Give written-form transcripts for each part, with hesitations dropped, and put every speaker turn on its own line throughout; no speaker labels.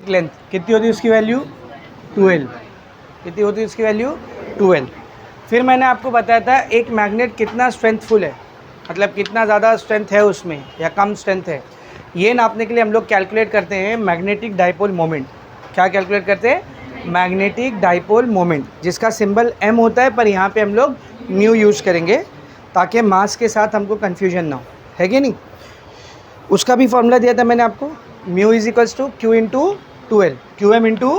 Length कितनी होती है उसकी वैल्यू 12। कितनी होती है उसकी वैल्यू 12। फिर मैंने आपको बताया था एक मैग्नेट कितना स्ट्रेंथफुल है, मतलब कितना ज़्यादा स्ट्रेंथ है उसमें या कम स्ट्रेंथ है। ये नापने के लिए हम लोग कैलकुलेट करते हैं मैग्नेटिक डाइपोल मोमेंट। क्या कैलकुलेट करते हैं? मैग्नेटिक डाइपोल मोमेंट, जिसका सिंबल m होता है, पर यहाँ पे हम लोग म्यू यूज़ करेंगे ताकि मास के साथ हमको कन्फ्यूजन ना हो, है कि नहीं। उसका भी फॉर्मूला दिया था मैंने आपको, mu is equals to q into 12, q m into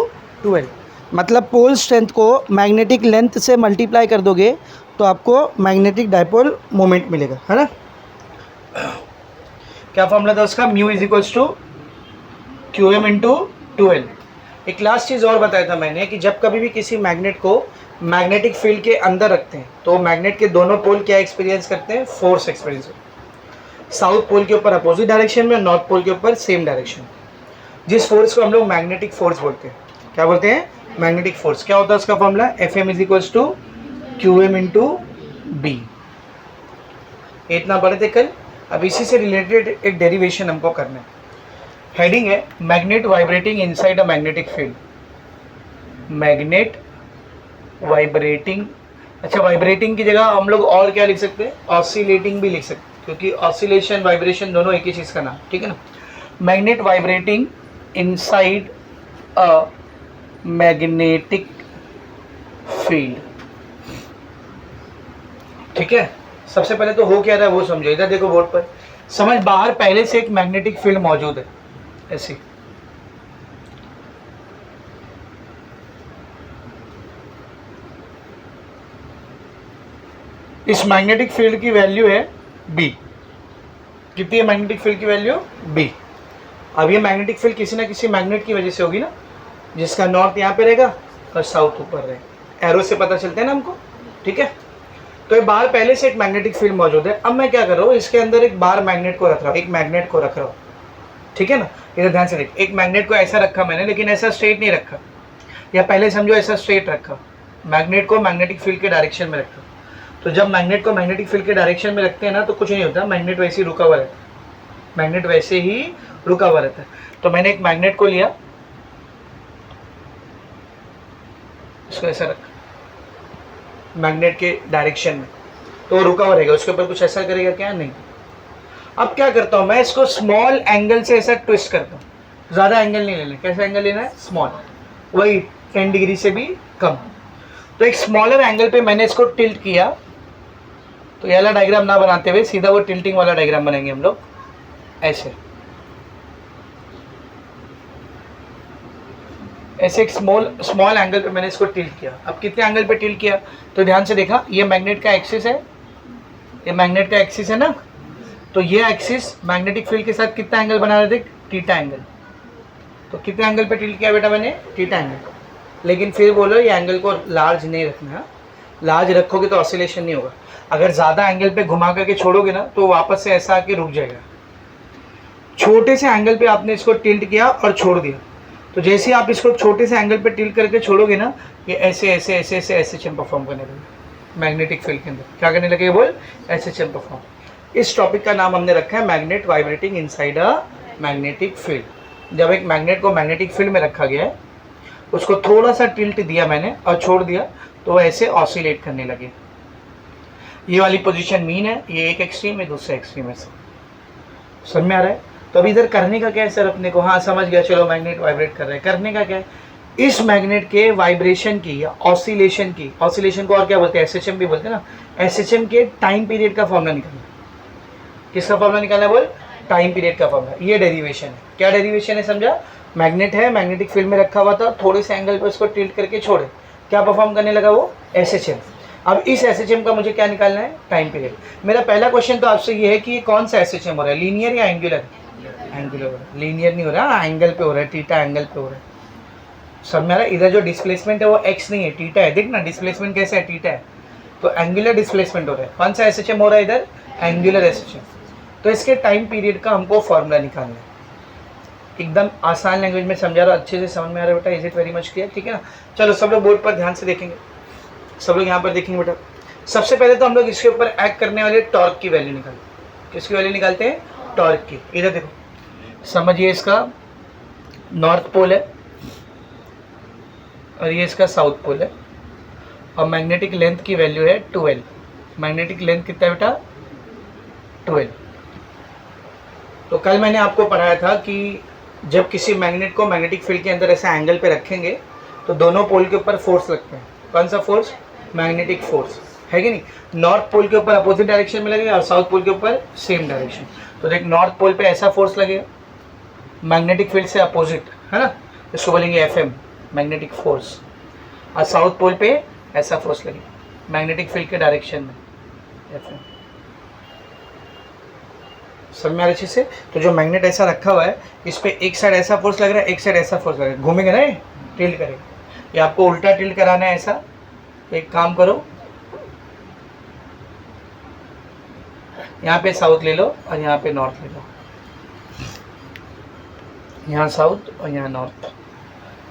12। मतलब पोल स्ट्रेंथ को मैग्नेटिक लेंथ से मल्टीप्लाई कर दोगे तो आपको मैग्नेटिक डाइपोल मोमेंट मिलेगा, है ना। क्या फॉर्मूला था उसका? Mu is equals to q m into 12। एक लास्ट चीज़ और बताया था मैंने कि जब कभी भी किसी मैग्नेट को मैग्नेटिक फील्ड के अंदर रखते हैं तो मैग्नेट के दोनों पोल क्या एक्सपीरियंस करते हैं? Force experience. साउथ पोल के ऊपर अपोजिट डायरेक्शन में, नॉर्थ पोल के ऊपर सेम डायरेक्शन। जिस फोर्स को हम लोग मैग्नेटिक फोर्स बोलते हैं। क्या बोलते हैं? Magnetic force. क्या होता है उसका formula? F m is equals to q m into B. इतना पढ़े थे कल। अब इसी से रिलेटेड एक डेरिवेशन हमको करना है। हेडिंग है magnet vibrating inside a magnetic field. Magnet vibrating. अच्छा, वाइब्रेटिंग की जगह हम लोग और क्या लिख सकते हैं? ऑसिलेटिंग भी लिख सकते हैं, क्योंकि ऑसिलेशन वाइब्रेशन दोनों एक ही चीज़ का नाम, ठीक है ना। Magnet vibrating inside a magnetic field, ठीक है। सबसे पहले तो हो क्या रहा है वो समझो। इधर देखो बोर्ड पर, समझ बाहर पहले से एक मैग्नेटिक फील्ड मौजूद है ऐसी। इस मैग्नेटिक फील्ड की वैल्यू है B। कितनी है मैग्नेटिक फील्ड की वैल्यू? B। अब ये मैग्नेटिक फील्ड किसी ना किसी मैग्नेट की वजह से होगी ना, जिसका नॉर्थ यहाँ पे रहेगा और साउथ ऊपर रहेगा। एरो से पता चलता है ना हमको, ठीक है। तो ये बाहर पहले से एक मैग्नेटिक फील्ड मौजूद है। अब मैं क्या कर रहा हूँ, इसके अंदर एक बार मैग्नेट को रख रहा हूँ, एक मैग्नेट को रख रहा हूँ, ठीक है ना। इधर ध्यान से देख, एक मैग्नेट को ऐसा रखा मैंने, लेकिन ऐसा स्ट्रेट नहीं रखा, या पहले समझो ऐसा स्ट्रेट रखा। मैग्नेट को मैग्नेटिक फील्ड के डायरेक्शन में रखा। तो जब मैग्नेट को मैग्नेटिक फील्ड के डायरेक्शन में रखते हैं ना, तो कुछ नहीं होता, मैग्नेट वैसे ही रुका हुआ रहता है। मैग्नेट वैसे ही रुका हुआ रहता है। तो मैंने एक मैग्नेट को लिया, इसको ऐसा रखा मैग्नेट के डायरेक्शन में, तो वो रुका हुआ रहेगा। उसके ऊपर कुछ ऐसा करेगा क्या? नहीं। अब क्या करता हूँ मैं, इसको स्मॉल एंगल से ऐसा ट्विस्ट करता हूँ। ज़्यादा एंगल नहीं लेना। कैसा एंगल लेना है? स्मॉल, वही 10 डिग्री से भी कम। तो एक स्मॉलर एंगल पे मैंने इसको टिल्ट किया। तो ये वाला डायग्राम ना बनाते हुए सीधा वो टिल्टिंग वाला डायग्राम बनाएंगे हम लोग, ऐसे ऐसे एक स्मॉल एंगल पे मैंने इसको टिल्ट किया। अब कितने एंगल पे टिल्ट किया? तो ध्यान से देखा, ये मैग्नेट का एक्सिस है, ये मैग्नेट का एक्सिस है ना। तो ये एक्सिस मैग्नेटिक फील्ड के साथ कितना एंगल बना रहे थे? Theta angle. तो कितने एंगल पे टिल्ट किया बेटा मैंने? Theta angle. लेकिन फिर बोलो ये एंगल को लार्ज नहीं रखना। लार्ज रखोगे तो ऑसिलेशन नहीं होगा। अगर ज़्यादा एंगल पे घुमा करके छोड़ोगे ना, तो वापस से ऐसा आके रुक जाएगा। छोटे से एंगल पे आपने इसको टिल्ट किया और छोड़ दिया, तो जैसे ही आप इसको छोटे से एंगल पे टिल्ट करके छोड़ोगे ना, ये ऐसे ऐसे ऐसे ऐसे ऐसे चेम परफॉर्म करने लगे मैग्नेटिक फील्ड के अंदर। क्या करने लगे? बोल, ऐसे चेम परफॉर्म। इस टॉपिक का नाम हमने रखा है magnet vibrating inside a magnetic field. जब एक मैग्नेट को मैग्नेटिक फील्ड में रखा गया है, उसको थोड़ा सा टिल्ट दिया मैंने और छोड़ दिया, तो ऐसे ऑसिलेट करने लगे। ये वाली पोजीशन मीन है, ये एक एक्सट्रीम है, दूसरा एक्सट्रीम है। समझ में आ रहा है? तो अभी इधर करने का क्या है सर अपने को? हाँ समझ गया, चलो मैग्नेट वाइब्रेट कर रहे हैं। करने का क्या है? इस मैग्नेट के वाइब्रेशन की या ऑसिलेशन की, ऑसिलेशन को और क्या बोलते हैं? एसएचएम भी बोलते हैं ना। एसएचएम के टाइम पीरियड का फॉर्मूला निकालना। किसका फॉर्मूला निकालना है? बोल, टाइम पीरियड का फॉर्मूला। ये डेरिवेशन है। क्या डेरिवेशन है समझा? मैग्नेट है, मैग्नेटिक फील्ड में रखा हुआ था, थोड़े से एंगल पर उसको टिल्ट करके छोड़े, क्या परफॉर्म करने लगा वो? एसएचएम। अब इस एसएचएम का मुझे क्या निकालना है? Time period. मेरा पहला क्वेश्चन तो आपसे ये है कि ये कौन सा एसएचएम हो रहा है, लीनियर या एंगुलर? एंगुलर हो रहा है। लीनियर नहीं हो रहा, एंगल पे हो रहा है, थीटा एंगल पे हो रहा है। सब में आ रहा है? इधर जो डिस्प्लेसमेंट है वो एक्स नहीं है, थीटा है। देख ना डिस्प्लेसमेंट कैसा है? थीटा है। तो एंगुलर डिस्प्लेसमेंट हो रहा है। कौन सा एसएचएम हो रहा है इधर? Angular SHM. तो इसके टाइम पीरियड का हमको फॉर्मूला निकालना है। एकदम आसान लैंग्वेज में समझा रहा हूँ, अच्छे से समझ में आ रहा है बेटा? Is it very much clear? ठीक है ना। चलो सब लोग बोर्ड पर ध्यान से देखेंगे, सब लोग यहाँ पर देखेंगे बेटा। सबसे पहले तो हम लोग इसके ऊपर एक्ट करने वाले टॉर्क की वैल्यू निकालते हैं। किसकी वैल्यू निकालते हैं? टॉर्क की। इधर देखो, समझिए इसका नॉर्थ पोल है और ये इसका साउथ पोल है और मैग्नेटिक लेंथ की वैल्यू है 12। मैग्नेटिक लेंथ कितना है बेटा? 12। तो कल मैंने आपको पढ़ाया था कि जब किसी मैग्नेट को मैग्नेटिक फील्ड के अंदर ऐसे एंगल पे रखेंगे तो दोनों पोल के ऊपर फोर्स लगते हैं। कौन सा फोर्स? मैग्नेटिक फोर्स, है कि नहीं? नॉर्थ पोल के ऊपर अपोजिट डायरेक्शन में लगेगा और साउथ पोल के ऊपर सेम डायरेक्शन। तो देख, नॉर्थ पोल पे ऐसा फोर्स लगेगा मैग्नेटिक फील्ड से अपोजिट, है ना, इसको बोलेंगे FM, मैग्नेटिक फोर्स। और साउथ पोल पे ऐसा फोर्स लगेगा मैग्नेटिक फील्ड के डायरेक्शन में, FM। समझ में आ रही चीज़ से? तो जो मैग्नेट ऐसा रखा हुआ है, इस पे एक साइड ऐसा फोर्स लग रहा है, एक साइड ऐसा फोर्स लग रहा है, घूमेंगे ना, टिल्ट करेगा। ये आपको उल्टा टिल्ट कराना है ऐसा। एक काम करो, यहाँ पे साउथ ले लो और यहाँ पे नॉर्थ ले लो, यहाँ साउथ और यहाँ नॉर्थ।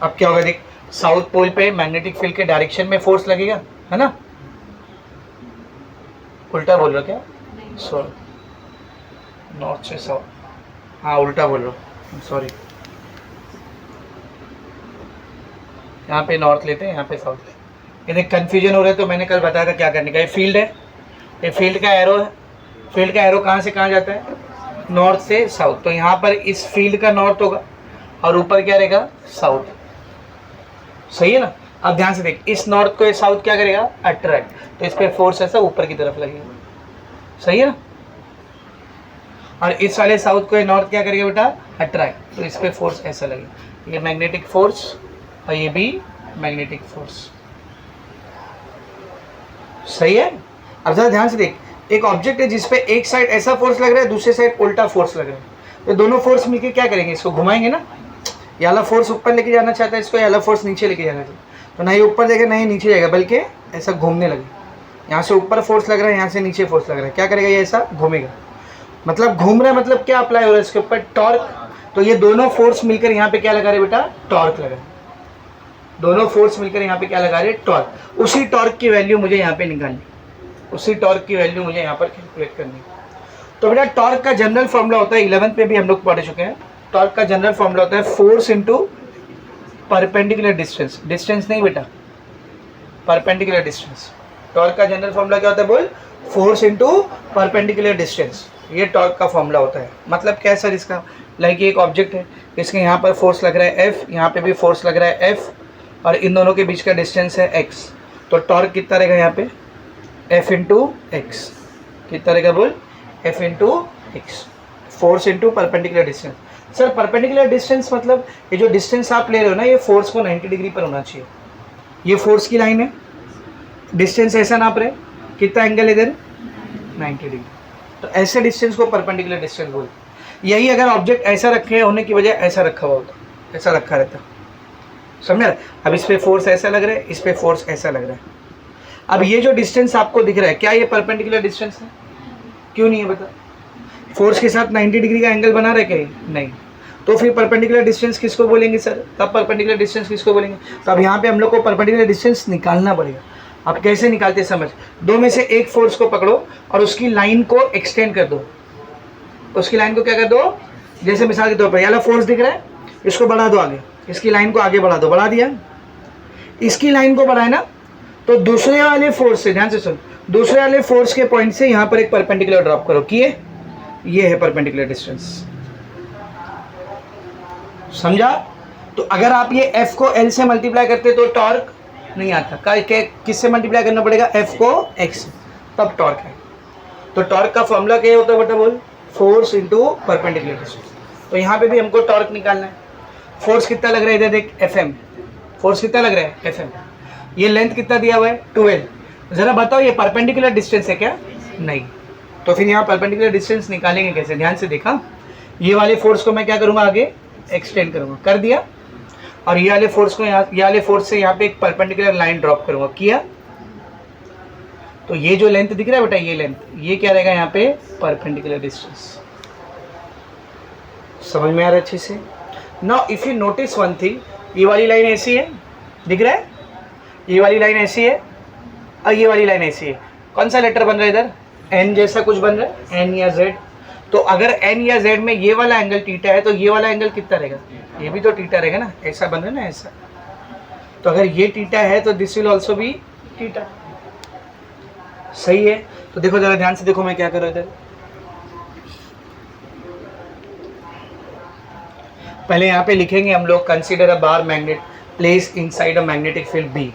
अब क्या होगा देख, साउथ पोल पे मैग्नेटिक फील्ड के डायरेक्शन में फोर्स लगेगा, है ना? उल्टा बोल रहे हो क्या? सॉरी, नॉर्थ से साउथ, हाँ उल्टा बोल रहा हूँ, सॉरी। यहाँ पे नॉर्थ लेते हैं, यहाँ पे साउथ लेते हैं। यदि कन्फ्यूजन हो रहा है तो मैंने कल बताया था क्या करने का। ये फील्ड है, ये फील्ड का एरो है। फील्ड का एरो कहाँ से कहाँ जाता है? नॉर्थ से साउथ। तो यहाँ पर इस फील्ड का नॉर्थ होगा और ऊपर क्या रहेगा? साउथ। सही है ना? अब ध्यान से देख, इस नॉर्थ को ये साउथ क्या करेगा? अट्रैक्ट। तो इस पर फोर्स ऐसा ऊपर की तरफ लगेगा, सही है ना? और इस वाले साउथ को ये नॉर्थ क्या करेगा बेटा? अट्रैक्ट। तो इस पर फोर्स ऐसा लगेगा। ये मैग्नेटिक फोर्स और ये भी मैग्नेटिक फोर्स, सही है? अब जरा ध्यान से देख, एक ऑब्जेक्ट है जिसपे एक साइड ऐसा फोर्स लग रहा है, दूसरे साइड उल्टा फोर्स लग रहा है। तो दोनों फोर्स मिलकर क्या करेंगे? इसको घुमाएंगे ना। ये वाला फोर्स ऊपर लेके जाना चाहता है इसको, ये वाला फोर्स नीचे लेके जाना चाहिए। तो ना ये ऊपर जाएगा ना ये नीचे जाएगा, बल्कि ऐसा घूमने लगे। यहाँ से ऊपर फोर्स लग रहा है, यहाँ से नीचे फोर्स लग रहा है, क्या करेगा? ये ऐसा घूमेगा। मतलब घूम रहा है, मतलब क्या अप्लाई हो रहा है इसके ऊपर? टॉर्क। तो ये दोनों फोर्स मिलकर यहाँ पे क्या लगा रहे बेटा? टॉर्क लगा। दोनों फोर्स मिलकर यहाँ पे क्या लगा रहे? टॉर्क। उसी टॉर्क की वैल्यू मुझे यहाँ पे निकालनी, उसी टॉर्क की वैल्यू मुझे यहाँ पर कैलकुलेट करनी। तो बेटा टॉर्क का जनरल फॉर्मूला होता है, 11th में भी हम लोग पढ़ चुके हैं। टॉर्क का जनरल फॉर्मूला होता है force into perpendicular distance. Distance नहीं बेटा, परपेंडिकुलर डिस्टेंस। टॉर्क का जनरल फॉर्मूला क्या होता है बोल? Force into perpendicular distance. ये टॉर्क का फॉर्मूला होता है। मतलब क्या है सर इसका? लाइक ये एक ऑब्जेक्ट है, इसके यहाँ पर फोर्स लग रहा है F, यहाँ पे भी फोर्स लग रहा है F, और इन दोनों के बीच का डिस्टेंस है x। तो टॉर्क कितना रहेगा यहाँ पे? F into x. कितना रहेगा बोल? F into x. Force into perpendicular distance. Sir perpendicular distance मतलब ये जो डिस्टेंस आप ले रहे हो ना, ये फोर्स को 90 डिग्री पर होना चाहिए। ये फोर्स की लाइन है, डिस्टेंस ऐसा नाप रहे, कितना एंगल है इधर? 90 डिग्री। तो ऐसे डिस्टेंस को परपेंडिकुलर डिस्टेंस बोलते। यही अगर ऑब्जेक्ट ऐसा रखे होने की वजह ऐसा रखा हुआ होता, ऐसा रखा रहता, समझा? अब इस पे फोर्स ऐसा लग रहा है, इस पे फोर्स ऐसा लग रहा है। अब ये जो डिस्टेंस आपको दिख रहा है, क्या ये परपेंडिकुलर डिस्टेंस है? क्यों नहीं है बता? फोर्स के साथ 90 डिग्री का एंगल बना रहे क्या? नहीं। तो फिर परपेंडिकुलर डिस्टेंस किसको बोलेंगे सर? तब परपेंडिकुलर डिस्टेंस किसको बोलेंगे? तो अब यहाँ पे हम लोग को परपेंडिकुलर डिस्टेंस निकालना पड़ेगा। अब कैसे निकालते समझ, दो में से एक फोर्स को पकड़ो और उसकी लाइन को एक्सटेंड कर दो। उसकी लाइन को क्या कर दो? जैसे मिसाल के तौर पर वाला फोर्स दिख रहा है, इसको बढ़ा दो आगे, इसकी लाइन को आगे बढ़ा दो। बढ़ा दिया, इसकी लाइन को बढ़ाए ना, तो दूसरे वाले फोर्स से, ध्यान से सुन, दूसरे वाले फोर्स के पॉइंट से यहाँ पर एक परपेंडिकुलर ड्रॉप करो। किए? ये है परपेंडिकुलर डिस्टेंस। समझा? तो अगर आप ये F को L से मल्टीप्लाई करते तो टॉर्क नहीं आता। किससे मल्टीप्लाई करना पड़ेगा? F को X, तब टॉर्क है। तो टॉर्क का फॉर्मूला क्या होता है बेटा बोल? Force into perpendicular distance. तो यहाँ पे भी हमको टॉर्क निकालना है। फोर्स कितना लग रहा है इधर देख, FM। फोर्स कितना लग रहा है? FM। ये लेंथ कितना दिया हुआ है? 12। जरा बताओ ये परपेंडिकुलर डिस्टेंस है क्या? नहीं। तो फिर यहाँ परपेंडिकुलर डिस्टेंस निकालेंगे कैसे? ध्यान से देखा, ये वाले फोर्स को मैं क्या करूँगा? आगे एक्सटेंड करूँगा, कर दिया। और ये वाले फोर्स को यहाँ, ये वाले फोर्स से यहाँ पे एक परपेंडिकुलर लाइन ड्रॉप करूँगा, किया। तो ये जो लेंथ दिख रहा है बेटा, ये लेंथ, ये क्या रहेगा यहाँ पे? Perpendicular distance. समझ में आ रहा है अच्छे से? Now if you notice one thing, ये वाली लाइन ऐसी है, दिख रहा है? ये वाली लाइन ऐसी है और ये वाली लाइन ऐसी है। कौन सा लेटर बन रहा है इधर? N जैसा कुछ बन रहा है, N या Z। तो अगर एन या जेड में ये वाला एंगल थीटा है तो ये वाला एंगल कितना रहेगा, ये भी तो थीटा रहेगा ना, ऐसा बन रहा है ना ऐसा। तो अगर ये थीटा है तो this will also be theta, सही है। तो देखो जरा ध्यान से देखो मैं क्या कर रहा था, पहले यहाँ पे लिखेंगे हम लोग, consider a bar magnet place inside a magnetic field b,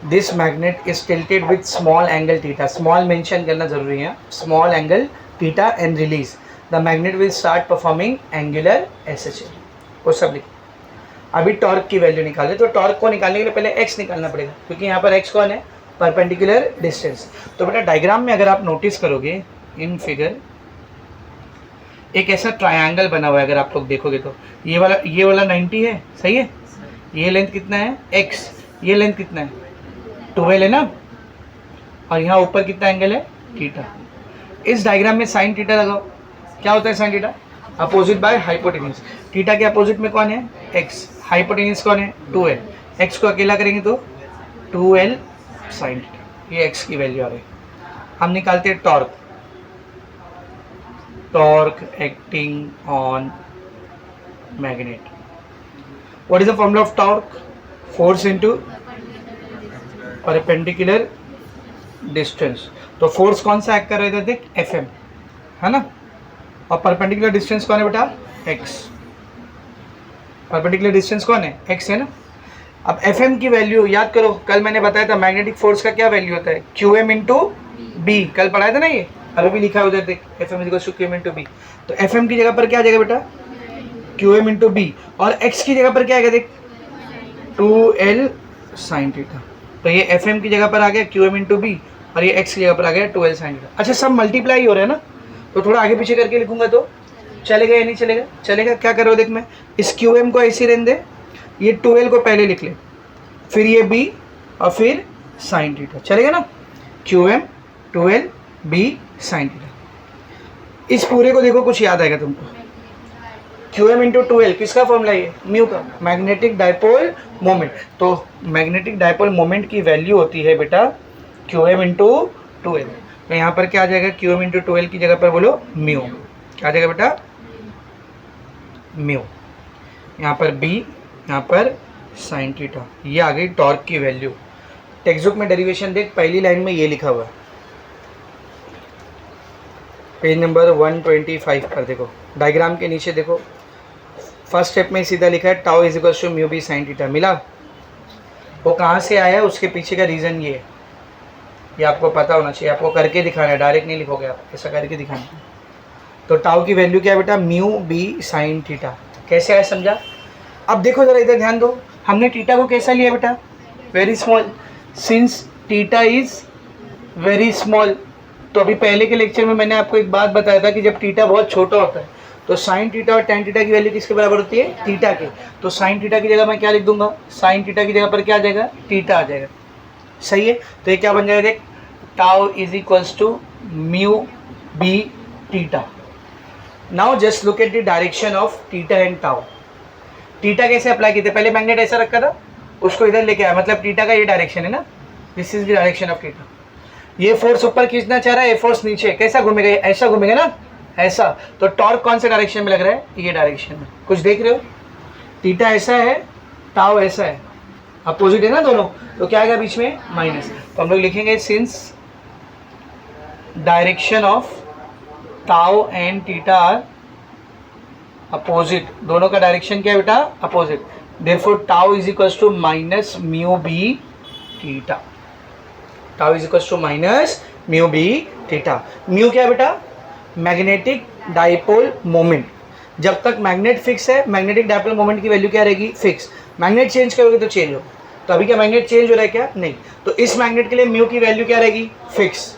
this magnet is tilted with small angle theta, small mention करना जरूरी है, small angle theta and release the magnet will start performing angular SHM, वो सब लिखो। अभी torque की value निकाले, तो टॉर्क को निकालने के लिए पहले एक्स निकालना पड़ेगा, क्योंकि यहाँ पर एक्स कौन है, परपेंडिकुलर डिस्टेंस। तो बेटा डायग्राम में अगर आप नोटिस करोगे इन फिगर, एक ऐसा ट्रायंगल बना हुआ है, अगर आप लोग देखोगे तो ये वाला 90 है, सही है, ये लेंथ कितना है x, ये लेंथ कितना है 12 है ना, और यहाँ ऊपर कितना एंगल है थीटा। इस डायग्राम में साइन थीटा लगाओ, क्या होता है sine theta, opposite by hypotenuse, theta के अपोजिट में कौन है x, हाइपोटेन्यूज कौन है 2l, x को अकेला करेंगे तो 2l साइन थीटा, ये x की वैल्यू आ रही है। हम निकालते हैं torque, torque acting on magnet. What is the formula of torque? Force into perpendicular distance. तो फोर्स कौन सा एक्ट कर रहे थे देख, Fm है ना, और परपेंडिकुलर डिस्टेंस कौन है बेटा x, परपेंडिकुलर डिस्टेंस कौन है x है ना। अब Fm की वैल्यू याद करो, कल मैंने बताया था मैग्नेटिक फोर्स का क्या वैल्यू होता है, Qm इंटू बी, कल पढ़ाया था ना ये, अभी भी लिखा है उधर देख, Fm equals to Qm into B. तो Fm की जगह पर क्या आ जाएगा बेटा Qm इंटू बी, और x की जगह पर क्या आएगा देख 2l साइन थीटा। तो ये Fm की जगह पर आ गया Qm इंटू बी, और ये x की जगह पर आ गया 2l साइन थीटा। अच्छा सब मल्टीप्लाई हो रहा है ना, तो थोड़ा आगे पीछे करके लिखूंगा तो चलेगा या नहीं चलेगा, चलेगा। क्या कर रहे हो देख, मैं इस Qm को ऐसे रहने दे, ये 2l को पहले लिख ले, फिर ये b और फिर साइन थीटा, चलेगा ना, Qm 2l b sine theta. इस पूरे को देखो कुछ याद आएगा तुमको, Qm इंटू 2l किसका फॉर्मूला है, म्यू का, मैग्नेटिक डाइपोल मोमेंट। तो मैग्नेटिक डाइपोल मोमेंट की वैल्यू होती है बेटा Qm इंटू 2l। तो यहाँ पर क्या आ जाएगा, Qm इंटू 2l की जगह पर बोलो म्यू, क्या आ जाएगा बेटा म्यू, यहाँ पर b, यहाँ पर साइन थीटा, ये आ गई टॉर्क की वैल्यू। टेक्स्ट बुक में डेरिवेशन देख, पहली लाइन में ये लिखा हुआ है, पेज नंबर 125 पर देखो, डायग्राम के नीचे देखो, फर्स्ट स्टेप में सीधा लिखा है tau is equal to mu B sine theta, मिला। वो कहाँ से आया, उसके पीछे का रीज़न ये है, ये आपको पता होना चाहिए, आपको करके दिखाना है, डायरेक्ट नहीं लिखोगे आप, ऐसा करके दिखाना है। तो टाउ की वैल्यू क्या है बेटा, म्यू बी साइन थीटा। कैसे आया समझा। अब देखो ज़रा इधर ध्यान दो, हमने थीटा को कैसा लिया बेटा, very small, since theta is very small. तो अभी पहले के लेक्चर में मैंने आपको एक बात बताया था कि जब थीटा बहुत छोटा होता है तो साइन थीटा और टेन थीटा की वैल्यू किसके बराबर होती है, थीटा के। तो साइन थीटा की जगह मैं क्या लिख दूंगा, साइन थीटा की जगह पर क्या आ जाएगा, थीटा आ जाएगा, सही है। तो ये क्या बन जाएगा देख, tau is equals to mu B theta. Now just look at the direction of theta and tau. Theta कैसे अप्लाई किए थे, पहले मैग्नेट ऐसा रखा था, उसको इधर लेके आया, मतलब थीटा का ये डायरेक्शन है ना, this is the direction of theta. ये फोर्स ऊपर खींचना चाह रहा है, ये फोर्स नीचे, कैसा घूमेगा, ऐसा घूमेगा ना, ऐसा। तो टॉर्क कौन से डायरेक्शन में लग रहा है, ये डायरेक्शन में। कुछ देख रहे हो, थीटा ऐसा है, टाउ ऐसा है, अपोजिट है ना दोनों, तो क्या आएगा बीच में माइनस। तो हम लोग लिखेंगे since direction of tau and theta are opposite, दोनों का डायरेक्शन क्या है बेटा, opposite, therefore tau is equals to minus mu B theta, tau is equals to minus mu B theta. Mu क्या है बेटा, मैग्नेटिक डाइपोल मोमेंट। जब तक मैग्नेट फिक्स है, मैग्नेटिक डाइपोल मोमेंट की वैल्यू क्या रहेगी, फिक्स। मैग्नेट चेंज करोगे तो चेंज हो, तो अभी क्या मैग्नेट चेंज हो रहा है क्या, नहीं। तो इस मैग्नेट के लिए म्यू की वैल्यू क्या रहेगी, फिक्स।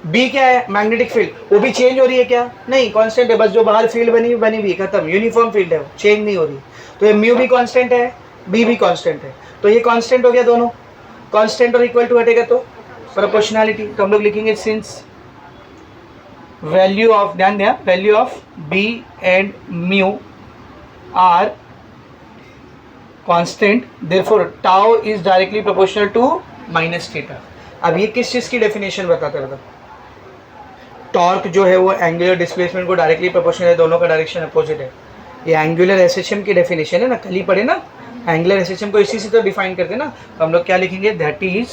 बी क्या है, मैग्नेटिक फील्ड, वो भी चेंज हो रही है क्या, नहीं, कांस्टेंट है, बस जो बाहर फील्ड बनी हुई है, खत्म, यूनिफॉर्म फील्ड है, वो चेंज नहीं हो रही। तो ये म्यू भी कांस्टेंट है, बी भी कांस्टेंट है, तो ये कांस्टेंट हो गया, दोनों कांस्टेंट और इक्वल टू हटेगा तो प्रोपोर्शनैलिटी। तो हम लोग लिखेंगे सिंस वैल्यू ऑफ, ध्यान दिया, value of B and mu are constant, therefore tau is directly proportional to minus theta. अब ये किस चीज़ की डेफिनेशन बताते हैं, टॉर्क जो है वो एंगुलर डिस्प्लेसमेंट को डायरेक्टली प्रोपोर्शनल है, दोनों का डायरेक्शन अपोजिट है। ये एंगुलर एसएचएम की डेफिनेशन है ना, कल ही पढ़े ना, एंगुलर एसएचएम को इसी से तो डिफाइन करते हैं ना। तो हम लोग क्या लिखेंगे, that is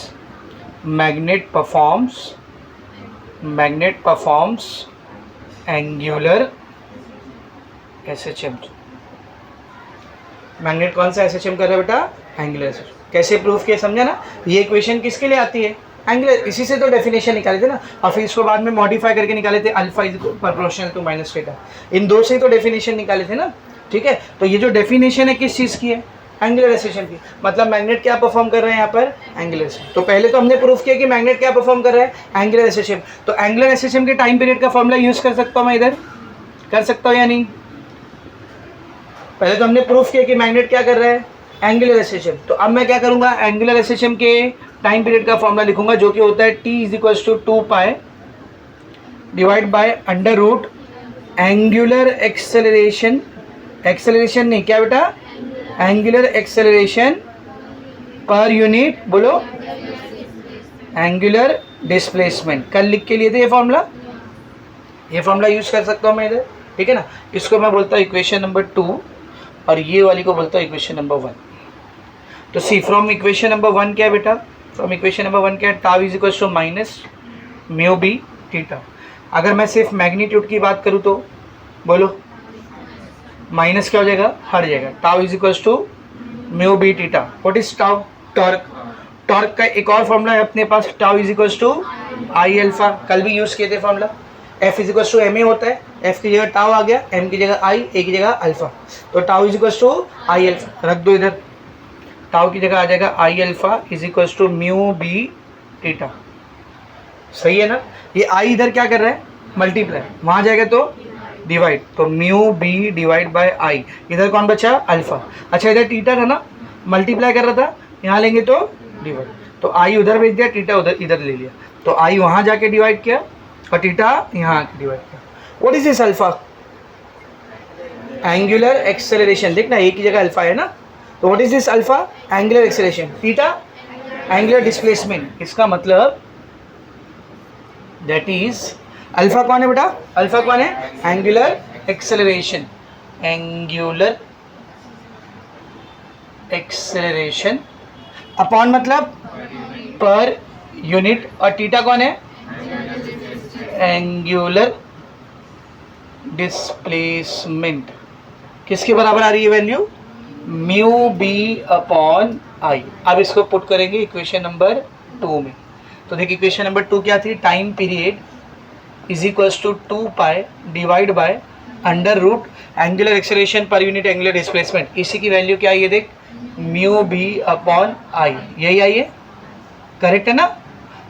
magnet performs angular SHM. Magnet कौन सा एसएचएम कर रहा है बेटा, एंगुलर एसएचएम। कैसे प्रूफ किया समझा ना, ये इक्वेशन किसके लिए आती है, एंगुलर, इसी से तो डेफिनेशन निकाले थे ना, और फिर इसको बाद में मॉडिफाई करके निकाले थे alpha is proportional to minus theta, इन दो से ही तो डेफिनेशन निकाले थे ना, ठीक है। तो ये जो डेफिनेशन है किस चीज़ की है, एंगुलर एसएचएम की, मतलब मैग्नेट क्या परफॉर्म कर रहे हैं यहाँ पर, एंगुलर एसएचएम। तो पहले तो हमने प्रूफ किया कि मैग्नेट क्या परफॉर्म कर रहा है, एंगुलर एसएचएम। तो एंगुलर एसएचएम के टाइम पीरियड का फॉर्मूला यूज कर सकता हूँ मैं, इधर कर सकता हूँ या नहीं। पहले तो हमने प्रूफ किया कि मैग्नेट क्या कर रहा है, एंगुलर एसएचएम। तो अब मैं क्या करूँगा, एंगुलर एसएचएम के टाइम पीरियड का फॉर्मूला लिखूंगा, जो कि होता है t is equal to 2 pi divide by under root angular acceleration, acceleration नहीं क्या बेटा, एंगुलर एक्सेलरेशन पर यूनिट, बोलो, एंगुलर डिस्प्लेसमेंट। कल लिख के लिए थे ये फॉर्मूला यूज कर सकता हूँ मैं इधर, ठीक है ना। इसको मैं बोलता हूँ इक्वेशन नंबर 2 और ये वाली को बोलता हूँ इक्वेशन नंबर 1। तो सी फ्रॉम इक्वेशन नंबर 1 क्या है बेटा, फ्रॉम इक्वेशन नंबर 1 क्या है, tau is equal to minus mu B theta. अगर मैं सिर्फ मैग्नीट्यूड की बात करूँ तो बोलो, माइनस क्या हो जाएगा, हट जाएगा, tau is equal to mu B theta. What is tau, torque. Torque का एक और फॉर्मूला है अपने पास, tau is equal to I alpha, कल भी यूज़ किए थे formula. F is equal to m a होता है, एफ की जगह टाउ आ गया, एम की जगह आई, ए की जगह अल्फा। तो tau is equal to I alpha रख दो इधर, टाउ की जगह आ जाएगा I alpha is equal to mu B theta. सही है ना। ये आई इधर क्या कर रहा है, मल्टीप्लाई, वहाँ जाएगा तो डिवाइड, तो म्यू बी डिवाइड बाय आई, इधर कौन बचा, अल्फा। अच्छा इधर थीटा था ना, मल्टीप्लाई कर रहा था, यहाँ लेंगे तो डिवाइड, तो आई उधर भेज दिया, थीटा उधर इधर ले लिया, तो आई वहाँ जाके डिवाइड किया और थीटा यहाँ आके डिवाइड किया। What is this alpha, angular acceleration, देखना एक ही जगह अल्फा है ना। तो what is this alpha, angular acceleration, theta angular displacement. इसका मतलब दैट इज अल्फा कौन है बेटा, अल्फा कौन है, angular acceleration, angular acceleration upon मतलब पर यूनिट, और थीटा कौन है, एंगुलर डिस्प्लेसमेंट। किसके बराबर आ रही है value, mu B upon I. अब इसको पुट करेंगे इक्वेशन नंबर 2 में। तो देखिए इक्वेशन नंबर 2 क्या थी, time period is equals to 2 pi divide by under root angular acceleration per unit angular displacement. इसी की वैल्यू क्या आई है देख, म्यू बी अपॉन आई, यही आई है, करेक्ट है ना।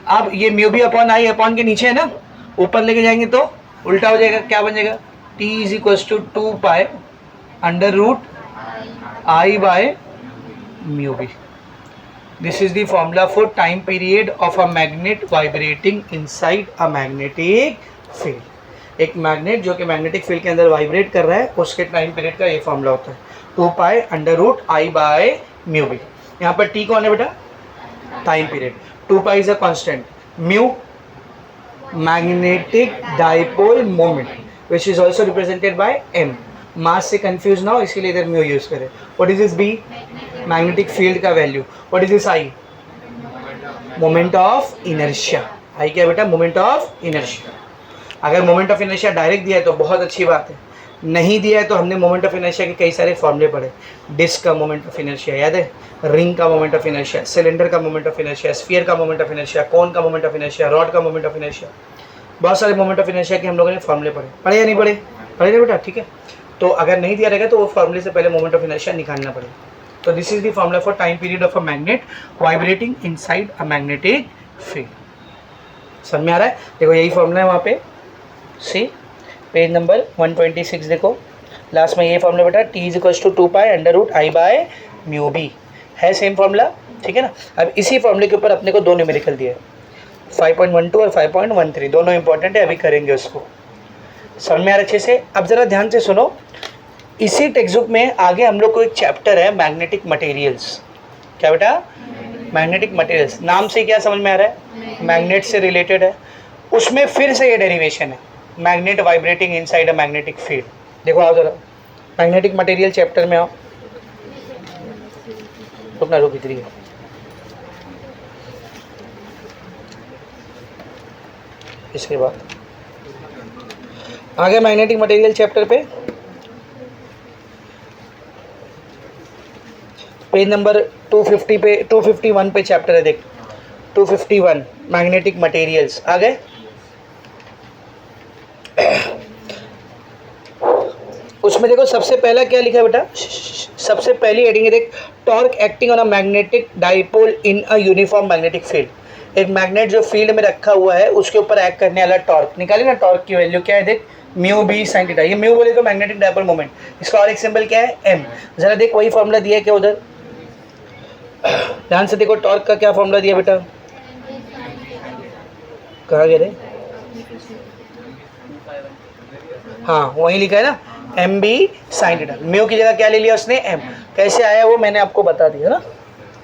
अब ये mu B upon I, upon के नीचे है ना, ऊपर लेके जाएंगे तो उल्टा हो जाएगा, क्या बन जाएगा, T is equals to 2 pi under root I by mu B. This is the formula for time period of a magnet vibrating inside a magnetic field. एक मैग्नेट जो कि मैग्नेटिक फील्ड के अंदर वाइब्रेट कर रहा है, उसके टाइम पीरियड का ये फॉर्मूला होता है, 2 pi under root I by mu B. यहाँ पर टी कौन है बेटा, time period, 2 pi is a constant, mu magnetic dipole moment which is also represented by M. Mass से कंफ्यूज ना हो इसीलिए इधर म्यू यूज करें। What is this B, magnetic field का value. What is this I, moment of inertia. I क्या बेटा, moment of inertia. अगर मोमेंट ऑफ इनर्शिया डायरेक्ट दिया है तो बहुत अच्छी बात है, नहीं दिया है तो हमने मोमेंट ऑफ इनर्शिया के कई सारे फॉर्मूले पढ़े। डिस्क का मोमेंट ऑफ इनर्शिया याद है, रिंग का मोमेंट ऑफ इनर्शिया, सिलेंडर का मोमेंट ऑफ इनर्शिया, स्फीयर का मोमेंट ऑफ इनर्शिया, कोन का मोमेंट ऑफ इनर्शिया, रॉड का मोमेंट ऑफ इनर्शिया, बहुत सारे मोमेंट ऑफ इनर्शिया के हम लोगों ने फॉर्मूले पढ़े या नहीं पढ़े, पढ़े ना बेटा, ठीक है। तो अगर नहीं दिया रहेगा तो वो फॉर्मूले से पहले मोमेंट ऑफ इनर्शिया निकालना पड़ेगा। तो this is the formula for time period of a magnet vibrating inside a magnetic field. समझ में आ रहा है, देखो यही फॉर्मूला है वहाँ पे, सी पेज नंबर 126 देखो, लास्ट में ये फॉर्मूला बेटा, T is equal to 2 pi under root I by mu B है, सेम फॉर्मूला, ठीक है ना। अब इसी फॉर्मूले के ऊपर अपने को दो न्यूमेरिकल दिए, 5.12 और 5.13, दोनों इंपॉर्टेंट है, अभी करेंगे उसको। समझ में आ रहा अच्छे से। अब ज़रा ध्यान से सुनो, इसी टेक्स्ट बुक में आगे हम लोग को एक चैप्टर है मैग्नेटिक मटेरियल्स। क्या बेटा, मैग्नेटिक मटेरियल्स, नाम से क्या समझ में आ रहा है, मैग्नेट से रिलेटेड है। उसमें फिर से ये डेरिवेशन है, magnet vibrating inside a magnetic field. देखो आओ जरा, मैग्नेटिक मटेरियल चैप्टर में आओ, रुकना रुक इधर ही। इसके बाद आगे मैग्नेटिक मटेरियल चैप्टर पे पेज नंबर 250 पे 251 पे चैप्टर है, देख 251 मैग्नेटिक मटेरियल्स। आ गए? उसमें देखो सबसे पहला क्या लिखा है बेटा, सबसे पहली हेडिंग है देख, torque acting on a magnetic dipole in a uniform magnetic field. एक मैग्नेट जो फील्ड में रखा हुआ है उसके ऊपर एक्ट करने वाला टॉर्क निकाले ना, टॉर्क की वैल्यू क्या है देख, म्यू बी साइन थीटा। ये म्यू बोले तो मैग्नेटिक डाइपोल मोमेंट, इसका और एक सिंबल क्या है, एम। जरा देख वही फॉर्मूला दिया है क्या उधर, ध्यान से देखो, टॉर्क का क्या फॉर्मूला दिया बेटा, कहाँ गए रे, हाँ वही लिखा है ना, M B sine theta. Mu की जगह क्या ले लिया उसने, एम। कैसे आया वो मैंने आपको बता दिया ना,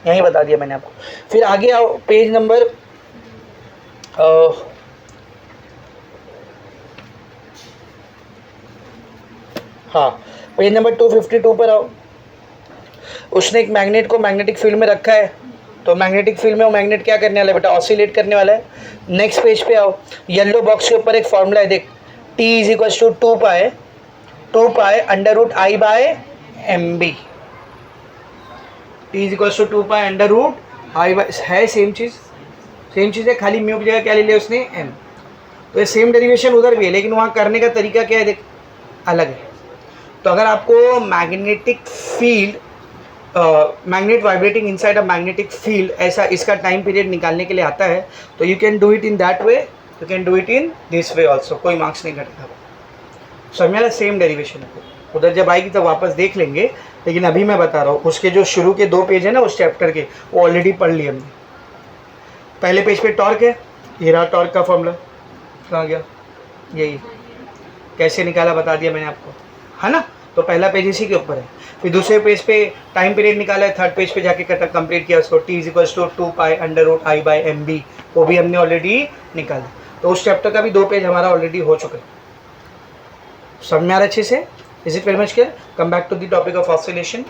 यही बता दिया मैंने आपको। फिर आगे आओ, पेज नंबर हाँ पेज नंबर 252 पर आओ। उसने एक मैग्नेट को मैग्नेटिक फील्ड में रखा है, तो मैग्नेटिक फील्ड में वो मैग्नेट क्या करने वाला है बेटा, ऑसिलेट करने वाला है। नेक्स्ट पेज पे आओ, येलो बॉक्स के ऊपर एक फॉर्मूला है देख, T is equal to 2 pi under root I by M B. T is equal to 2 pi under root I by, है सेम चीज़ है, खाली म्यू की जगह क्या ले लिया उसने, एम। तो ये सेम डेरिवेशन उधर भी है, लेकिन वहाँ करने का तरीका क्या है देख, अलग है। तो अगर आपको magnetic field, magnet vibrating inside a magnetic field, ऐसा इसका टाइम पीरियड निकालने के लिए आता है, तो you can do it in that way, you can do it in this way also, कोई मार्क्स नहीं घटेगा। समझ में, सेम डेरिवेशन है। उधर जब आएगी तब वापस देख लेंगे, लेकिन अभी मैं बता रहा हूँ, उसके जो शुरू के 2 पेज है ना उस चैप्टर के, वो ऑलरेडी पढ़ लिए हमने। पहले पेज पे टॉर्क है, ये रहा टॉर्क का फॉर्मूला, कहाँ गया, यही कैसे निकाला बता दिया मैंने आपको, है ना। तो पहला पेज इसी के ऊपर है। फिर दूसरे पेज पे टाइम पीरियड निकाला है, थर्ड पेज पे जाके कंप्लीट किया उसको, T is equal to 2 pi under root I by M B, वो भी हमने ऑलरेडी निकाला। तो उस चैप्टर का भी 2 पेज हमारा ऑलरेडी हो चुका है। समझ में आ रहा अच्छे से, is it very much clear. Come back to the topic of oscillation.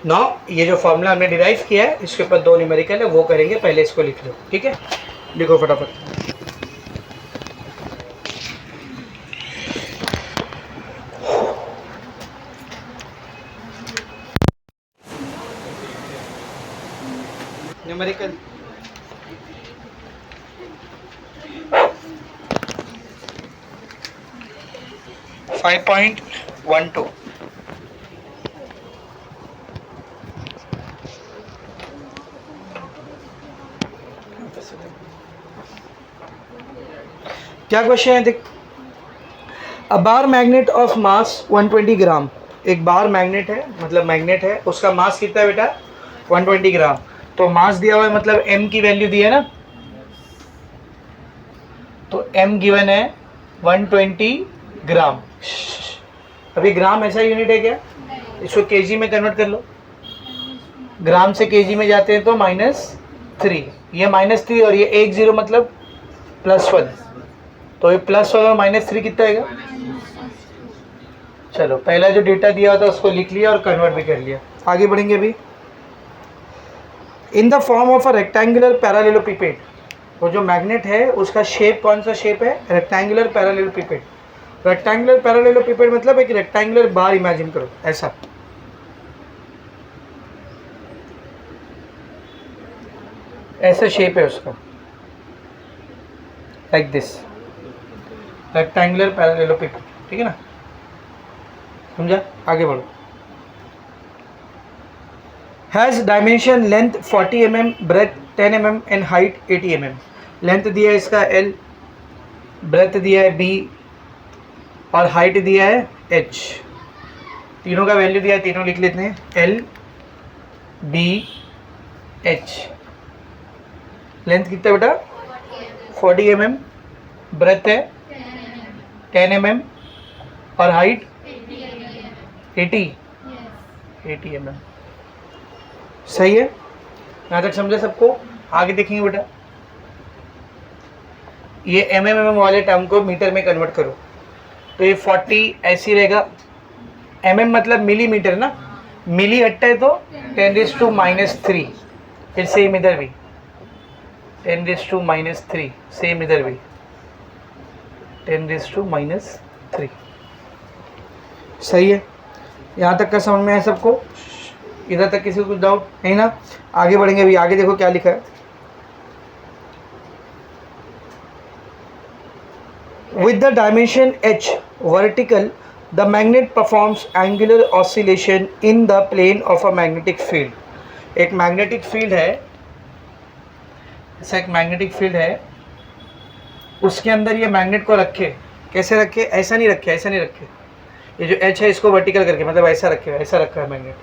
Now ये जो फॉर्मूला हमने डिराइव किया है, इसके ऊपर 2 न्यूमेरिकल है, वो करेंगे, पहले इसको लिख लो, ठीक है, लिखो फटाफट। न्यूमेरिकल .12 क्या क्वेश्चन है देख, अ बार मैग्नेट ऑफ मास 120 ग्राम, एक बार मैग्नेट है, मतलब मैग्नेट है, उसका मास कितना है बेटा, 120 ग्राम। तो मास दिया हुआ है, मतलब m की वैल्यू दी है ना, तो m गिवन है 120 ग्राम। अभी ग्राम ऐसा यूनिट है क्या, इसको केजी में कन्वर्ट कर लो, ग्राम से केजी में जाते हैं तो -3, ये -3 और ये 1 0 मतलब +1, तो ये +1 और -3 कितना आएगा। चलो पहला जो डेटा दिया होता उसको लिख लिया और कन्वर्ट भी कर लिया, आगे बढ़ेंगे। अभी in the form of a rectangular parallelopiped, वो जो मैग्नेट है उसका शेप कौन सा शेप है, रेक्टेंगुलर पैरेललोपिपेड। रेक्टेंगुलर पैरेललोपिपेड मतलब एक रेक्टेंगुलर बार इमेजिन करो, ऐसा ऐसा शेप है उसका, लाइक दिस, रेक्टेंगुलर पैरेललोपिपेड, ठीक है ना, समझा, आगे बढ़ो। Has dimension length 40 mm, breadth 10 mm and height 80 mm। Length दिया है इसका L, ब्रेथ दिया है B और हाइट दिया है H। तीनों का वैल्यू दिया है, तीनों लिख लेते हैं, L B H। लेंथ कितना बेटा 40 mm, ब्रेथ है 10 mm और हाइट 80 mm। सही है, यहाँ तक समझे सबको, आगे देखेंगे बेटा। ये mm वाले टर्म को मीटर में कन्वर्ट करो तो ये 40 ऐसी रहेगा। mm मतलब मिलीमीटर ना, मिली हटता है तो 10⁻⁻3। फिर सेम इधर भी 10⁻⁻3, सेम इधर भी 10⁻⁻3। सही है, यहाँ तक का समझ में है सबको? इधर तक किसी को कुछ डाउट नहीं ना? आगे बढ़ेंगे। अभी आगे देखो क्या लिखा है। With the dimension h vertical, the magnet performs angular oscillation in the plane of a magnetic field. एक मैग्नेटिक फील्ड है, ऐसा एक मैग्नेटिक फील्ड है, उसके अंदर ये मैग्नेट को रखे। कैसे रखे? ऐसा नहीं रखे, ऐसा नहीं रखे। ये जो h है इसको वर्टिकल करके, मतलब ऐसा रखे, ऐसा रखा है मैग्नेट।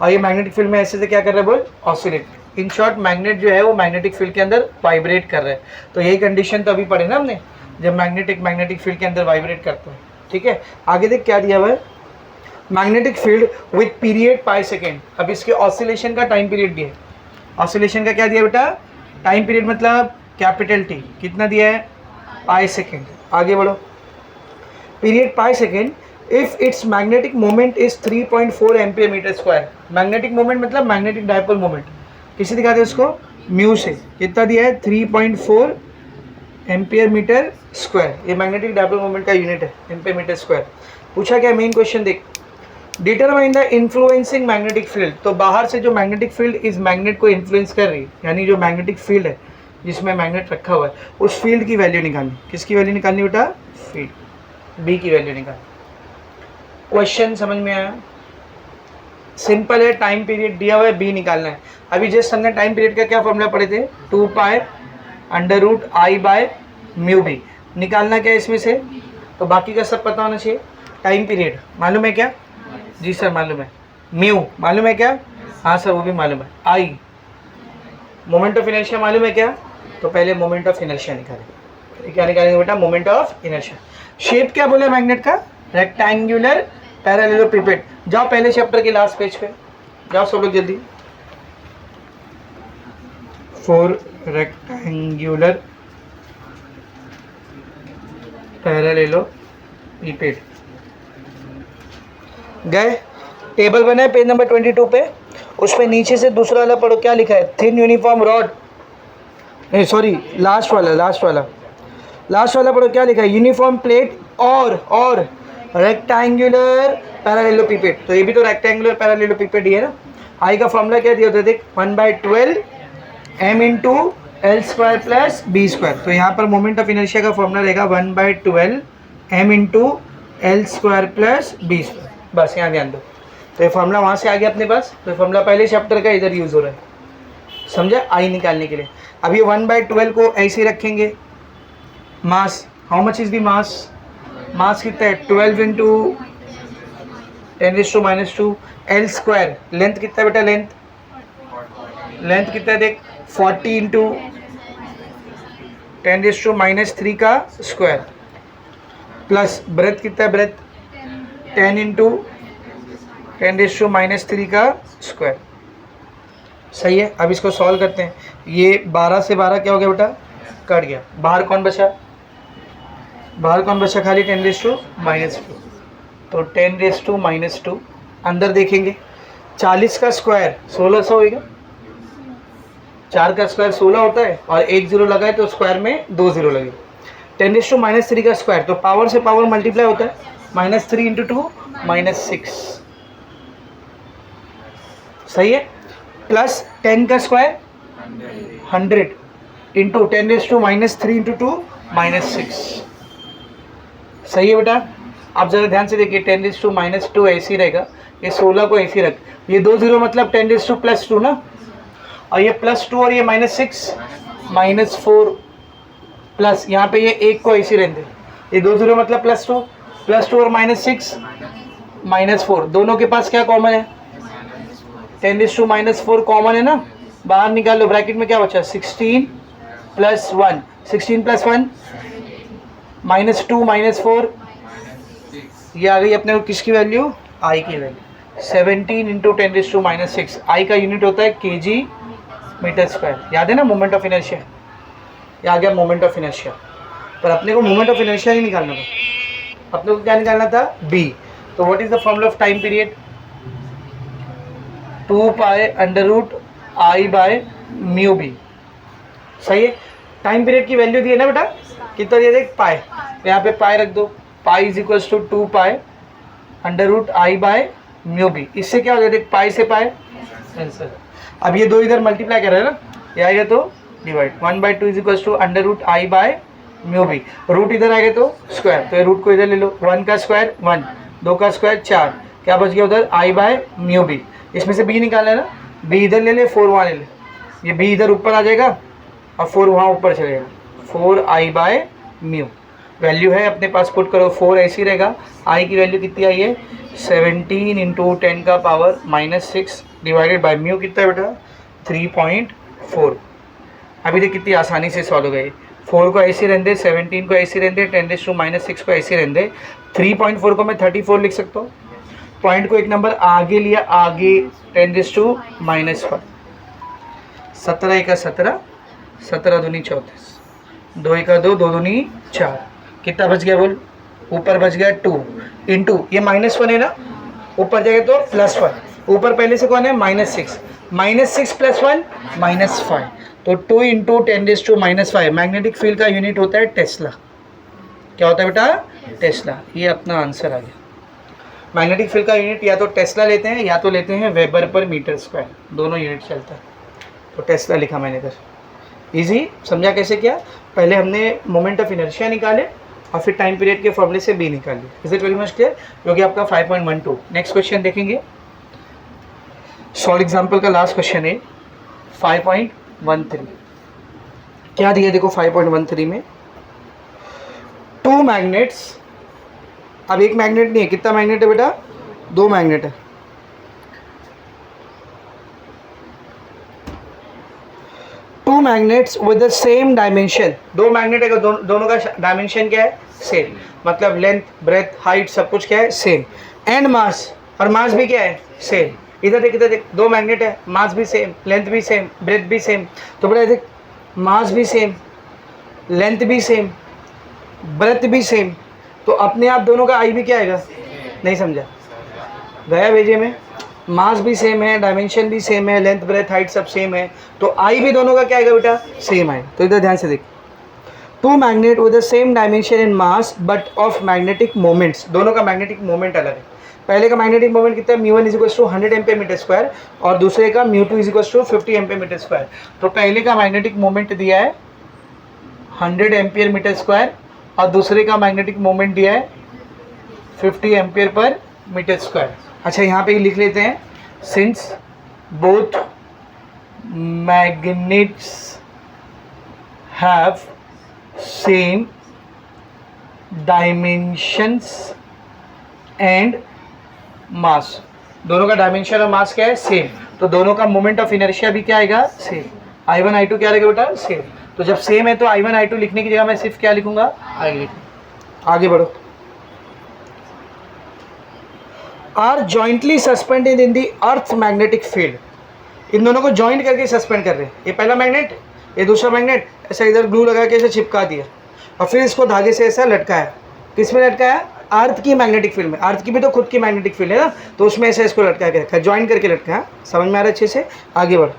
और ये मैग्नेटिक फील्ड में ऐसे से क्या कर रहा है बोल? ऑसिलेट। इन शॉर्ट मैग्नेट जो है वो मैग्नेटिक फील्ड के अंदर वाइब्रेट कर रहा है। तो यही कंडीशन तो अभी पढ़े ना हमने, जब मैग्नेटिक फील्ड के अंदर वाइब्रेट करता है। ठीक है, आगे देख क्या दिया हुआ है। Magnetic field with period pi second. अब इसके ऑसिलेशन का टाइम पीरियड दिया है। ऑसिलेशन का क्या दिया बेटा? टाइम पीरियड मतलब कैपिटल टी। कितना दिया है? Pi second. आगे बढ़ो। Period pi second if its magnetic moment is 3.4 ampere metre square. Magnetic moment मतलब मैग्नेटिक डायपोल मोमेंट। किसे दिखाते हैं उसको? म्यू से। कितना दिया है? 3.4 एम्पियर मीटर स्क्वायर। ये मैग्नेटिक डायपोल मोमेंट का यूनिट है, एम्पियर मीटर स्क्वायर। पूछा क्या मेन क्वेश्चन देख, determine the influencing magnetic field. तो बाहर से जो मैग्नेटिक फील्ड इस मैग्नेट को इन्फ्लुएंस कर रही है, यानी जो मैग्नेटिक फील्ड है जिसमें मैग्नेट रखा हुआ है, उस फील्ड की वैल्यू निकालनी। किसकी वैल्यू निकालनी बेटा? फील्ड, बी की वैल्यू निकालनी। क्वेश्चन समझ में आया? सिंपल है, टाइम पीरियड दिया हुआ है, बी निकालना है। अभी जस्ट हमने टाइम पीरियड का क्या फॉर्मूला पढ़े थे? 2π√I/μ_b। निकालना क्या इसमें से? तो बाकी का सब पता होना चाहिए। टाइम पीरियड मालूम है क्या? जी सर मालूम है। म्यू मालूम है क्या? हाँ सर वो भी मालूम है। आई मोमेंट ऑफ इनर्शिया मालूम है क्या? तो पहले मोमेंट ऑफ इनर्शिया निकालेंगे। क्या निकालेंगे बेटा? Moment of inertia. शेप क्या बोला मैग्नेट का? रेक्टेंगुलर पैरेललोपिपेड। जाओ पहले चैप्टर के लास्ट पेज पे जाओ सब लोग जल्दी। फॉर रेक्टेंगुलर पैरेललोपिपेड गए। टेबल बना है पेज नंबर 22 पे, उस पे नीचे से दूसरा वाला पढ़ो क्या लिखा है। थिन यूनिफॉर्म रॉड, नहीं सॉरी लास्ट वाला पढ़ो क्या लिखा है। यूनिफॉर्म प्लेट और रेक्टेंगुलर पैरेललोपिपेड। तो ये भी तो रेक्टेंगुलर पैरेललोपिपेड ही है ना। आई का फॉर्मूला क्या दिया होता है देख, 1/12 m into L square plus B square. तो यहाँ पर मोमेंट ऑफ इनर्शिया का फॉर्मूला रहेगा 1/12 m into L square plus B square. बस यहाँ ध्यान दो। तो ये फॉर्मूला वहाँ से आ गया अपने पास। तो ये फॉर्मूला पहले चैप्टर का इधर यूज़ हो रहा है, समझा? आई निकालने के लिए। अब ये 1/12 को ऐसे रखेंगे। मास, हाउ मच इज़ दी मास? मास कितना है? 12 इंटू 10⁻²। एल स्क्वायर, लेंथ कितना है बेटा? लेंथ कितना है देख, 40 इंटू 10⁻³ का स्क्वायर, प्लस ब्रेथ कितना है? ब्रेथ 10 इंटू 10⁻³ का स्क्वायर। सही है। अब इसको सॉल्व करते हैं। ये 12 से 12 क्या हो गया बेटा? कट गया। बाहर कौन बचा? खाली 10⁻²। तो 10⁻²। अंदर देखेंगे 40 का स्क्वायर 1600 होएगा। 4 का स्क्वायर 16 होता है और 1 0 लगाए तो स्क्वायर में 2 0 लगे। 10⁻³ का स्क्वायर, तो पावर से पावर मल्टीप्लाई होता है। -3 इंटू 2 -6। सही है। प्लस 10 का स्क्वायर 100 इंटू 10⁻³ इंटू 2 -6। सही है बेटा। आप ज़रा ध्यान से देखिए, 10⁻² ऐसी रहेगा, ये 16 को ऐसी रख, ये 2 0 मतलब 10⁻+2 ना, और ये +2 और ये -6 -4 प्लस यहाँ पे ये 1 को ऐसी रहने, ये 2 0 मतलब +2 और -6 -4, दोनों के पास क्या कॉमन है? 10⁻⁻4 कॉमन है ना। बाहर निकाल लो, ब्रैकेट में क्या बचा? 16 + 1, 16 + 1 -2 -4, ये आ गई अपने को किसकी वैल्यू? आई की वैल्यू। 17 इंटू 10⁻⁻6। आई का यूनिट होता है kg/m²। याद है ना मोमेंट ऑफ इनर्शिया? ये आ गया मोमेंट ऑफ इनर्शिया। पर अपने को मोमेंट ऑफ इनर्शिया नहीं निकालना था, अपने को क्या निकालना था, b। तो what is the formula of time period, 2 pi under root I by mu B. सही है, टाइम पीरियड की वैल्यू दी है ना बेटा, कितना दिया देख, पाई, यहाँ पे पाई रख दो, pi is equals to 2 pi under root I by mu B. इससे क्या हो जाएगा, पाई से पाई आंसर। अब ये दो इधर मल्टीप्लाई कर रहे हैं ना, ये आएगा तो divide, 1/2 is equals to under root I by mu B, root इधर आएगा तो स्क्वायर, तो ये रूट को इधर ले लो, 1 का स्क्वायर 1, 2 का स्क्वायर 4, क्या बच गया उधर, आई बाय म्यू बी। इसमें से बी निकालना है ना, बी इधर ले ले, 4 वहाँ ले ले, ये बी इधर ऊपर आ जाएगा और 4 वहाँ ऊपर चलेगा, 4 आई बाय म्यू। वैल्यू है अपने पास, पुट करो, 4 ऐसी रहेगा, आई की वैल्यू कितनी आई है, 17 इंटू 10 का पावर -6 डिवाइडेड बाय म्यू कितना है बेटा, 3.4। अभी देख कितनी आसानी से सॉल्व हो गई, 4 को ऐसे रहने दे, 17 को ऐसे रहने दे, 10⁻⁶ को ऐसे रहने दे, 3.4 को मैं 34 लिख सकता हूँ, पॉइंट को एक नंबर आगे लिया, आगे 10⁻⁵, 17 एका 17, 17 दूनी 34, 2 एका 2, 2 दूनी 4, कितना बच गया बोल, ऊपर बच गया 2 इंटू, ये -1 है ना, ऊपर जाएगा तो +1, ऊपर पहले से कौन है, -6, -6 + 1 -5, तो 2 इंटू 10⁻⁵। मैग्नेटिक फील्ड का यूनिट होता है टेस्ला। क्या होता है बेटा, टेस्ला। ये अपना आंसर आ गया। मैग्नेटिक फील्ड का यूनिट या तो टेस्ला लेते हैं या तो लेते हैं वेबर पर मीटर स्क्वायर, दोनों यूनिट चलता है, तो टेस्ला लिखा मैंने इधर। इजी समझा कैसे किया, पहले हमने मोमेंट ऑफ इनर्शिया निकाले और फिर टाइम पीरियड के फॉर्मूले से बी निकाल लिया। Is it very much clear, जो कि आपका 5.12। नेक्स्ट क्वेश्चन देखेंगे, सॉल्व एग्जाम्पल का लास्ट क्वेश्चन है 5.13। क्या दिया देखो 5.13 में, 2 मैग्नेट्स, अब एक मैग्नेट नहीं है, कितना मैग्नेट है बेटा, 2 मैग्नेट है। Two magnets with the same dimension, 2 magnet है, दोनों का डायमेंशन क्या है, सेम, मतलब लेंथ ब्रेथ हाइट सब कुछ क्या है, सेम, एंड मास, और मास भी क्या है, सेम। इधर देख, इधर देख, 2 मैग्नेट है, मास भी सेम, लेंथ भी सेम, ब्रेथ भी सेम, तो बेटा देख, मास भी सेम, लेंथ भी सेम, ब्रेथ भी सेम, तो अपने आप दोनों का आई भी क्या आएगा, नहीं समझा, गया भेजे में, मास भी सेम है, डायमेंशन भी सेम है, लेंथ ब्रेथ हाइट सब सेम है, तो आई भी दोनों का क्या आएगा बेटा, सेम आएगा। तो इधर ध्यान से देख, 2 magnet with the same dimension in mass but of magnetic moments, दोनों का मैग्नेटिक मोमेंट अलग है। पहले का मैग्नेटिक मोमेंट कितना है, μ1 = 100 एम्पीयर/मीटर² और दूसरे का μ2 = 50 एम्पीयर/मीटर²। तो पहले का मैग्नेटिक मोमेंट दिया है 100 एम्पीयर/मीटर² और दूसरे का मैग्नेटिक मोमेंट दिया है 50 एम्पीयर/मीटर²। अच्छा यहाँ पे ही लिख लेते हैं, since both magnets have same dimensions and mass, दोनों का डायमेंशन और मास क्या है, सेम, तो दोनों का मोमेंट ऑफ इनर्शिया भी क्या आएगा, सेम। I1 I2 क्या रहेगा बेटा, सेम। तो जब सेम है तो I1 I2 लिखने की जगह मैं सिर्फ क्या लिखूंगा, I लिखूंगा। आगे बढ़ो, are jointly suspended in the earth magnetic field, इन दोनों को जॉइंट करके सस्पेंड कर रहे हैं, ये पहला मैग्नेट, ये दूसरा मैग्नेट, ऐसा इधर ग्लू लगा के ऐसे चिपका दिया और फिर इसको धागे से ऐसा लटकाया, किस में लटकाया, अर्थ की मैग्नेटिक फील्ड में, अर्थ की भी तो खुद की मैग्नेटिक फील्ड है ना, तो उसमें ऐसे इसको लटका के रखा है, ज्वाइन करके लटकाया। समझ में आ रहा है अच्छे से, आगे बढ़।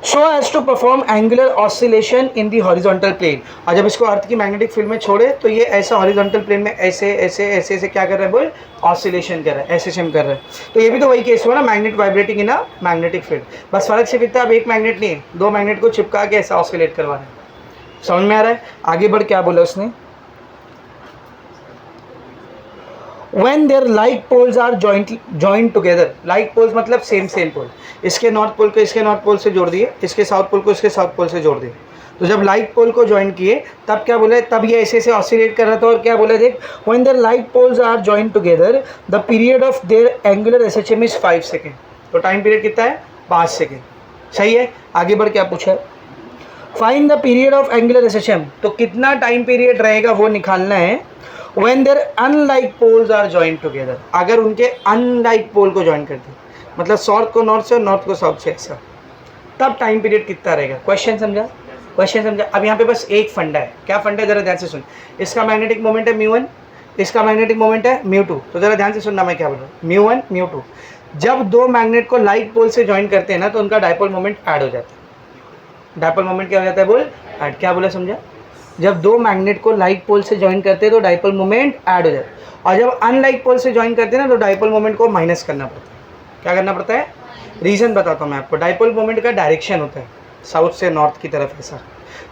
So as to perform angular oscillation in the horizontal plane, और जब इसको अर्थ की मैग्नेटिक फील्ड में छोड़े तो ये ऐसा हॉरिजॉन्टल प्लेन में ऐसे ऐसे ऐसे ऐसे क्या कर रहा है बोल, ऑसिलेशन कर रहा है, ऐसे सेम कर रहा है। तो ये भी तो वही केस हुआ ना, मैग्नेट वाइब्रेटिंग इन अ मैग्नेटिक फील्ड, बस फर्क सिर्फ इतना, अब एक मैग्नेट नहीं है, 2 मैग्नेट को चिपका के ऐसा ऑसिलेट करवा रहे हैं। समझ में आ रहा है, आगे बढ़, क्या बोला उसने, when their like poles are joined together, like poles मतलब सेम पोल, इसके नॉर्थ पोल को इसके नॉर्थ पोल से जोड़ दिए, इसके साउथ पोल को इसके साउथ पोल से जोड़ दिए, तो जब लाइक पोल को ज्वाइन किए तब क्या बोला, तब ये ऐसे ऐसे ऑसिलेट कर रहा था, और क्या बोला देख, when their like poles are joined together the period of their angular SHM is 5 second, तो टाइम पीरियड कितना है, 5 सेकेंड। सही है, आगे बढ़ क्या पूछा, find the period of angular SHM, तो कितना टाइम पीरियड रहेगा वो निकालना है, when their unlike poles are joined together, अगर उनके unlike पोल को ज्वाइन कर दे, मतलब साउथ को नॉर्थ से और नॉर्थ को साउथ से, ऐसा, तब टाइम पीरियड कितना रहेगा। क्वेश्चन समझा, क्वेश्चन समझा? अब यहाँ पे बस एक फंडा है, क्या फंडा है जरा ध्यान से सुन। इसका मैग्नेटिक मोमेंट है म्यू 1, इसका मैग्नेटिक मोमेंट है म्यू 2। तो जरा ध्यान से सुनना मैं क्या बोल रहा हूँ, म्यू 1 म्यू 2। जब दो मैग्नेट को लाइक पोल से ज्वाइन करते हैं ना तो उनका डायपोल मोमेंट ऐड हो जाता है। डायपोल मोमेंट क्या हो जाता है बोल, ऐड। क्या बोला समझा? जब दो मैग्नेट को लाइक पोल से ज्वाइन करते हैं तो डायपोल मोमेंट ऐड हो जाता है, और जब अनलाइक पोल से ज्वाइन करते हैं ना तो डायपोल मोमेंट को माइनस करना पड़ता है। क्या करना पड़ता है? रीज़न बताता हूँ मैं आपको। डायपोल मोमेंट का डायरेक्शन होता है साउथ से नॉर्थ की तरफ ऐसा,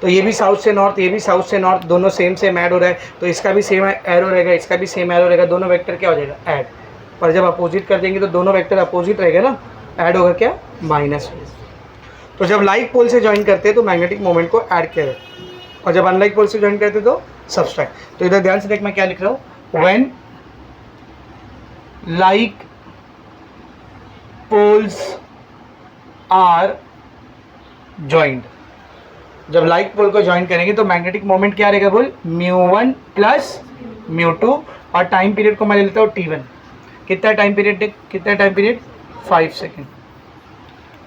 तो ये भी साउथ से नॉर्थ, ये भी साउथ से नॉर्थ, दोनों सेम सेम ऐड हो रहा है, तो इसका भी सेम एरो रहेगा, इसका भी सेम एरो रहेगा, दोनों वेक्टर क्या हो जाएगा, ऐड। पर जब अपोजिट कर देंगे तो दोनों वेक्टर अपोजिट रहेगा ना, ऐड होगा क्या, माइनस। तो जब लाइक पोल से ज्वाइन करते हैं तो मैग्नेटिक मोमेंट को ऐड किया जाता है, और जब अनलाइक पोल से ज्वाइन करते तो सब्सट्रैक्ट। तो इधर ध्यान से देख मैं क्या लिख रहा हूँ, when like poles are joined, जब लाइक पोल को ज्वाइन करेंगे तो मैग्नेटिक मोमेंट क्या रहेगा बोल, म्यू 1 प्लस म्यू 2, और टाइम पीरियड को मैं ले लेता हूँ T1। कितना टाइम पीरियड, कितना टाइम पीरियड, 5 सेकेंड।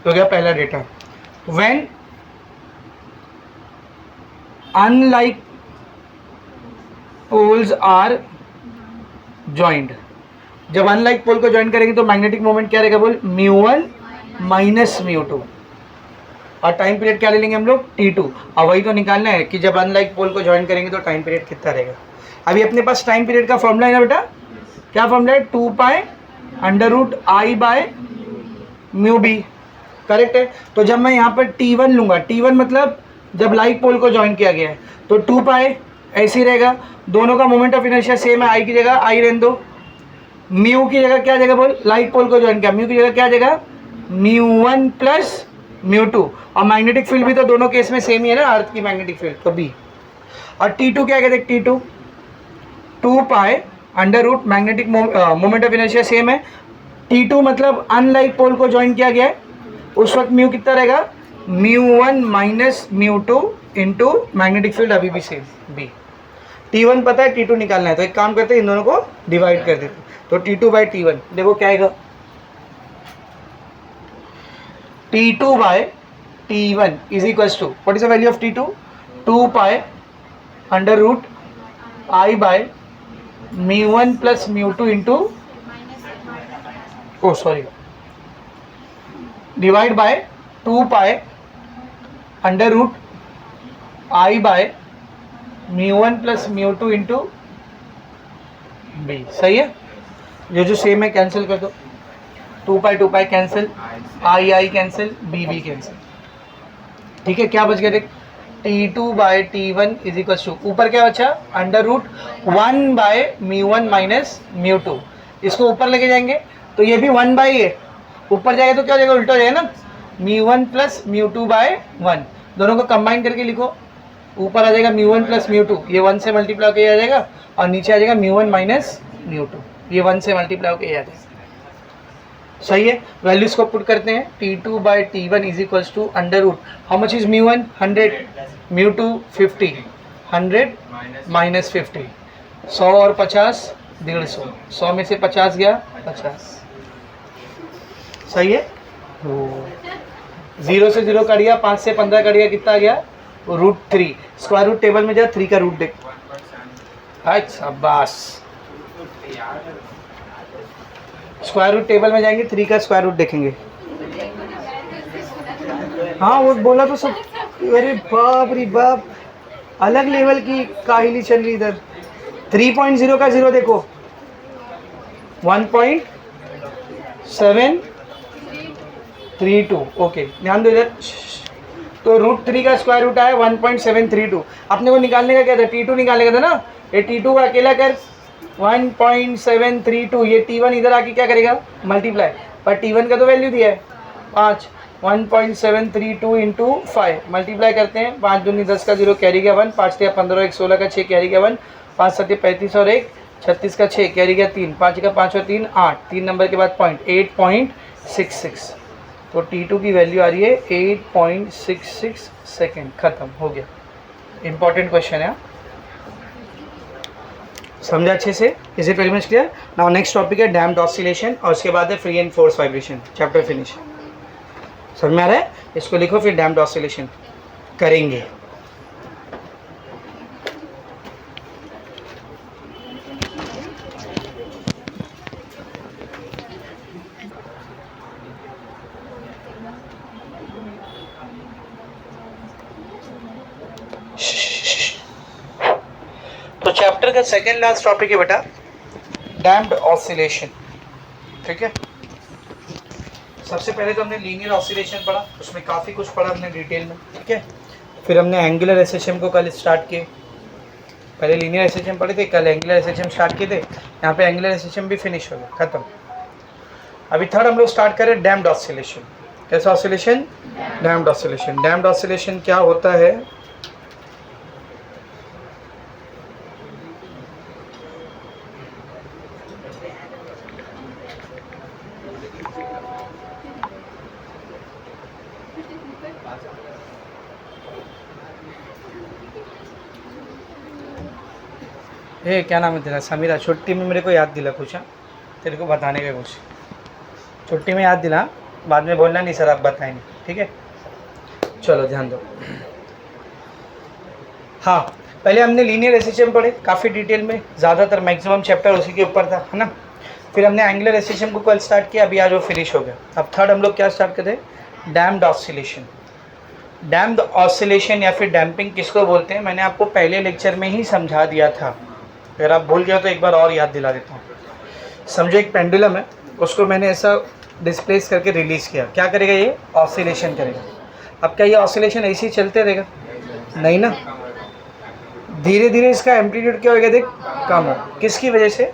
तो गया पहला data. When unlike poles are joined, जब अनलाइक पोल को ज्वाइन करेंगे तो मैग्नेटिक मोमेंट क्या रहेगा बोल, म्यू 1 माइनस म्यू 2, और टाइम पीरियड क्या ले लेंगे हम लोग, T2। और वही तो निकालना है कि जब अनलाइक पोल को ज्वाइन करेंगे तो टाइम पीरियड कितना रहेगा। अभी अपने पास टाइम पीरियड का फॉर्मूला है ना बेटा, क्या फॉर्मूला है, 2π√I bye mu B, correct है। तो जब मैं यहाँ पर T1 लूँगा, T1 मतलब जब लाइक पोल को ज्वाइन किया गया है, तो 2π ऐसे ही रहेगा, दोनों का मोमेंट ऑफ इनर्शिया सेम है, I की जगह I रहने दो, म्यू की जगह क्या जगह बोल, लाइक पोल को ज्वाइन किया, म्यू की जगह क्या जगह, म्यू 1 प्लस म्यू 2, और मैग्नेटिक फील्ड भी तो दोनों केस में सेम ही है ना, अर्थ की मैग्नेटिक फील्ड, तो बी। और T2 क्या कहते हैं, T2 2π magnetic moment of inertia same है, T2 मतलब अनलाइक पोल को ज्वाइन किया गया है, उस वक्त म्यू कितना रहेगा, mu 1 minus mu 2 into magnetic field अभी भी सेम, बी। T1 पता है, T2 निकालना है, तो एक काम करते हैं इन दोनों को डिवाइड कर देते हैं, तो T2 बाई T1 देखो क्या आएगा, T2 by T1 is equals to, what is the value of T2? 2π√I by mu 1 plus mu 2 into, oh sorry, divide by 2π√I by mu 1 plus mu 2 into B। सही है, जो same है cancel कर दो, 2π cancel, I cancel, B cancel, ठीक है। क्या बच गया देख, T2 by T1 is equal to, ऊपर क्या बचा, √1 बाय म्यू 1 माइनस म्यू 2, इसको ऊपर लेके जाएंगे तो ये भी 1 बाई है, ऊपर जाएगा तो क्या हो जाएगा, उल्टा हो जाएगा ना, म्यू 1 प्लस म्यू 2 बाय 1, दोनों को कंबाइन करके लिखो, ऊपर आ जाएगा म्यू 1 प्लस म्यू 2, ये 1 से मल्टीप्लाई होकर आ जाएगा, और नीचे आ जाएगा म्यू 1 माइनस म्यू 2, ये 1 से मल्टीप्लाई होकर आ जाएगा। सही है, वैल्यूज को पुट करते हैं, T2 by T1 is equals to √, how much is mu 1, 100, mu 2 50, 100 minus 50, 100 और 50 150, 100 में से 50 गया 50, सही है। 0 से 0 कट गया, 5 से 15 कट गया, कितना आ गया, √3। स्क्वायर रूट टेबल में जा, 3 का रूट देख, अच्छा बस, स्क्वायर रूट टेबल में जाएंगे, 3 का स्क्वायर रूट देखेंगे, हाँ वो बोला तो सब, अरे बाप रे बाप, अलग लेवल की काहिली चल रही इधर। 3.0 का 0 देखो, 1.732, ओके ध्यान दो इधर। तो √3 का स्क्वायर रूट आया 1.732, अपने को निकालने का क्या था, T2 निकालने का था ना, ये T2 का अकेला कर 1.732, ये T1 इधर आके क्या करेगा, मल्टीप्लाई, पर T1 का तो वैल्यू दिया है 5, 1.732 इंटू 5 मल्टीप्लाई करते हैं, 5 दूनी 10 का 0 कैरी गया 1, 5 3 15 1 16 का 6 कैरी गया 1, 5 7 35 और 1 36 का 6 कैरी गया 3, 5 का 5 और 3 8, 3 नंबर के बाद पॉइंट 8.66, तो T2 की वैल्यू आ रही है 8.66 सेकेंड, खत्म हो गया। इंपॉर्टेंट क्वेश्चन है, समझा अच्छे से, is it very much clear. Now next topic है डैम्प्ड ऑसिलेशन, और उसके बाद है free and force vibration, chapter finish. समझ में आ रहा है, इसको लिखो फिर डैम्प्ड ऑसिलेशन करेंगे। का सेकेंड लास्ट टॉपिक है बेटा डैम्प्ड ऑसिलेशन। ठीक है, सबसे पहले तो हमने लीनियर ऑसिलेशन पढ़ा, उसमें काफ़ी कुछ पढ़ा हमने डिटेल में। ठीक है, फिर हमने एंगुलर एसएचएम को कल स्टार्ट किए। पहले लीनियर एसएचएम पढ़े थे, कल एंगुलर एसएचएम स्टार्ट किए थे। यहाँ पे एंगुलर एसएचएम भी फिनिश हो गया, खत्म। अभी थर्ड हम लोग स्टार्ट करें डैम्प्ड ऑसिलेशन। कैसा oscillation? Damped oscillation. Damped oscillation क्या होता है? ये क्या नाम है तेरा? समीरा। छुट्टी में मेरे को याद दिला, पूछा तेरे को बताने का कुछ, छुट्टी में याद दिला, बाद में बोलना नहीं सर आप बताएंगे। ठीक है, चलो ध्यान दो। हाँ, पहले हमने लीनियर एसएचएम पढ़े काफ़ी डिटेल में, ज़्यादातर मैक्सिमम चैप्टर उसी के ऊपर था, है ना। फिर हमने एंगुलर एसएचएम को कल स्टार्ट किया, अभी आज वो फिनिश हो गया। अब थर्ड हम लोग क्या स्टार्ट करें? Damped oscillation. डैम्प्ड ऑसिलेशन या फिर डैम्पिंग किसको बोलते हैं, मैंने आपको पहले लेक्चर में ही समझा दिया था। अगर आप भूल गए तो एक बार और याद दिला देता हूँ। समझो एक पेंडुलम है, उसको मैंने ऐसा डिस्प्लेस करके रिलीज़ किया, क्या करेगा ये? ऑसिलेशन करेगा। अब क्या ये ऑसिलेशन ऐसे ही चलते रहेगा? नहीं ना, धीरे धीरे इसका एम्पलीट्यूड क्या होगा? देख, कम हो। किसकी वजह से?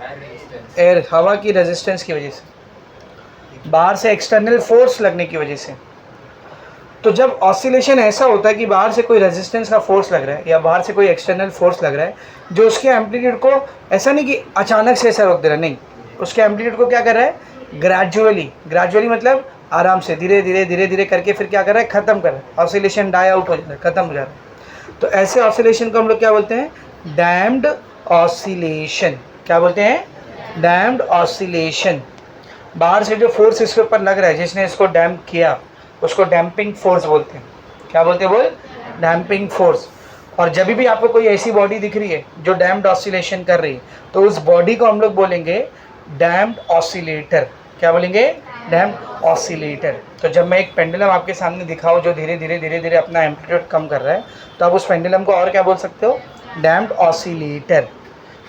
एयर, हवा की रेजिस्टेंस की वजह से, बाहर से एक्सटर्नल फोर्स लगने की वजह से। तो जब ऑसिलेशन ऐसा होता है कि बाहर से कोई रेजिस्टेंस का फोर्स लग रहा है या बाहर से कोई एक्सटर्नल फोर्स लग रहा है, जो उसके एम्पलीट्यूड को ऐसा नहीं कि अचानक से ऐसा रोक दे रहा है, नहीं, उसके एम्पलीट्यूड को क्या कर रहा है? ग्रेजुअली। ग्रेजुअली मतलब आराम से, धीरे धीरे धीरे धीरे करके फिर क्या कर रहा है? ख़त्म कर रहा है। ऑसिलेशन डाई आउट हो जा रहा है, ख़त्म हो जा रहा है। तो ऐसे ऑसिलेशन को हम लोग क्या बोलते हैं? Damped oscillation. क्या बोलते हैं? Damped oscillation. बाहर से जो फोर्स इसके ऊपर लग रहा है, जिसने इसको डैम्प किया, उसको डैम्पिंग फोर्स बोलते हैं। क्या बोलते हैं? बोल, डैम्पिंग फोर्स। और जब भी आपको कोई ऐसी बॉडी दिख रही है जो डैम्प्ड ऑसिलेशन कर रही है, तो उस बॉडी को हम लोग बोलेंगे डैम्प्ड ऑसिलेटर। क्या बोलेंगे? Damped oscillator. तो जब मैं एक पेंडुलम आपके सामने दिखाऊं जो धीरे धीरे धीरे धीरे अपना एम्पलीट्यूड कम कर रहा है, तो आप उस पेंडुलम को और क्या बोल सकते हो? Damped oscillator.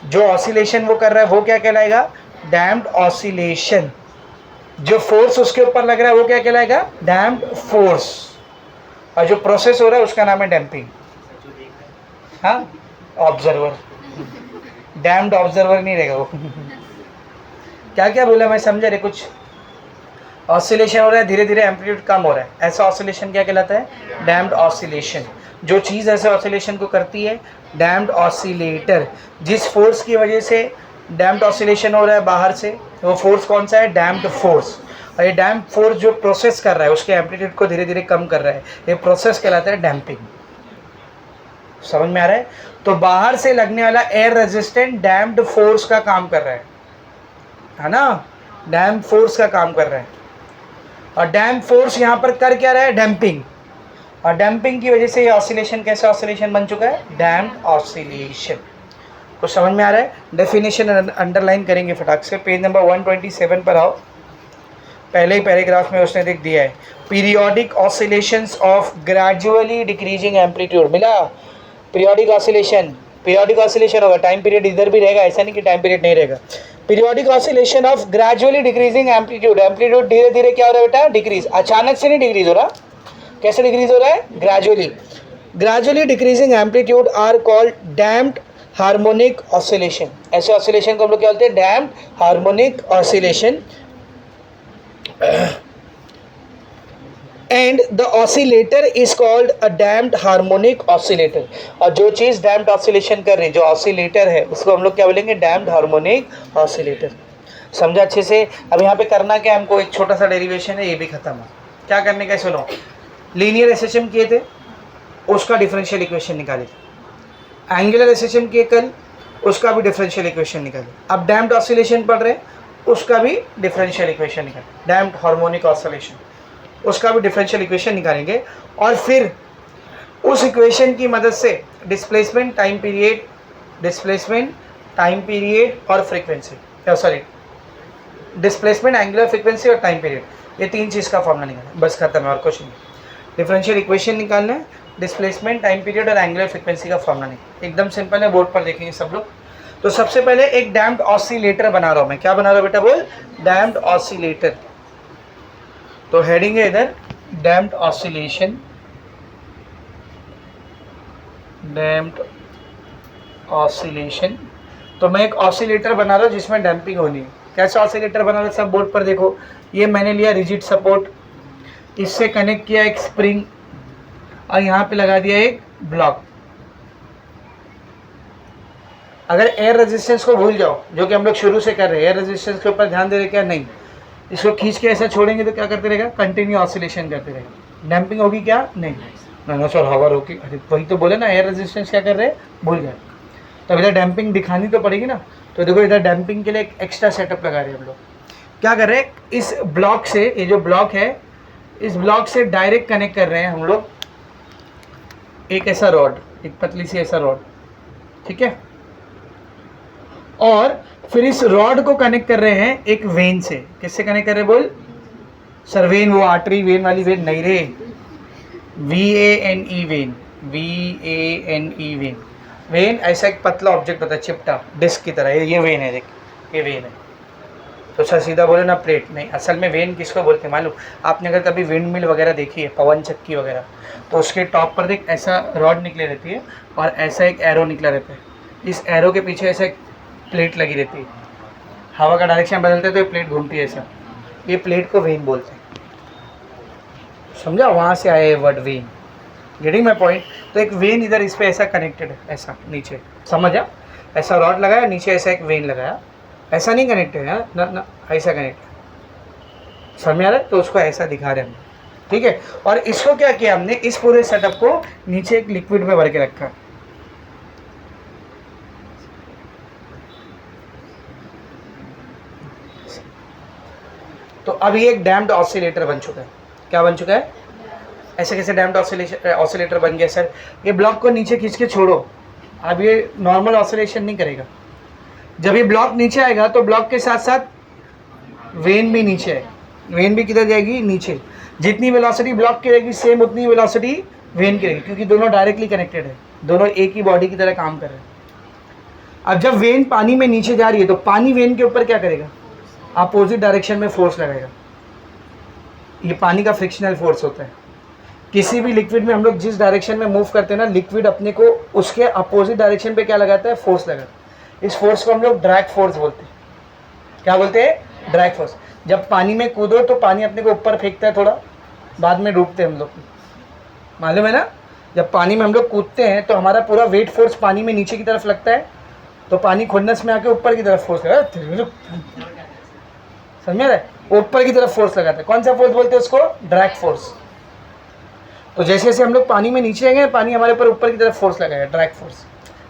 जो ऑसिलेशन वो कर रहा है वो क्या कहलाएगा? Damped oscillation. जो फोर्स उसके ऊपर लग रहा है वो क्या कहलाएगा? Damped force. और जो प्रोसेस हो रहा है उसका नाम है डैम्पिंग। हाँ, ऑब्जर्वर। डैम्प्ड ऑब्जर्वर नहीं रहेगा वो। क्या क्या बोला मैं, समझा रे? कुछ ऑसिलेशन हो रहा है, धीरे धीरे एम्पलीट्यूड कम हो रहा है, ऐसा ऑसिलेशन क्या कहलाता है? Damped oscillation. जो चीज़ ऐसे ऑसिलेशन को करती है, डैम्प्ड ऑसिलेटर। जिस फोर्स की वजह से डैम्प्ड ऑसिलेशन हो रहा है बाहर से, वो फोर्स कौन सा है? Damped force. और ये डैम्प फोर्स जो प्रोसेस कर रहा है, उसके एम्पलीट्यूड को धीरे धीरे कम कर रहा है, ये प्रोसेस कहलाता है डैम्पिंग। समझ में आ रहा है? तो बाहर से लगने वाला एयर रेजिस्टेंट डैम्प्ड फोर्स का काम कर रहा है ना, डैम्प फोर्स का काम कर रहा है। और डैम्प फोर्स यहाँ पर कर क्या रहा है? डैम्पिंग। और डैम्पिंग की वजह से ये ऑसिलेशन कैसा ऑसिलेशन बन चुका है? Damped oscillation. कुछ समझ में आ रहा है? डेफिनेशन अंडरलाइन करेंगे फटाक से। पेज नंबर 127 पर आओ। पहले ही पैराग्राफ में उसने देख दिया है, periodic oscillations of gradually decreasing amplitude. मिला? पीरियोडिक ऑसिलेशन, पीरियोडिक ऑसिलेशन होगा, टाइम पीरियड इधर भी रहेगा, ऐसा नहीं कि टाइम पीरियड नहीं रहेगा। Periodic oscillation of gradually decreasing amplitude. Amplitude धीरे धीरे क्या हो रहा है बेटा? डिक्रीज। अचानक से नहीं डिक्रीज हो रहा। कैसे डिक्रीज हो रहा है? Gradually. Gradually decreasing amplitude are called damped harmonic oscillation. ऐसे ऑसिलेशन को हम लोग क्या बोलते हैं? Damped harmonic oscillation. And the oscillator is called a damped harmonic oscillator. और जो चीज़ डैम्प्ड ऑसिलेशन कर रही है, जो ऑसिलेटर है, उसको हम लोग क्या बोलेंगे? Damped harmonic oscillator. समझा अच्छे से? अब यहाँ पे करना क्या है हमको? एक छोटा सा डेरिवेशन है, ये भी खत्म हो। क्या करने का है सुनो। लीनियर एसएचएम किए थे, उसका डिफरेंशियल इक्वेशन निकाले थे। एंगुलर एसएचएम किए कल, उसका भी डिफरेंशियल इक्वेशन निकाले। अब डैम्प्ड ऑसिलेशन पढ़ रहे, उसका भी डिफरेंशियल इक्वेशन निकाले। डैम्प्ड हार्मोनिक ऑसिलेशन, उसका भी डिफरेंशियल इक्वेशन निकालेंगे। और फिर उस इक्वेशन की मदद से displacement, time period, displacement, time period और frequency, sorry displacement, angular frequency और टाइम पीरियड, ये तीन चीज़ का फॉर्मूला निकालना, बस खत्म है और कुछ नहीं। डिफरेंशियल इक्वेशन निकालना है, डिस्प्लेसमेंट, टाइम पीरियड और एंगुलर फ्रीक्वेंसी का फॉर्मूला नहीं, एकदम सिंपल है, बोर्ड पर देखेंगे सब लोग। तो सबसे पहले एक डैम्प्ड ऑसिलेटर बना रहा हूँ मैं। क्या बना रहा हूँ बेटा बोल? Damped oscillator. तो हेडिंग है इधर डैम्प्ड ऑसिलेशन, डैम्प्ड ऑसिलेशन। तो मैं एक ऑसिलेटर बना रहा हूँ जिसमें डैम्पिंग होनी है। कैसा ऑसिलेटर बना रहा हूँ? सब बोर्ड पर देखो, ये मैंने लिया रिजिड सपोर्ट, इससे कनेक्ट किया एक स्प्रिंग और यहाँ पे लगा दिया एक ब्लॉक। अगर एयर रेजिस्टेंस को भूल जाओ, जो कि हम लोग शुरू से कर रहे हैं, एयर रेजिस्टेंस के ऊपर ध्यान दे रहे क्या? नहीं। इसको खींच के ऐसा छोड़ेंगे तो क्या करते रहेगा? कंटिन्यू ऑसिलेशन करते रहेगा। डैम्पिंग होगी क्या? नहीं। ना सर हवा रोकी, अरे वही तो बोले ना, एयर रेजिस्टेंस क्या कर रहे हैं? भूल गए। तो इधर डैम्पिंग दिखानी तो पड़ेगी ना। तो देखो इधर डैम्पिंग के लिए एक एक्स्ट्रा सेटअप लगा रहे हैं हम लोग। क्या कर रहे हैं? इस ब्लॉक से, ये जो ब्लॉक है, इस ब्लॉक से डायरेक्ट कनेक्ट कर रहे हैं हम लोग एक ऐसा रॉड, एक पतली सी ऐसा रॉड, ठीक है। और फिर इस रॉड को कनेक्ट कर रहे हैं एक वेन से। किससे कनेक्ट कर रहे हैं बोल? सर वेन, वो आर्टरी वेन वाली वेन नहीं रे, VANE when, VANE when. When ऐसा एक पतला ऑब्जेक्ट होता है, चिपटा डिस्क की तरह। ये वेन है, देख ये वेन है। तो सर सीधा बोले ना प्लेट, नहीं। असल में वेन किसको बोलते हैं मालूम? आपने अगर कभी विंड मिल वगैरह देखी है, पवन चक्की वगैरह, तो उसके टॉप पर देख ऐसा रॉड निकले रहती है और ऐसा एक एरो निकला रहता है। इस एरो के पीछे ऐसा एक प्लेट लगी रहती है। हवा का डायरेक्शन बदलते हैं तो ये प्लेट घूमती है ऐसा। ये प्लेट को वेन बोलते हैं, समझा? वहाँ से आया ये word when. Getting my point? तो एक वेन इधर इस पे ऐसा कनेक्टेड है, ऐसा नीचे, समझा? ऐसा रॉड लगाया, नीचे ऐसा एक वेन लगाया, ऐसा नहीं कनेक्टेड है ना, ना ऐसा कनेक्ट, समझ आ रहा है? तो उसको ऐसा दिखा रहे हैं हम, ठीक है। और इसको क्या किया हमने? इस पूरे सेटअप को नीचे एक लिक्विड में भर के रखा। तो अब ये एक डैम्प्ड ऑसिलेटर बन चुका है। क्या बन चुका है? ऐसे कैसे डैम्प्ड ऑसिलेटर बन गया सर? ये ब्लॉक को नीचे खींच के छोड़ो, अब ये नॉर्मल ऑसिलेशन नहीं करेगा। जब ये ब्लॉक नीचे आएगा तो ब्लॉक के साथ साथ वेन भी नीचे है। वेन भी किधर जाएगी? नीचे। जितनी वेलोसिटी ब्लॉक की रहेगी सेम उतनी वेलोसिटी वेन की रहेगी, क्योंकि दोनों डायरेक्टली कनेक्टेड है, दोनों एक ही बॉडी की तरह काम कर रहे हैं। अब जब वेन पानी में नीचे जा रही है तो पानी वेन के ऊपर क्या करेगा? अपोजिट डायरेक्शन में फोर्स लगाएगा। ये पानी का फ्रिक्शनल फोर्स होता है। किसी भी लिक्विड में हम लोग जिस डायरेक्शन में मूव करते हैं ना, लिक्विड अपने को उसके अपोजिट डायरेक्शन पे क्या लगाता है? फोर्स लगाता है। इस फोर्स को हम लोग ड्रैग फोर्स बोलते हैं। क्या बोलते हैं? Drag force. जब पानी में कूदो तो पानी अपने को ऊपर फेंकता है, थोड़ा बाद में डूबते हैं हम लोग, मालूम है ना? जब पानी में हम लोग कूदते हैं तो हमारा पूरा वेट फोर्स पानी में नीचे की तरफ लगता है, तो पानी खुन्नस में आके ऊपर की तरफ फोर्स लगाता है, समझ रहे? ऊपर की तरफ फोर्स लगाता है। कौन सा फोर्स बोलते हैं उसको? Drag force. तो जैसे जैसे हम लोग पानी में नीचे आएंगे, पानी हमारे ऊपर की तरफ फोर्स लगाएगा, ड्रैग फोर्स।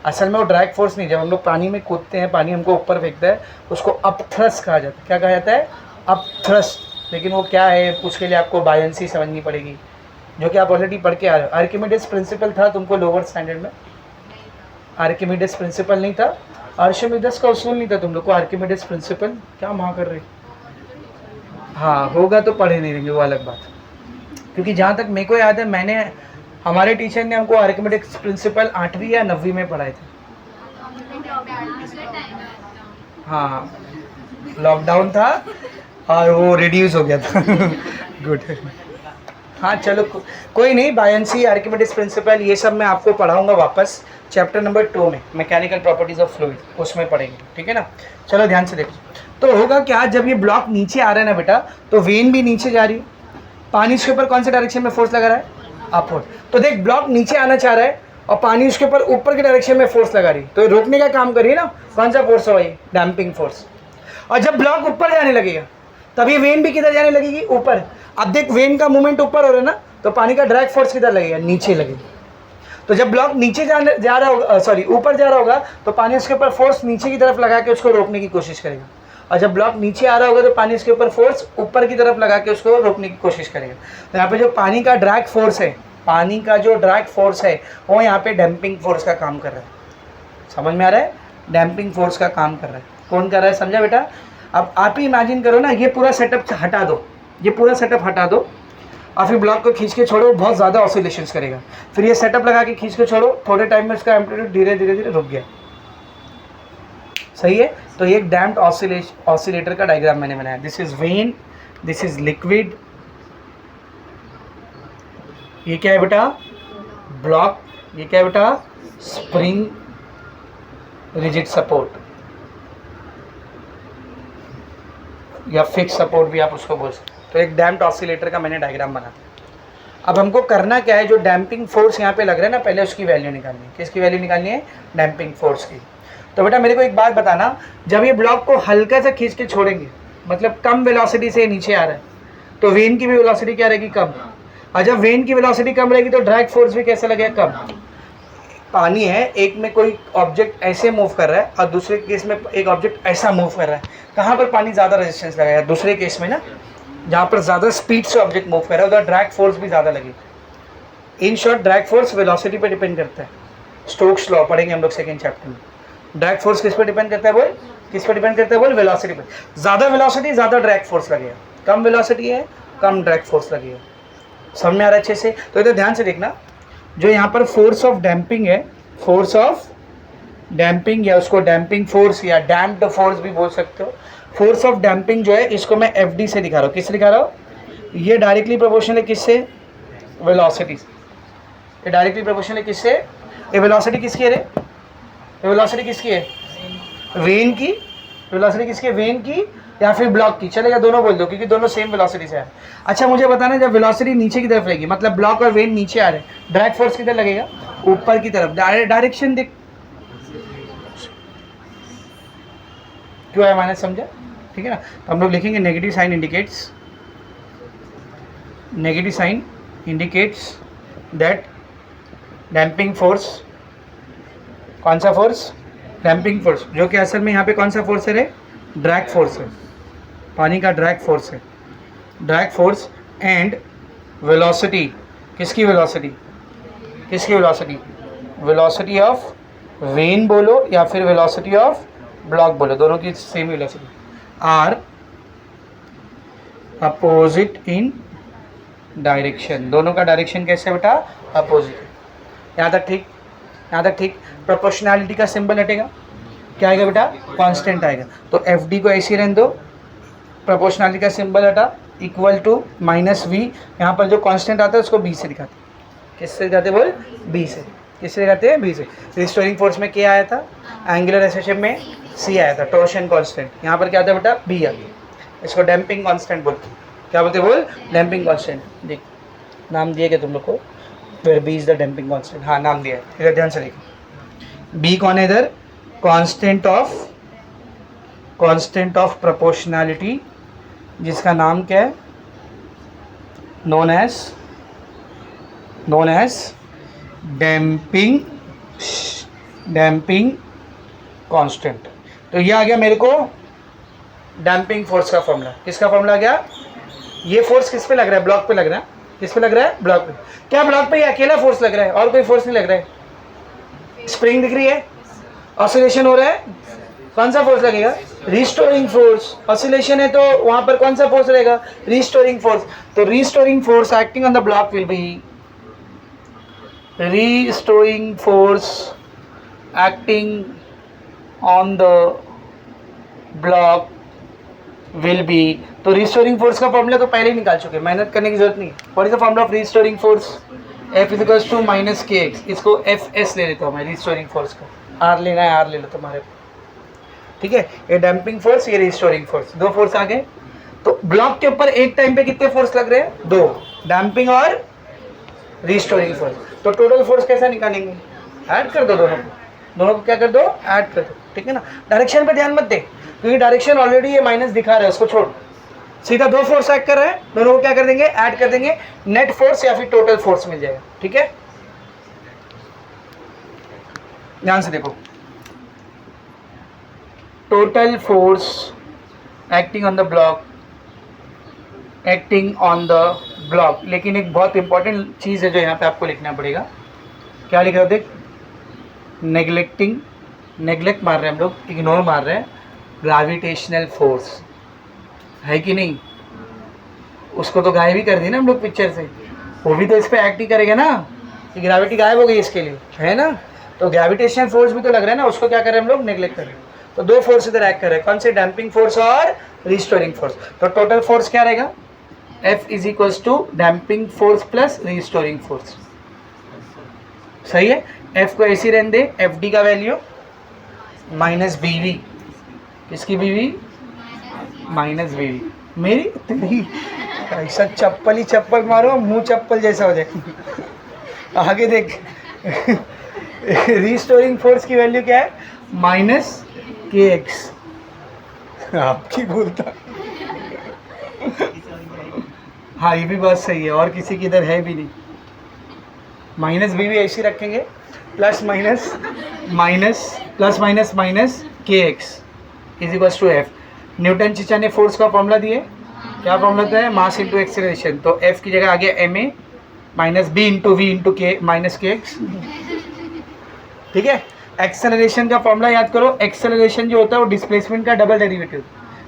असल में वो ड्रैग फोर्स नहीं, जब हम लोग पानी में कूदते हैं, पानी हमको ऊपर फेंकता है, उसको अप थ्रस्ट कहा जाता है। क्या कहा जाता है? Up thrust. लेकिन वो क्या है, उसके लिए आपको बायंसी समझनी पड़ेगी, जो कि आप ऑलरेडी पढ़ के आ रहे हो। आर्किमिडीज प्रिंसिपल था तुमको लोअर स्टैंडर्ड में? आर्किमिडीज प्रिंसिपल नहीं था? आर्किमिडीज का उसूल नहीं था तुम लोग को? आर्किमिडीज प्रिंसिपल क्या माँ कर रही? हाँ होगा तो पढ़े नहीं रहेंगे, वो अलग बात। क्योंकि जहाँ तक मेरे को याद है, मैंने, हमारे टीचर ने हमको आर्किमिडीज प्रिंसिपल 8वीं या 9वीं में पढ़ाए थे। हाँ लॉकडाउन था और वो रिड्यूस हो गया था। गुड। हाँ चलो कोई नहीं, बायंसी, आर्किमिडीज प्रिंसिपल, ये सब मैं आपको पढ़ाऊंगा वापस चैप्टर नंबर 2 में, मैकेनिकल प्रॉपर्टीज ऑफ फ्लूइड, उसमें पढ़ेंगे, ठीक है ना? चलो ध्यान से देखो। तो होगा क्या, जब ये ब्लॉक नीचे आ रहा है ना बेटा, तो वेन भी नीचे जा रही है। पानी उसके ऊपर कौन से डायरेक्शन में फोर्स लगा रहा है? अपवर्ड। तो देख ब्लॉक नीचे आना चाह रहा है और पानी उसके ऊपर ऊपर के डायरेक्शन में फोर्स लगा रही है, तो रोकने का काम करिए ना। कौन सा फोर्स है? Damping force. और जब ब्लॉक ऊपर जाने लगेगा तब ये वेन भी किधर जाने लगेगी? ऊपर। अब देख वेन का मूवमेंट ऊपर हो रहा है ना, तो पानी का ड्रैग फोर्स किधर लगेगा? नीचे लगेगा। तो जब ब्लॉक नीचे जा रहा होगा, सॉरी ऊपर जा रहा होगा, तो पानी उसके ऊपर फोर्स नीचे की तरफ लगा के उसको रोकने की कोशिश करेगा। और जब ब्लॉक नीचे आ रहा होगा तो पानी उसके ऊपर फोर्स ऊपर की तरफ लगा के उसको रोकने की कोशिश करेगा। तो यहाँ पे जो पानी का ड्रैग फोर्स है, पानी का जो ड्रैग फोर्स है, वो यहाँ पे डैम्पिंग फोर्स का काम कर रहा है। समझ में आ रहा है? डैम्पिंग फोर्स का काम कर रहा है। कौन कर रहा है, समझा बेटा? अब आप ही इमेजिन करो ना, ये पूरा सेटअप हटा दो, ये पूरा सेटअप हटा दो और फिर ब्लॉक को खींच के छोड़ो, बहुत ज़्यादा ऑसिलेशंस करेगा। फिर ये सेटअप लगा के खींच के छोड़ो, थोड़े टाइम में उसका एम्पलीट्यूड धीरे धीरे धीरे रुक गया। सही है। तो ये एक डैम्प्ड ऑसिलेटर का डायग्राम मैंने बनाया। This is when, this is liquid, ये क्या है बेटा ब्लॉक, ये क्या है बेटा स्प्रिंग रिजिड सपोर्ट या फिक्स सपोर्ट भी आप उसको बोल सकते हो। तो एक डैम्प्ड ऑसिलेटर का मैंने डायग्राम बना। अब हमको करना क्या है, जो डैम्पिंग फोर्स यहाँ पे लग रहा है ना, पहले उसकी वैल्यू निकालनी है। किसकी वैल्यू निकालनी है? डैम्पिंग फोर्स की। तो बेटा मेरे को एक बात बताना, जब ये ब्लॉक को हल्का सा खींच के छोड़ेंगे, मतलब कम वेलोसिटी से नीचे आ रहा है, तो वेन की भी वेलोसिटी क्या रहेगी? कम। और जब वेन की वेलोसिटी कम रहेगी तो ड्रैग फोर्स भी कैसा लगेगा? कम। पानी है, एक में कोई ऑब्जेक्ट ऐसे मूव कर रहा है और दूसरे केस में एक ऑब्जेक्ट ऐसा मूव कर रहा है, कहाँ पर पानी ज़्यादा रेजिस्टेंस लगाएगा? दूसरे केस में ना, जहाँ पर ज़्यादा स्पीड से ऑब्जेक्ट मूव कर रहा है उधर ड्रैग फोर्स भी ज़्यादा लगेगा। In short drag force velocity पे डिपेंड करता है। स्टोक्स लॉ पढ़ेंगे हम लोग सेकेंड चैप्टर में। ड्रैग फोर्स किस पे डिपेंड करता है बोल? किस पे डिपेंड करता है बोल? वेलोसिटी पे। ज़्यादा वेलोसिटी ज़्यादा ड्रैग फोर्स लगेगा, कम वेलोसिटी है कम ड्रैग फोर्स लगेगा। समझ में आ रहा है अच्छे से? तो इधर ध्यान से देखना, जो यहाँ पर फोर्स ऑफ डैम्पिंग है, फोर्स ऑफ डैम्पिंग या उसको डैम्पिंग फोर्स या डैम्प्ड फोर्स भी बोल सकते हो। फोर्स ऑफ डैम्पिंग जो है इसको मैं एफ से दिखा रहा हूँ। किससे दिखा रहा हूँ? ये डायरेक्टली प्रोपोर्शनल है किससे? वेलोसिटी से। ये डायरेक्टली प्रोपोर्शनल है किससे? ये वेलोसिटी किसकी है रे? ये वेलोसिटी किसकी है? वेन की। वेलोसिटी किसकी है? वेन की या फिर ब्लॉक की? चलेगा, दोनों बोल दो क्योंकि दोनों सेम वेलोसिटी से है। अच्छा मुझे बताना, जब वेलोसिटी नीचे की तरफ रहेगी, मतलब ब्लॉक और वेन नीचे आ रहे हैं, ड्रैग फोर्स किधर लगेगा? ऊपर की तरफ। डायरेक्शन देख क्यों है, मैंने समझा? ठीक है ना। तो हम लोग लिखेंगे negative sign indicates, negative sign indicates that damping force, कौन सा फोर्स? डैम्पिंग फोर्स, जो कि असल में यहाँ पे कौन सा फोर्स है रे? ड्रैग फोर्स है, पानी का ड्रैग फोर्स है। ड्रैग फोर्स एंड वेलोसिटी, किसकी वेलोसिटी? किसकी वेलोसिटी? वेलोसिटी ऑफ वेन बोलो या फिर वेलोसिटी ऑफ ब्लॉक बोलो, दोनों की same velocity, are opposite in direction. दोनों का डायरेक्शन कैसे बेटा? अपोजिट। यहाँ तक ठीक? यहाँ तक ठीक? प्रोपोर्शनैलिटी का सिंबल हटेगा, क्या आएगा बेटा? कांस्टेंट आएगा। तो एफ डी को ऐसे रहने दो, प्रोपोर्शनैलिटी का सिंबल हटा, इक्वल टू माइनस वी। यहाँ पर जो कांस्टेंट आता है उसको बी से दिखाते हैं। किससे दिखाते बोल? बी से। किससे दिखाते हैं? बी से। रिस्टोरिंग फोर्स में क्या आया था? एंगुलर एक्सेलरेशन में सी आया था, टॉर्शन कांस्टेंट। यहाँ पर क्या आता है बेटा? बी आ गया। इसको डैम्पिंग कांस्टेंट बोलते हैं। क्या बोलते बोल? Damping constant. देख नाम दिए गए तुम लोग को, where B is the damping constant. हाँ नाम दिया है, इधर ध्यान से देखो। बी कौन है इधर? कांस्टेंट ऑफ प्रोपोर्शनैलिटी, जिसका नाम क्या है? Known as damping constant. तो ये आ गया मेरे को डैम्पिंग फोर्स का फॉर्मूला। किसका फॉर्मूला आ गया? ये फोर्स किस पे लग रहा है? ब्लॉक पे लग रहा है। किस पे लग रहा है? ब्लॉक पे। क्या ब्लॉक पे ये अकेला फोर्स लग रहा है और कोई फोर्स नहीं लग रहा है? स्प्रिंग दिख रही है, ऑसिलेशन हो रहा है, कौन सा फोर्स लगेगा? Restoring force. ऑसिलेशन है तो वहां पर कौन सा फोर्स रहेगा? Restoring force. तो restoring force acting on the block will be, restoring force acting on the block will be. तो रिस्टोरिंग फोर्स का फॉर्मूला तो पहले ही निकाल चुके, मेहनत करने की जरूरत नहीं। What is the formula of restoring force? F equals to minus K X. इसको एफ एस ले लेता हूँ मैं रिस्टोरिंग फोर्स का। आर लेना है, आर ले लो तुम्हारे को, ठीक है। ये डैम्पिंग फोर्स, ये रिस्टोरिंग फोर्स, दो फोर्स आ गए। तो ब्लॉक के ऊपर एक टाइम पे कितने फोर्स लग रहे हैं? दो, डैम्पिंग और रिस्टोरिंग फोर्स। तो टोटल फोर्स कैसा निकालेंगे? ऐड कर दो दोनों को, दोनों को क्या कर दो? ऐड कर दो, ठीक है ना। डायरेक्शन पे ध्यान मत दे क्योंकि डायरेक्शन ऑलरेडी ये माइनस दिखा रहा है, उसको छोड़। सीधा दो फोर्स ऐड कर रहे हैं, दोनों को क्या कर देंगे? ऐड कर देंगे। नेट फोर्स या फिर टोटल फोर्स मिल जाएगा, ठीक है। ध्यान से देखो, total force acting on the block, acting on the block. लेकिन एक बहुत इंपॉर्टेंट चीज़ है जो यहाँ पे आपको लिखना पड़ेगा। क्या लिख रहे हो? देख, नेग्लेक्ट मार रहे हैं हम लोग, इग्नोर मार रहे हैं। ग्रेविटेशनल फोर्स है कि नहीं? उसको तो गायब ही कर दी ना हम लोग पिक्चर से, वो भी तो इस पर एक्ट ही करेगा ना कि ग्रेविटी गायब हो गई इसके लिए, है ना। तो ग्रेविटेशनल फोर्स भी तो लग रहा है ना, उसको क्या कर रहे हैं हम लोग? नेग्लेक्ट कर रहे हैं। तो दो फोर्स इधर एक्ट कर रहे हैं, कौन से? डैम्पिंग फोर्स और रिस्टोरिंग फोर्स। तो टोटल फोर्स क्या रहेगा? F is equals to damping force plus restoring force. सही है। F को ऐसी रहने दे, FD का वैल्यू माइनस BV, किसकी BV? माइनस BV, मेरी तेरी ऐसा चप्पल ही चप्पल मारो, मुंह चप्पल जैसा हो जाए। आगे देख, रिस्टोरिंग फोर्स की वैल्यू क्या है? Minus KX। आपकी बोलता हाँ, ये भी बात सही है, और किसी की इधर है भी नहीं। माइनस BV ऐसी रखेंगे, plus minus minus plus minus minus KX is equal to F। Newton चीचा ने फोर्स का फॉर्मूला दिए, क्या फॉर्मूला होता है? Mass into acceleration. तो F की जगह आ गया ma minus B into V into K minus KX। ठीक है। एक्सेलरेशन का फॉर्मूला याद करो, एक्सेलरेशन जो होता है वो डिस्प्लेसमेंट का डबल डेरिवेटिव।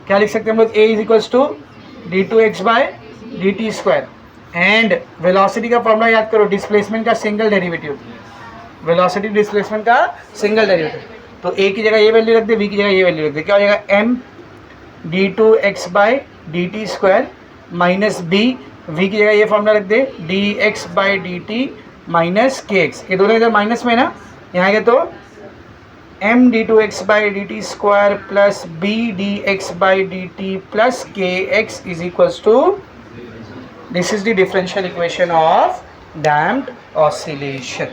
क्या लिख सकते हैं हम लोग? A is equals to d2x by dt square. And velocity का फॉर्मूला याद करो, डिस्प्लेसमेंट का सिंगल डेरिवेटिव, वेलोसिटी डिस्प्लेसमेंट का सिंगल डेरिवेटिव। तो A की जगह ये वैल्यू रख दे, V की जगह ये वैल्यू रख दे, क्या हो जाएगा? m d2x by dt square minus B, V की जगह ये फॉर्मूला रख दे, dx by dt minus kx। ये दोनों इधर माइनस में ना, यहाँ आएगा तो m d2x by dt square plus b dx by dt plus kx is equals to, this is the differential equation of damped oscillation.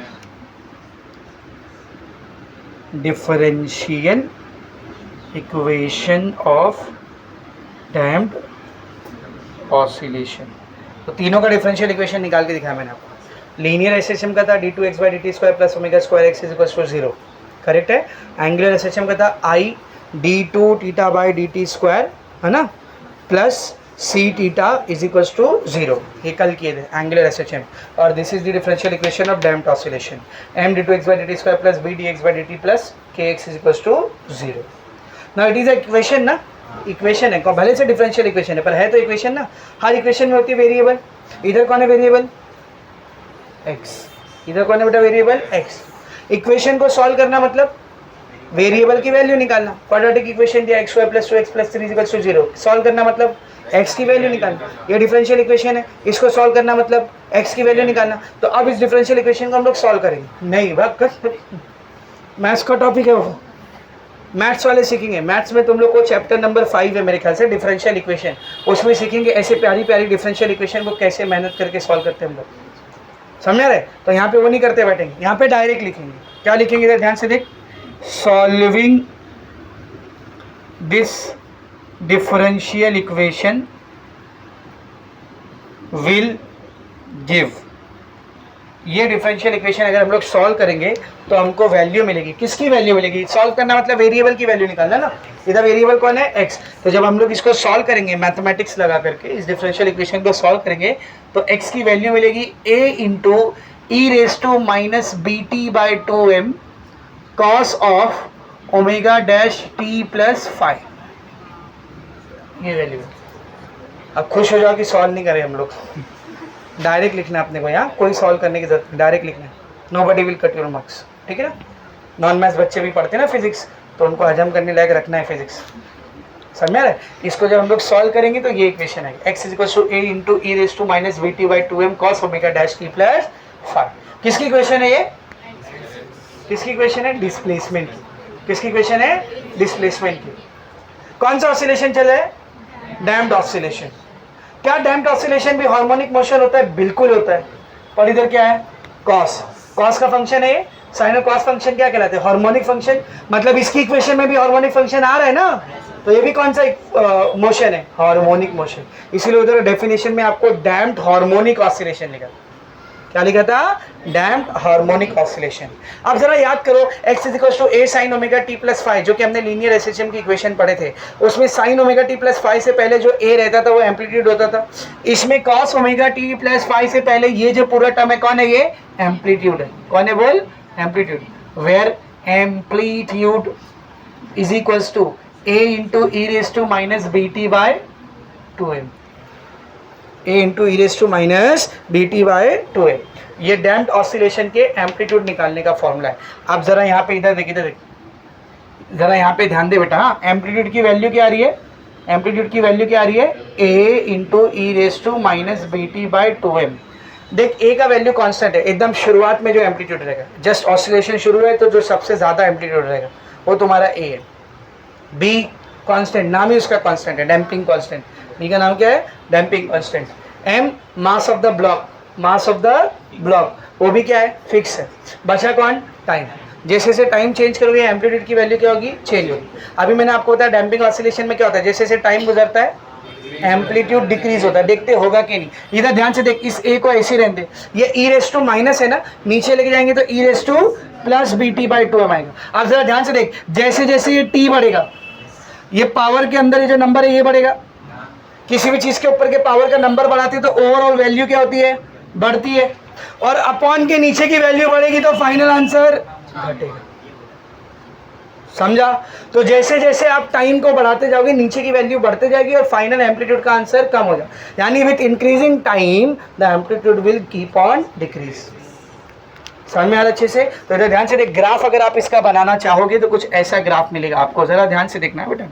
Differential equation of damped oscillation. तो तीनों का डिफरेंशियल इक्वेशन निकाल के दिखाया मैंने आपको। लीनियर एसएचएम का था d2x by dt square plus omega square x is equals to 0, correct है। एंगुलर एसएचएम का था I d2 theta by dt square, है ना, plus c theta is equals to 0, ये कल किए थे एंगुलर एसएचएम। और this is the differential equation of damped oscillation, m d2x by dt square plus b dx by dt plus kx is equals to 0। Now it is a equation ना, equation है, भले से differential equation है पर है तो equation ना। हर equation में होती है वेरिएबल। इधर कौन है वेरिएबल? x। इधर कौन है बेटा वेरिएबल? x। इक्वेशन को सॉल्व करना मतलब वेरिएबल की वैल्यू निकालना। क्वाड्रेटिक इक्वेशन दिया x square plus 2x plus 3 is equals to 0, solve करना मतलब x की वैल्यू निकालना। ये डिफरेंशियल इक्वेशन है, इसको सॉल्व करना मतलब x की वैल्यू निकालना। तो अब इस डिफरेंशियल इक्वेशन को हम लोग सॉल्व करेंगे। नहीं भाग, मैथ्स का टॉपिक है वो, मैथ्स वाले सीखेंगे। मैथ्स में तुम लोग को चैप्टर नंबर 5 है मेरे ख्याल से, डिफरेंशियल इक्वेशन, उसमें सीखेंगे ऐसे प्यारी प्यारी डिफरेंशियल इक्वेशन को कैसे मेहनत करके सॉल्व करते हैं हम लोग, समझ रहे? तो यहाँ पे वो नहीं करते बैठेंगे, यहाँ पे डायरेक्ट लिखेंगे। क्या लिखेंगे इधर ध्यान से देख, solving this differential equation will give. ये डिफरेंशियल इक्वेशन अगर हम लोग सॉल्व करेंगे तो हमको वैल्यू मिलेगी। किसकी वैल्यू मिलेगी? सॉल्व करना मतलब वेरिएबल की वैल्यू निकालना ना। इधर वेरिएबल कौन है? x। तो जब हम लोग इसको सॉल्व करेंगे मैथमेटिक्स लगा करके, इस डिफरेंशियल इक्वेशन को सॉल्व करेंगे तो x की वैल्यू मिलेगी a into e raise to minus B T by 2m cos of omega dash T plus 5, ये वैल्यू। अब खुश हो जाओ कि सॉल्व नहीं करें हम लोग, डायरेक्ट लिखना अपने को, यहाँ कोई सॉल्व करने की जरूरत नहीं, डायरेक्ट लिखना है। Nobody will cut your marks, ठीक है ना। नॉन मैथ्स बच्चे भी पढ़ते हैं ना फिजिक्स, तो उनको हजम करने लायक रखना है फिजिक्स, समझ रहे? इसको जब हम लोग सॉल्व करेंगे तो ये इक्वेशन है, x is equal to a into e raise to minus B T by 2m cos omega dash T plus 5। किसकी इक्वेशन है ये? किसकी इक्वेशन है? डिस्प्लेसमेंट की। किसकी इक्वेशन है? डिस्प्लेसमेंट की। कौन सा ऑसिलेशन चल रहा है? Damped oscillation. क्या डैम्प्ड ऑसिलेशन भी हार्मोनिक मोशन होता है? बिल्कुल होता है। और इधर क्या है? कॉस। कॉस का फंक्शन है, साइन और कॉस फंक्शन क्या कहलाते हैं? Harmonic function. मतलब इसकी इक्वेशन में भी हार्मोनिक फंक्शन आ रहा है ना, तो ये भी कौन सा मोशन है? Harmonic motion. इसीलिए उधर डेफिनेशन में आपको डैम्प्ड हार्मोनिक ऑसिलेशन लिखा। क्या लिखा था? Damped harmonic oscillation. अब जरा याद करो, x is equal to a sin omega t plus 5, जो कि हमने लीनियर एसएचएम की इक्वेशन पढ़े थे, उसमें sin ओमेगा t प्लस 5 से पहले जो a रहता था वो एम्पलीट्यूड होता था। इसमें cos ओमेगा t प्लस 5 से पहले ये जो पूरा टर्म है कौन है? ये एम्पलीट्यूड है। कौन है बोल? Amplitude. Where amplitude is equal to a into e raise to minus B T by 2m, a into e raise to minus B T by 2m। ये डैम्प्ड ऑसिलेशन के एम्पलीट्यूड निकालने का फॉर्मूला है। आप जरा यहाँ पे इधर देखिए, इधर देखिए, ज़रा यहाँ पे ध्यान दे बेटा। हाँ, एम्पलीट्यूड की वैल्यू क्या आ रही है, एम्पलीट्यूड की वैल्यू क्या आ रही है, a into e raise to minus B T by 2m। देख ए का वैल्यू कांस्टेंट है, एकदम शुरुआत में जो एम्पलीट्यूड रहेगा, जस्ट ऑसिलेशन शुरू है तो जो सबसे ज़्यादा एम्पलीट्यूड रहेगा वो तुम्हारा ए है। बी कांस्टेंट, नाम ही उसका कांस्टेंट है, डैम्पिंग कांस्टेंट। बी का नाम क्या है, damping constant. M mass of the block, mass of the block वो भी क्या है, फिक्स है। बचा कौन, टाइम। जैसे जैसे टाइम चेंज करोगे एम्पलीट्यूड की वैल्यू क्या होगी, चेंज होगी। अभी मैंने आपको बताया डैम्पिंग ऑसिलेशन में क्या होता है, जैसे जैसे टाइम गुजरता है एम्पलीट्यूड डिक्रीज होता है। देखते होगा कि नहीं, इधर ध्यान से देख, इस ए को ऐसे रहने दे, ये ई रेस टू माइनस है ना, नीचे लेके जाएंगे तो e raise to plus b T by 2m आएगा। अब जरा ध्यान से देख, जैसे जैसे ये टी बढ़ेगा, ये पावर के अंदर ये जो नंबर है ये बढ़ेगा। किसी भी चीज के ऊपर के पावर का नंबर बढ़ाते हैं तो ओवरऑल वैल्यू क्या होती है, बढ़ती है। और अपॉन के नीचे की वैल्यू बढ़ेगी तो फाइनल आंसर घटेगा। समझा? तो जैसे जैसे आप टाइम को बढ़ाते जाओगे नीचे की वैल्यू बढ़ते जाएगी और फाइनल एम्पलीट्यूड का आंसर कम हो जाएगा। यानी with increasing time the amplitude will keep on decrease. समझ में आ रहा अच्छे से? तो इधर ध्यान से देख, ग्राफ अगर आप इसका बनाना चाहोगे तो कुछ ऐसा ग्राफ मिलेगा आपको, जरा ध्यान से देखना है बेटा।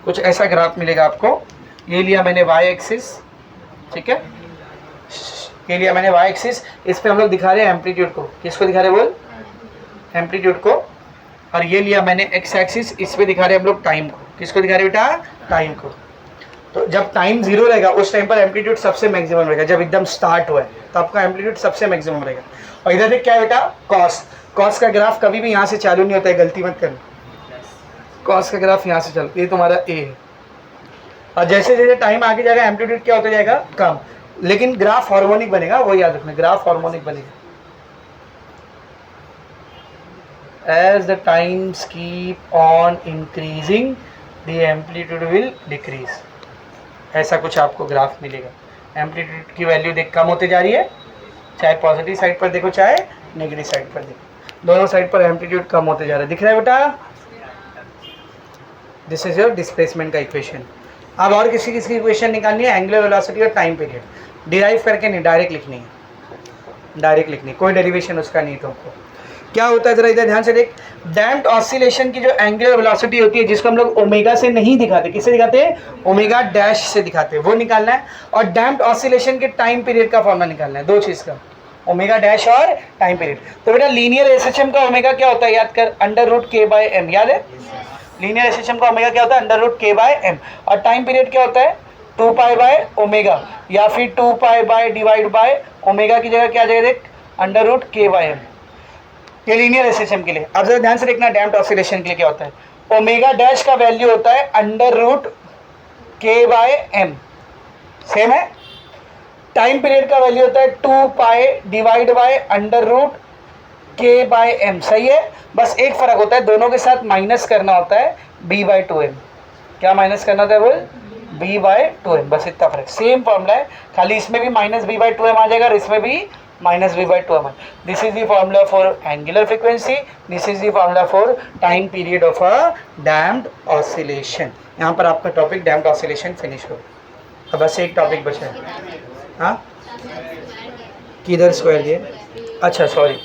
कुछ ऐसा ग्राफ मिलेगा आपको। ये लिया मैंने वाई एक्सिस, ठीक है, ये लिया मैंने वाई एक्सिस, इस पे हम लोग दिखा रहे हैं एम्पलीट्यूड को। किसको दिखा रहे हैं बोल, एम्पलीट्यूड को। और ये लिया मैंने एक्स एक्सिस, इस पे दिखा रहे हैं हम लोग टाइम को। किसको दिखा रहे हैं बेटा, टाइम को। तो जब टाइम जीरो रहेगा उस टाइम पर एम्पलीट्यूड सबसे मैक्सिमम रहेगा, जब एकदम स्टार्ट हुआ है तो आपका एम्पलीट्यूड सबसे मैक्सिमम रहेगा। और इधर देख क्या है बेटा, कॉस। कॉस का ग्राफ कभी भी यहाँ से चालू नहीं होता है, गलती मत करना। कॉस का ग्राफ यहाँ से चल, ये तुम्हारा ए है। और जैसे जैसे टाइम आगे जाएगा एम्पलीट्यूड क्या होता जाएगा, कम। लेकिन ग्राफ हार्मोनिक बनेगा, वो याद रखना, ग्राफ हार्मोनिक बनेगा। As the times keep on increasing, the amplitude will decrease. ऐसा कुछ आपको ग्राफ मिलेगा। एम्पलीट्यूड की वैल्यू देख कम होते जा रही है, चाहे पॉजिटिव साइड पर देखो चाहे नेगेटिव साइड पर देखो, दोनों साइड पर एम्पलीट्यूड कम होते जा रहा है। दिख रहा है बेटा? दिस इज योर डिस्प्लेसमेंट का इक्वेशन। अब और किसी किसकी इक्वेशन निकालनी है, एंगुलर वेलोसिटी और टाइम पीरियड। डिराइव करके नहीं, डायरेक्ट लिखनी है, डायरेक्ट लिखनी, कोई डेरिवेशन उसका नहीं तुमको। क्या होता है जरा इधर ध्यान से देख, डैम्प्ड ऑसिलेशन की जो एंगुलर वेलोसिटी होती है, जिसको हम लोग ओमेगा से नहीं दिखाते, किससे दिखाते हैं, ओमेगा डैश से दिखाते हैं, वो निकालना है। और डैम्प्ड ऑसिलेशन के टाइम पीरियड का फॉर्मूला निकालना है, दो चीज़ का, ओमेगा डैश और टाइम पीरियड। तो बेटा लीनियर एसएचएम का ओमेगा क्या होता है, याद कर, under root K by M. याद है, लीनियर एसएचएम का ओमेगा क्या होता है, under root K by M. और टाइम पीरियड क्या होता है, 2 पाई बाय ओमेगा, या फिर 2 pi by divide by omega की जगह क्या आ जाएगा देख, under root K by M. ये लीनियर एसएचएम के लिए। अब जरा ध्यान से देखना, डैम्प्ड ऑसिलेशन के लिए क्या होता है, ओमेगा डैश का वैल्यू होता है under root K by M, same है। टाइम पीरियड का वैल्यू होता है 2 pi divide by under root K by M, सही है। बस एक फर्क होता है, दोनों के साथ माइनस करना होता है b बाय 2m। क्या माइनस करना होता है बोल, b बाय 2m, बस इतना फर्क। सेम फॉर्मूला है, खाली इसमें भी माइनस b बाय 2m आ जाएगा और इसमें भी minus v by 2m. This is the formula for angular frequency. This is the formula for time period of a damped oscillation. यहाँ पर आपका टॉपिक damped oscillation फिनिश हो। अब बस एक टॉपिक बचा है। हाँ, किधर स्क्वायर ये, अच्छा सॉरी,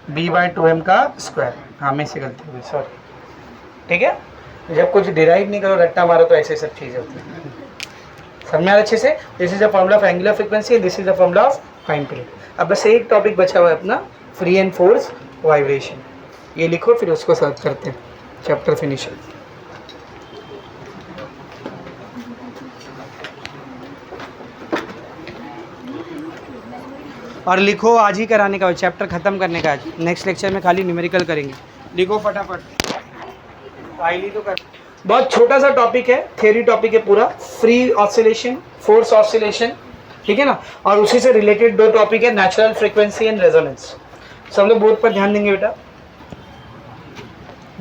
b by 2m का स्क्वायर, हाँ में से गलती हुई, सॉरी। ठीक है, जब कुछ डिराइव नहीं करो, रट्टा मारो, तो ऐसे सब चीज़ें होती हैं। समझ में आ रहा अच्छे से? This is the formula of angular frequency, this is the formula of time period. अब बस एक टॉपिक बचा हुआ है अपना, फ्री एंड फोर्स वाइब्रेशन। ये लिखो, फिर उसको सर्च करते हैं, चैप्टर फिनिश। और लिखो, आज ही कराने का, चैप्टर ख़त्म करने का। आज नेक्स्ट लेक्चर में खाली न्यूमेरिकल करेंगे, लिखो फटाफट, फाइल तो कर। बहुत छोटा सा टॉपिक है, थ्योरी टॉपिक है पूरा, फ्री ऑसिलेशन, फोर्स ऑसिलेशन, ठीक है ना। और उसी से रिलेटेड दो टॉपिक है, नेचुरल फ्रीक्वेंसी एंड रेजोनेंस। सब लोग बोर्ड पर ध्यान देंगे बेटा,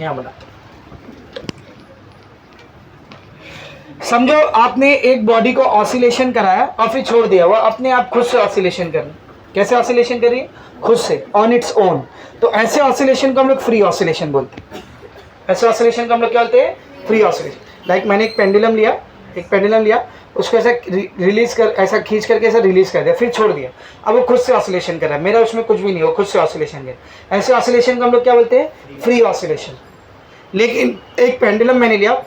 यहाँ बना। समझो आपने एक बॉडी को ऑसिलेशन कराया और फिर छोड़ दिया, वो अपने आप खुद से ऑसिलेशन कर रही। कैसे ऑसिलेशन कर रही है, खुद से, ऑन इट्स ओन। तो ऐसे ऑसिलेशन को हम लोग फ्री ऑसिलेशन बोलते हैं। ऐसे ऑसिलेशन को हम लोग क्या बोलते हैं, फ्री ऑसिलेशन। लाइक मैंने एक पेंडुलम लिया, उसको ऐसा रिलीज कर, ऐसा खींच करके ऐसा रिलीज कर दिया, फिर छोड़ दिया, अब वो खुद से ऑसिलेशन कर रहा है, मेरा उसमें कुछ भी नहीं, वो खुद से ऑसिलेशन कर। ऐसे ऑसिलेशन को हम लोग क्या बोलते हैं, फ्री ऑसिलेशन। लेकिन एक पेंडुलम मैंने लिया,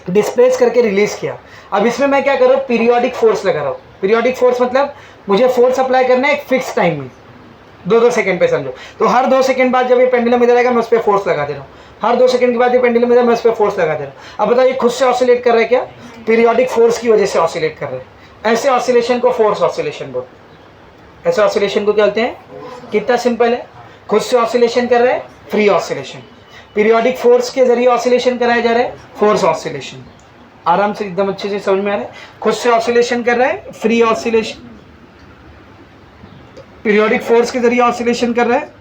डिस्प्लेस करके रिलीज किया। अब इसमें मैं क्या कर रहा हूँ, पीरियोडिक फोर्स लगा रहा हूँ। पीरियोडिक फोर्स मतलब मुझे फोर्स अप्लाई करना है एक फिक्स टाइम में, 2-2 सेकंड पे समझो। तो हर 2 सेकंड बाद जब ये पेंडुलम इधर आएगा मैं उस पर फोर्स लगा दे रहा हूँ, हर 2 सेकंड के बाद ये पेंडुलम इधर, मैं उस पर फोर्स लगा दे रहा हूँ। अब बताओ ये खुद से ऑसिलेट कर रहा है क्या? पीरियोडिक फोर्स की वजह से ऑसिलेट कर रहे हैं। ऐसे ऑसिलेशन को फोर्स ऑसिलेशन बोलते हैं। ऐसे ऑसिलेशन को क्या बोलते हैं? कितना सिंपल है, खुद से ऑसिलेशन कर रहे हैं, फ्री ऑसिलेशन। पीरियोडिक फोर्स के जरिए ऑसिलेशन कराया जा रहा है, फोर्स ऑसिलेशन। आराम से एकदम अच्छे से समझ में आ रहा है। खुद से ऑसिलेशन कर रहा है, फ्री ऑसिलेशन। पीरियोडिक फोर्स के जरिए ऑसिलेशन कर रहा है,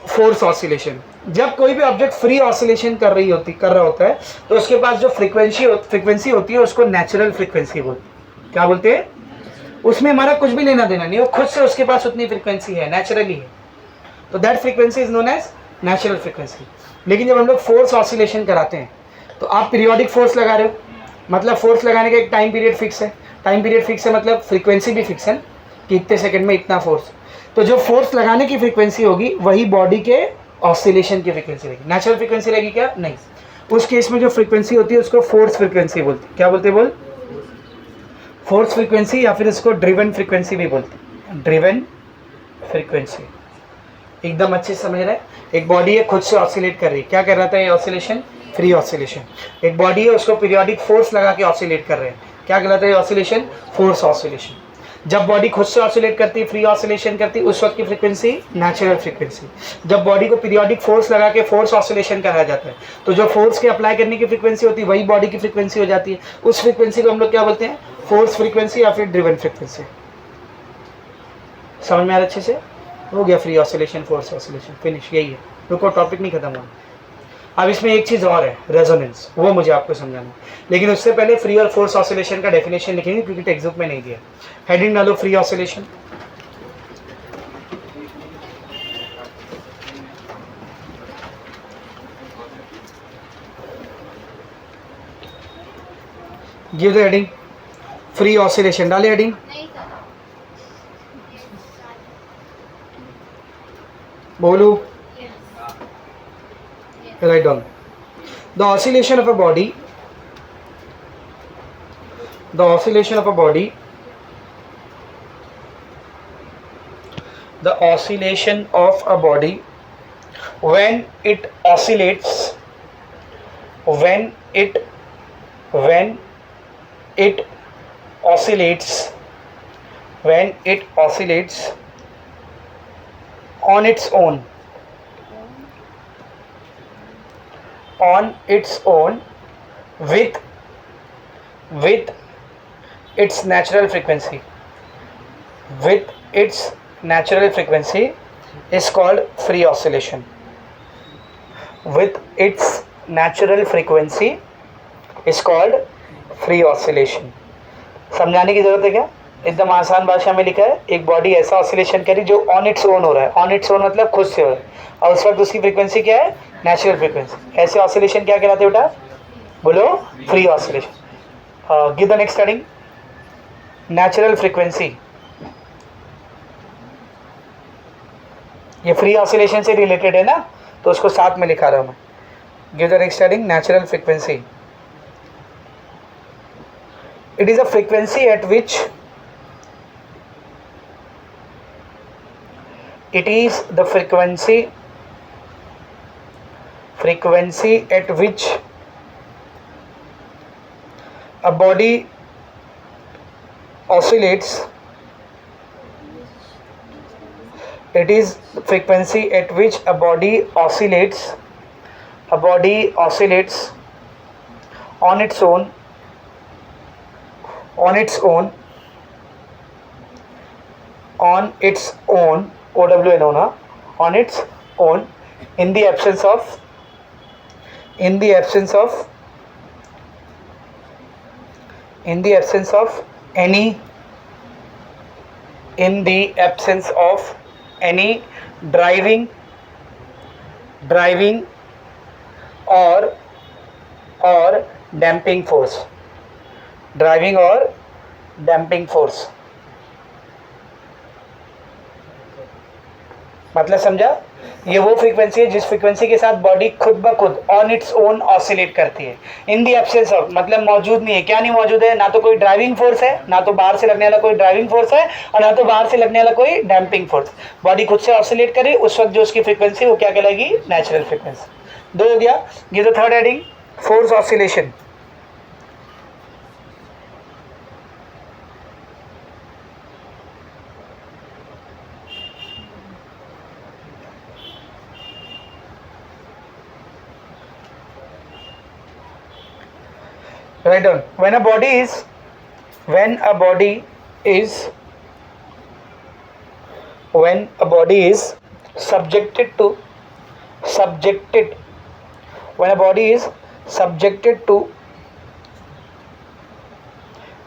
फोर्स ऑसिलेशन। जब कोई भी ऑब्जेक्ट फ्री ऑसिलेशन कर रहा होता है तो उसके पास जो फ्रीक्वेंसी होती है उसको नेचुरल फ्रीक्वेंसी बोलते हैं। क्या बोलते हैं? उसमें हमारा कुछ भी लेना देना नहीं, वो खुद से उसके पास उतनी फ्रीक्वेंसी है, नेचुरली है। तो that frequency is known as natural frequency. लेकिन जब हम लोग फोर्स ऑसिलेशन कराते हैं तो आप पीरियोडिक फोर्स लगा रहे हो, मतलब फोर्स लगाने का एक टाइम पीरियड फिक्स है। टाइम पीरियड फिक्स है मतलब फ्रीक्वेंसी भी फिक्स है कि इतने सेकंड में इतना फोर्स। तो जो फोर्स लगाने की फ्रीक्वेंसी होगी वही बॉडी के ऑसिलेशन की फ्रीक्वेंसी रहेगी। नेचुरल फ्रीक्वेंसी रहेगी क्या? नहीं। उस केस में जो फ्रीक्वेंसी होती है उसको फोर्स फ्रीक्वेंसी बोलते हैं। क्या बोलते हैं? बोल, फोर्स फ्रीक्वेंसी, या फिर इसको ड्रिवन फ्रीक्वेंसी भी बोलते हैं। ड्रिवन फ्रीक्वेंसी एकदम अच्छे से समझ रहे हैं। एक बॉडी है खुद से ऑसिलेट कर रही है, क्या कर रहा था ये ऑसिलेशन? Free oscillation. एक बॉडी है उसको पीरियोडिक फोर्स लगा के ऑसिलेट कर रहे हैं, क्या कहलाता है ये ऑसिलेशन? Force oscillation. जब बॉडी खुद से ऑसिलेट करती है, फ्री ऑसिलेशन करती है, उस वक्त की फ्रीक्वेंसी नेचुरल फ्रीक्वेंसी। जब बॉडी को पीरियोडिक फोर्स लगा के फोर्स ऑसिलेशन कराया जाता है तो जो फोर्स के अप्लाई करने की फ्रीक्वेंसी होती है वही बॉडी की फ्रीक्वेंसी हो जाती है। उस फ्रीक्वेंसी को हम लोग क्या बोलते हैं? फोर्स फ्रीक्वेंसी या फिर ड्रिवन फ्रीक्वेंसी। समझ में आ रहा अच्छे से? हो गया free oscillation, force oscillation, finish, यही है। रुको, टॉपिक नहीं खत्म हुआ। अब इसमें एक चीज़ और है, रेजोनेंस, वो मुझे आपको समझाना है। लेकिन उससे पहले फ्री और फोर्स ऑसिलेशन का डेफिनेशन लिखेंगे क्योंकि टेक्स्ट बुक में नहीं दिया। हेडिंग डालो फ्री ऑसिलेशन। ये तो हेडिंग फ्री ऑसिलेशन डाले, हेडिंग बोलू, write down the oscillation of a body, the oscillation of a body, the oscillation of a body when it oscillates, when it oscillates, when it oscillates on its own, on its own with its natural frequency, with its natural frequency is called free oscillation. With its natural frequency is called free oscillation. समझाने की जरूरत है क्या? एकदम आसान भाषा में लिखा है, एक बॉडी ऐसा ऑसिलेशन करी जो ऑन इट्स ओन हो रहा है। ऑन इट्स ओन मतलब खुद से हो रहा है, और उस वक्त उसकी फ्रीक्वेंसी क्या है? Natural frequency. ऐसे ऑसिलेशन क्या कहलाते हैं बेटा? बोलो, free oscillation. Give the next heading, natural frequency. ये फ्री ऑसिलेशन से रिलेटेड है ना, तो उसको साथ में लिखा रहा हूं मैं। Give the next heading, natural frequency. It is a frequency eight which it is the frequency at which a body oscillates. It is the frequency at which a body oscillates on its own OWN, on its own, in the absence of any driving or damping force. Driving or damping force. मतलब समझा, ये वो frequency है जिस frequency के साथ body खुद ब खुद ऑन इट्स ओन ऑसिलेट करती है, इन दी एब्सेंस ऑफ, मतलब मौजूद नहीं है। क्या नहीं मौजूद है? ना तो कोई ड्राइविंग फोर्स है, ना तो बाहर से लगने वाला कोई ड्राइविंग फोर्स है, और ना तो बाहर से लगने वाला कोई डैम्पिंग फोर्स। बॉडी खुद से ऑसिलेट करे, उस वक्त जो उसकी फ्रीक्वेंसी वो क्या कहलाएगी? Natural frequency. 2 हो गया। ये तो third heading, force oscillation. Write down. When a body is subjected to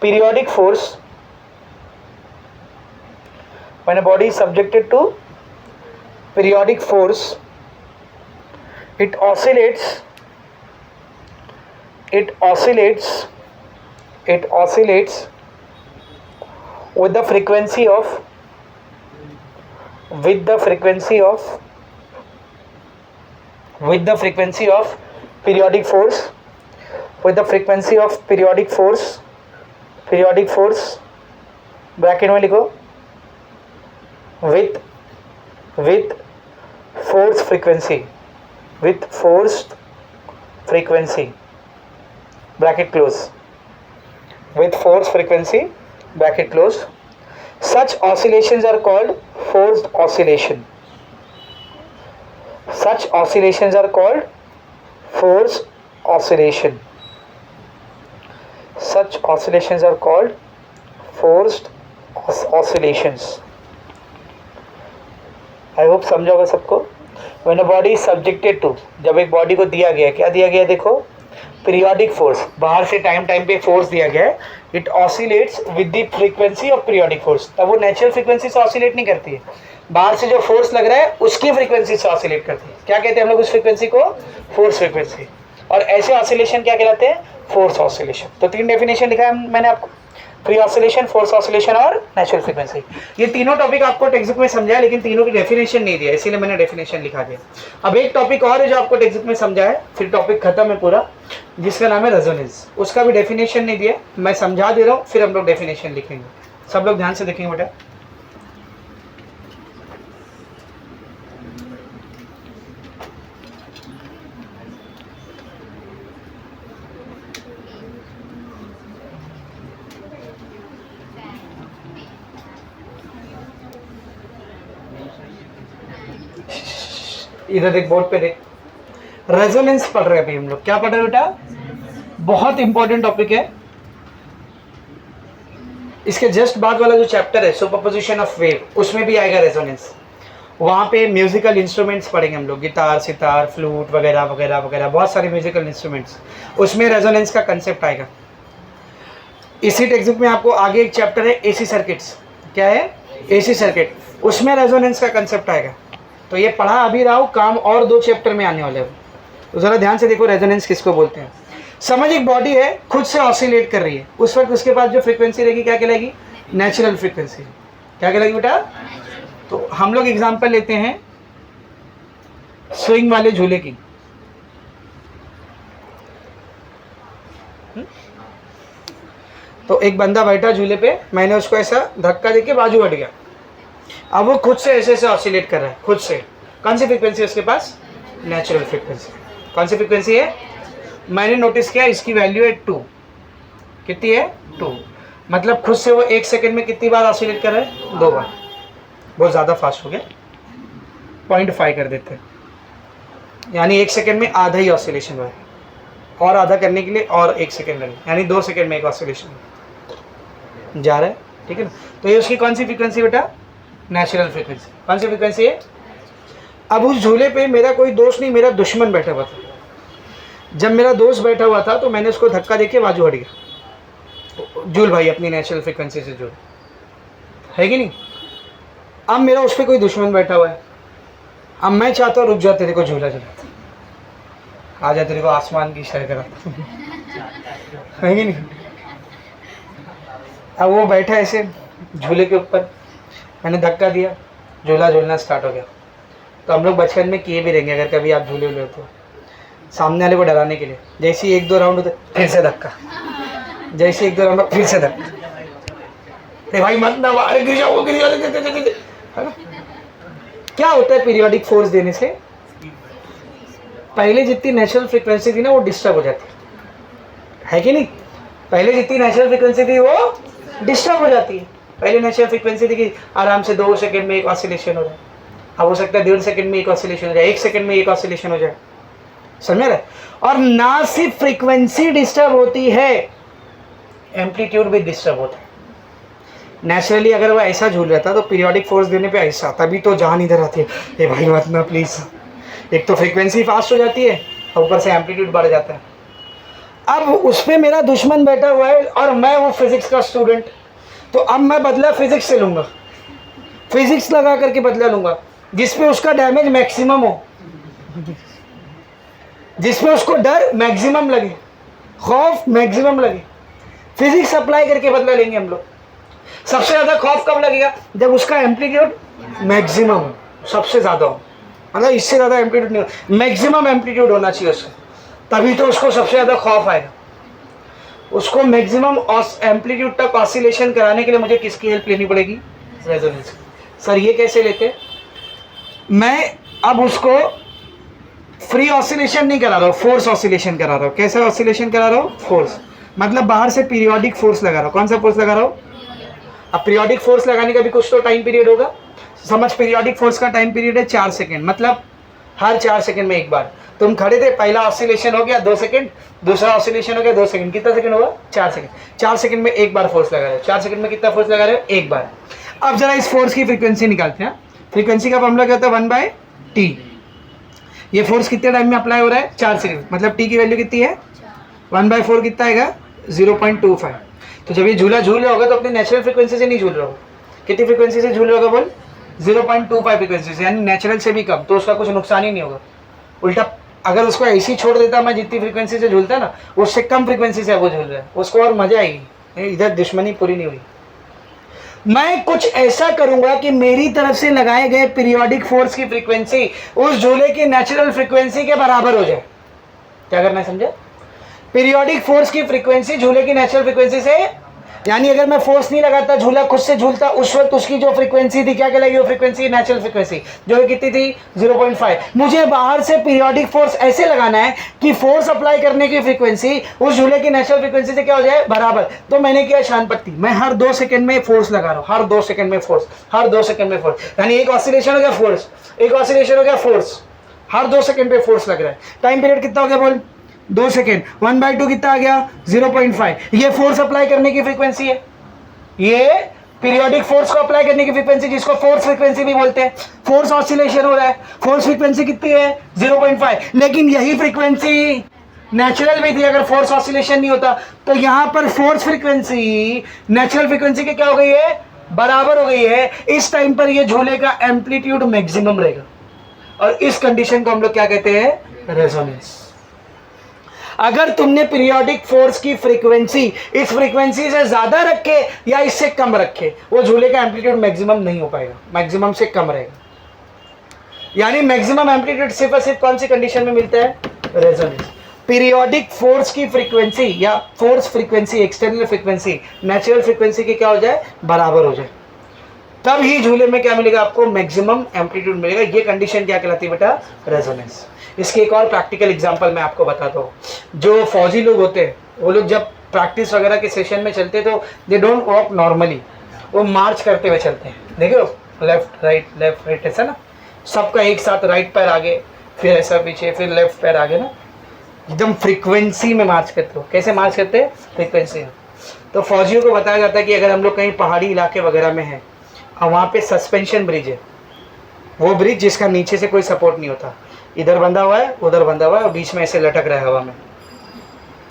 periodic force, it oscillates with the frequency of periodic force, bracket में लिखो, with force frequency, bracket close, with force frequency, bracket close. Such oscillations are called forced oscillation. I hope समझा होगा सबको। When a body is subjected to, जब एक body को दिया गया, क्या दिया गया? देखो, पीरियोडिक फोर्स, बाहर से टाइम पे फोर्स दिया गया है, it oscillates with the frequency of periodic force. तब वो नेचुरल फ्रीक्वेंसी से ऑसिलेट नहीं करती है, बाहर से जो फोर्स लग रहा है उसकी फ्रीक्वेंसी से ऑसिलेट करती है। क्या कहते हैं हम लोग उस फ्रीक्वेंसी को? Force frequency. और ऐसे ऑसिलेशन क्या कहलाते हैं? Force oscillation. तो 3 डेफिनेशन लिखा है मैंने आपको, फ्री ऑसिलेशन, फोर्स ऑसिलेशन और नेचुरल फ्रीक्वेंसी। ये तीनों टॉपिक आपको टेक्स्ट बुक में समझा है, लेकिन तीनों की डेफिनेशन नहीं दिया, इसीलिए मैंने डेफिनेशन लिखा दिया। अब एक टॉपिक और है जो आपको टेक्स्ट बुक में समझा है, फिर टॉपिक खत्म है पूरा, जिसका नाम है रेजोनेंस। उसका भी डेफिनेशन नहीं दिया, मैं समझा दे रहा हूँ, फिर हम लोग डेफिनेशन लिखेंगे। सब लोग ध्यान से देखेंगे बेटा। इधर देख, बोर्ड पे देख, रेजोनेंस पढ़ रहे हैं अभी हम लोग। क्या पढ़ रहे हैं बेटा? बहुत इंपॉर्टेंट टॉपिक है। इसके जस्ट बाद वाला जो चैप्टर है सुपरपोजिशन ऑफ वेव, उसमें भी आएगा रेजोनेंस। वहाँ पे म्यूजिकल इंस्ट्रूमेंट्स पढ़ेंगे हम लोग, गिटार, सितार, फ्लूट वगैरह वगैरह वगैरह, बहुत सारे म्यूजिकल इंस्ट्रूमेंट्स, उसमें रेजोनेंस का कंसेप्ट आएगा। इसी टेक्स्ट बुक में आपको आगे एक चैप्टर है एसी सर्किट्स। क्या है? एसी सर्किट, उसमें रेजोनेंस का कंसेप्ट आएगा। तो ये पढ़ा अभी रहा हूँ, काम और 2 चैप्टर में आने वाले हो, तो ज़रा ध्यान से देखो रेजोनेंस किसको बोलते हैं। समझ, एक बॉडी है खुद से ऑसिलेट कर रही है, उस वक्त उसके पास जो फ्रीक्वेंसी रहेगी क्या कहलाएगी? Natural frequency. क्या कहलाएगी बेटा? तो हम लोग एग्जांपल लेते हैं स्विंग वाले झूले की। तो एक बंदा बैठा झूले पे, मैंने उसको ऐसा धक्का देके बाजू हट गया, अब वो खुद से ऐसे ऐसे ऑसिलेट कर रहा है, खुद से। कौन सी फ्रीक्वेंसी है उसके पास? Natural frequency. कौन सी फ्रीक्वेंसी है? मैंने नोटिस किया इसकी वैल्यू है 2। कितनी है? 2। मतलब खुद से वो 1 सेकंड में कितनी बार ऑसिलेट कर रहा है? 2 बार। बहुत ज़्यादा फास्ट हो गया, 0.5 कर देते हैं, यानी 1 सेकंड में आधा ही ऑसिलेशन हुआ है, और आधा करने के लिए और 1 सेकंड लगे, यानी 2 सेकंड में एक ऑसिलेशन जा रहा है। ठीक है ना? तो ये उसकी कौन सी फ्रीक्वेंसी बेटा? Natural frequency. कौन सी फ्रीक्वेंसी है? अब उस झूले पे मेरा कोई दोस्त नहीं, मेरा दुश्मन बैठा हुआ था। जब मेरा दोस्त बैठा हुआ था तो मैंने उसको धक्का देके बाजू हट गया। झूल भाई अपनी नेचुरल फ्रीक्वेंसी से जुड़, है कि नहीं? अब मेरा उस पर कोई दुश्मन बैठा हुआ है, अब मैं चाहता हूँ रुक जा, तेरे को झूला झूलाता, आ जा, तेरे को आसमान की सैर कराता, है कि नहीं? अब वो बैठा ऐसे झूले के ऊपर, मैंने धक्का दिया, झूला झूलना स्टार्ट हो गया। तो हम लोग बचपन में किए भी रहेंगे अगर कभी आप झूले उले तो, सामने वाले को डराने के लिए। जैसे ही 1-2 राउंड होते फिर से धक्का, जैसे 1-2 राउंड फिर से धक्का, अरे भाई मत ना, अरे गिर जाओ गिर जाओ, है ना। क्या होता है पीरियोडिक फोर्स देने से, पहले जितनी नेचुरल फ्रीक्वेंसी थी ना वो डिस्टर्ब हो जाती है कि नहीं। पहले जितनी नेचुरल फ्रीक्वेंसी थी वो डिस्टर्ब हो जाती है। पहले नेचुरल फ्रीक्वेंसी थी कि आराम से 2 सेकंड में एक ऑसिलेशन हो जाए, अब हो सकता है 1.5 सेकंड में एक ऑसिलेशन हो जाए, 1 सेकंड में एक ऑसिलेशन हो जाए, समझ रहे। और ना सिर्फ फ्रीक्वेंसी डिस्टर्ब होती है, एम्पलीट्यूड भी डिस्टर्ब होता है। नेचुरली अगर वो ऐसा झूल रहा था तो पीरियोडिक फोर्स देने पे ऐसा, तभी तो जान इधर आती है, ए भाई मत ना प्लीज। एक तो फ्रीक्वेंसी फास्ट हो जाती है और ऊपर से एम्पलीट्यूड बढ़ जाता है। अब उस पर मेरा दुश्मन बैठा हुआ है और मैं वो फिजिक्स का स्टूडेंट, तो अब मैं बदला फिजिक्स से लूँगा, फिजिक्स लगा करके बदला लूँगा जिसपे उसका डैमेज मैक्सिमम हो, जिसपे उसको डर मैक्सिमम लगे, खौफ मैक्सिमम लगे। फिजिक्स अप्लाई करके बदला लेंगे हम लोग। सबसे ज़्यादा खौफ कब लगेगा, जब उसका एम्पलीट्यूड मैक्सिमम हो, सबसे ज़्यादा हो, मतलब इससे ज़्यादा एम्पलीट्यूड नहीं हो, मैक्सिमम एम्पलीट्यूड होना चाहिए उसका, तभी तो उसको सबसे ज़्यादा खौफ आएगा। उसको मैक्सिमम एम्पलीट्यूड तक ऑसिलेशन कराने के लिए मुझे किसकी हेल्प लेनी पड़ेगी, रेजोनेंस। सर ये कैसे लेते, मैं अब उसको फ्री ऑसिलेशन नहीं करा रहा हूँ, फोर्स ऑसिलेशन करा रहा हूँ। कैसा ऑसिलेशन करा रहा हूँ, फोर्स, मतलब बाहर से पीरियोडिक फोर्स लगा रहा हूँ। कौन सा फोर्स लगा रहा हूँ, अब पीरियोडिक फोर्स लगाने का भी कुछ तो टाइम पीरियड होगा। समझ, पीरियोडिक फोर्स का टाइम पीरियड है 4 सेकंड, मतलब हर 4 सेकंड में एक बार। तुम खड़े थे, पहला ऑसिलेशन हो गया 2 सेकंड, दूसरा ऑसिलेशन हो गया 2 सेकंड, कितना सेकंड हुआ, 4 सेकंड। 4 सेकंड में एक बार फोर्स लगा रहे हो, 4 सेकंड में कितना फोर्स लगा रहे हो, एक बार। अब जरा इस फोर्स की फ्रीक्वेंसी निकालते हैं। फ्रीक्वेंसी का फॉर्मूला क्या होता है, 1/t। ये फोर्स कितने टाइम में अप्लाई हो रहा है, 4 सेकंड, मतलब t की वैल्यू कितनी है, 1/4 कितना आएगा, 0.25। तो जब ये झूला झूल रहा होगा तो अपनी नेचुरल फ्रीक्वेंसी से नहीं झूल रहा होगा, कितनी फ्रीक्वेंसी से झूल रहा होगा बोल, 0.25 फ्रीक्वेंसी से, यानी नेचुरल से भी कम। तो उसका कुछ नुकसान ही नहीं होगा। उल्टा अगर उसको ऐसे ही छोड़ देता मैं, जितनी फ्रीक्वेंसी से झूलता ना, उससे कम फ्रीक्वेंसी से वो झूल रहा है, उसको और मजा आएगी, इधर दुश्मनी पूरी नहीं हुई। मैं कुछ ऐसा करूंगा कि मेरी तरफ से लगाए गए पीरियोडिक फोर्स की फ्रीक्वेंसी उस झूले की नेचुरल फ्रीक्वेंसी के बराबर हो जाए। क्या करना है समझे, पीरियोडिक फोर्स की फ्रीक्वेंसी झूले की नेचुरल फ्रीक्वेंसी से, यानी अगर मैं फोर्स नहीं लगाता, झूला खुद से झूलता, उस वक्त उसकी जो फ्रीक्वेंसी थी क्या कहलाएगी, वो फ्रीक्वेंसी नेचुरल फ्रीक्वेंसी, जो कितनी थी, 0.5। मुझे बाहर से पीरियोडिक फोर्स ऐसे लगाना है कि फोर्स अप्लाई करने की फ्रीक्वेंसी उस झूले की नेचुरल फ्रीक्वेंसी से क्या हो जाए, बराबर। तो मैंने किया शान पत्ती, मैं हर 2 सेकंड में फोर्स लगा रहा हूँ, हर 2 सेकंड में फोर्स, हर 2 सेकंड में फोर्स, यानी एक ऑसिलेशन हो गया फोर्स, एक ऑसिलेशन हो गया फोर्स, हर 2 सेकंड पे फोर्स लग रहा है। टाइम पीरियड कितना हो गया बोल, 2 सेकेंड, 1/2 कितना आ गया, 0.5। ये फोर्स अप्लाई करने की फ्रीक्वेंसी है, ये पीरियोडिक फोर्स को अप्लाई करने की फ्रीक्वेंसी, जिसको फोर्स फ्रीक्वेंसी भी बोलते हैं। फोर्स ऑसिलेशन हो रहा है, फोर्स फ्रीक्वेंसी कितनी है, 0.5। लेकिन यही फ्रीक्वेंसी नेचुरल भी थी, अगर फोर्स ऑसिलेशन नहीं होता तो यहां पर फोर्स फ्रीक्वेंसी नेचुरल फ्रीक्वेंसी के क्या हो गई है, बराबर हो गई है। इस टाइम पर ये झूले का एम्पलीट्यूड मैक्सिमम रहेगा, और इस कंडीशन को हम लोग क्या कहते हैं, रेजोनेंस। अगर तुमने पीरियोडिक फोर्स की फ्रीक्वेंसी इस फ्रीक्वेंसी से ज्यादा रखे या इससे कम रखे, वो झूले का एम्पलीट्यूड मैक्सिमम नहीं हो पाएगा, मैक्सिमम से कम रहेगा। यानी मैक्सिमम एम्पलीट्यूड सिर्फ और सिर्फ कौन सी कंडीशन में मिलता है, रेजोनेंस। पीरियोडिक फोर्स की फ्रीक्वेंसी या force frequency, external frequency natural frequency के क्या हो जाए, बराबर हो जाए, तब ही झूले में क्या मिलेगा आपको, मैक्सिमम एम्पलीट्यूड मिलेगा। ये कंडीशन क्या कहलाती है बेटा, रेजोनेंस। इसकी एक और प्रैक्टिकल एग्जांपल मैं आपको बताता हूँ। जो फौजी लोग होते हैं वो लोग जब प्रैक्टिस वगैरह के सेशन में चलते तो दे डोंट वॉक नॉर्मली, वो मार्च करते हुए चलते हैं। देखो लेफ्ट राइट ऐसा ना, सबका एक साथ, राइट पैर आगे, फिर ऐसा पीछे, फिर लेफ्ट पैर आगे ना, एकदम फ्रीक्वेंसी में मार्च करते हो। कैसे मार्च करते हैं, फ्रीक्वेंसी में। तो फौजियों को बताया जाता है कि अगर हम लोग कहीं पहाड़ी इलाके वगैरह में हैं और वहाँ पे सस्पेंशन ब्रिज है, वो ब्रिज जिसका नीचे से कोई सपोर्ट नहीं होता, इधर बंधा हुआ है उधर बंधा हुआ है और बीच में ऐसे लटक रहा है हवा में,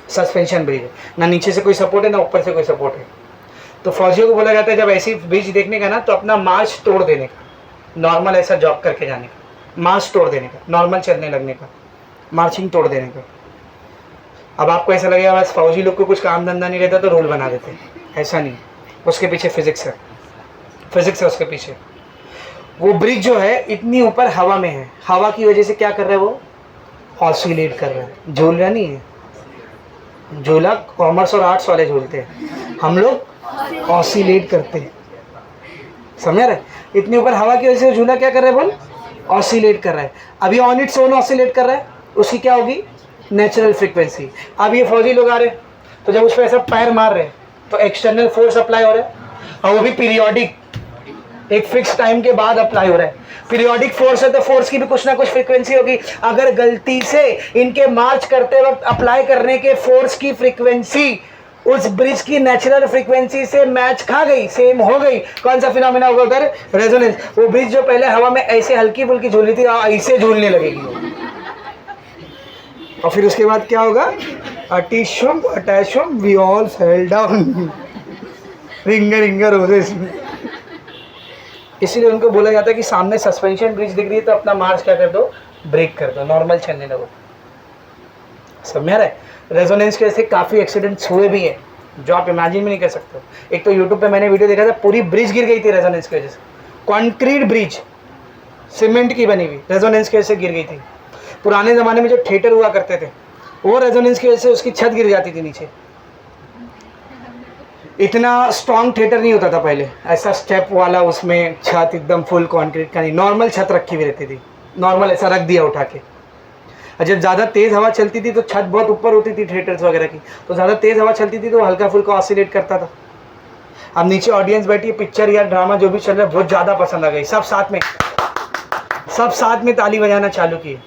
सस्पेंशन ब्रिज है, ना नीचे से कोई सपोर्ट है ना ऊपर से कोई सपोर्ट है। तो फौजियों को बोला जाता है जब ऐसी ब्रिज देखने का ना, तो अपना मार्च तोड़ देने का, नॉर्मल ऐसा जॉब करके जाने का, मार्च तोड़ देने का, नॉर्मल चलने लगने का, मार्चिंग तोड़ देने का। अब आपको ऐसा लगेगा बस फौजी लोग को कुछ काम धंधा नहीं रहता तो रूल बना देते हैं, ऐसा नहीं, उसके पीछे फिजिक्स है, फिजिक्स है उसके पीछे। वो ब्रिज जो है इतनी ऊपर हवा में है, हवा की वजह से क्या कर रहा है, वो ऑसिलेट कर रहा है, झूल रहा नहीं है। झूला कॉमर्स और आर्ट्स वाले झूलते हैं, हम लोग ऑसिलेट करते हैं, समझ रहे? इतनी ऊपर हवा की वजह से झूला क्या कर रहा है, बोल, ऑसिलेट कर रहा है। अभी ऑन इट्स ओन ऑसिलेट कर रहा है, उसकी क्या होगी, नेचुरल फ्रीक्वेंसी। अब ये फौजी लोग आ रहे हैं, तो जब उस पर ऐसा पैर मार रहे हैं तो एक्सटर्नल फोर्स अप्लाई हो रहा है, और वो भी पीरियोडिक, एक फिक्स टाइम के बाद अप्लाई हो रहा है। पीरियोडिक फोर्स है तो फोर्स की भी कुछ ना कुछ फ्रीक्वेंसी होगी। अगर गलती से इनके मार्च करते वक्त अप्लाई करने के फोर्स की फ्रीक्वेंसी उस ब्रिज की नेचुरल फ्रीक्वेंसी से मैच खा गई, सेम हो गई, कौन सा फिनोमेना होगा उधर, रेजोनेंस। वो ब्रिज जो पहले हवा में ऐसे हल्की फुल्की झूल रही थी, ऐसे झूलने लगेगी, और फिर उसके बाद क्या होगा, atishoo atishoo we all fall down, ringa ringa roses. इसीलिए उनको बोला जाता है कि सामने सस्पेंशन ब्रिज दिख रही है तो अपना मार्च क्या कर दो, ब्रेक कर दो, नॉर्मल चलने लगो। समझ रहा है? रेजोनेंस के ऐसे काफ़ी एक्सीडेंट्स हुए भी हैं जो आप इमेजिन भी नहीं कर सकते हो। एक तो यूट्यूब पे मैंने वीडियो देखा था, पूरी ब्रिज गिर गई थी रेजोनेंस की वजह से, कॉन्क्रीट ब्रिज, सीमेंट की बनी हुई, रेजोनेंस की वजह से गिर गई थी। पुराने ज़माने में जो थिएटर हुआ करते थे, वो रेजोनेंस की वजह से उसकी छत गिर जाती थी नीचे। इतना स्ट्रॉन्ग थिएटर नहीं होता था पहले, ऐसा स्टेप वाला, उसमें छत एकदम फुल कंक्रीट का नहीं, नॉर्मल छत रखी हुई रहती थी, नॉर्मल ऐसा रख दिया उठा के। और जब ज़्यादा तेज़ हवा चलती थी तो छत बहुत ऊपर होती थी थिएटर्स वगैरह की, तो ज़्यादा तेज़ हवा चलती थी तो हल्का फुल्का ऑसिलेट करता था। अब नीचे ऑडियंस बैठी है, पिक्चर या ड्रामा जो भी चल रहा है बहुत ज़्यादा पसंद आ गई, सब साथ में ताली बजाना चालू किए।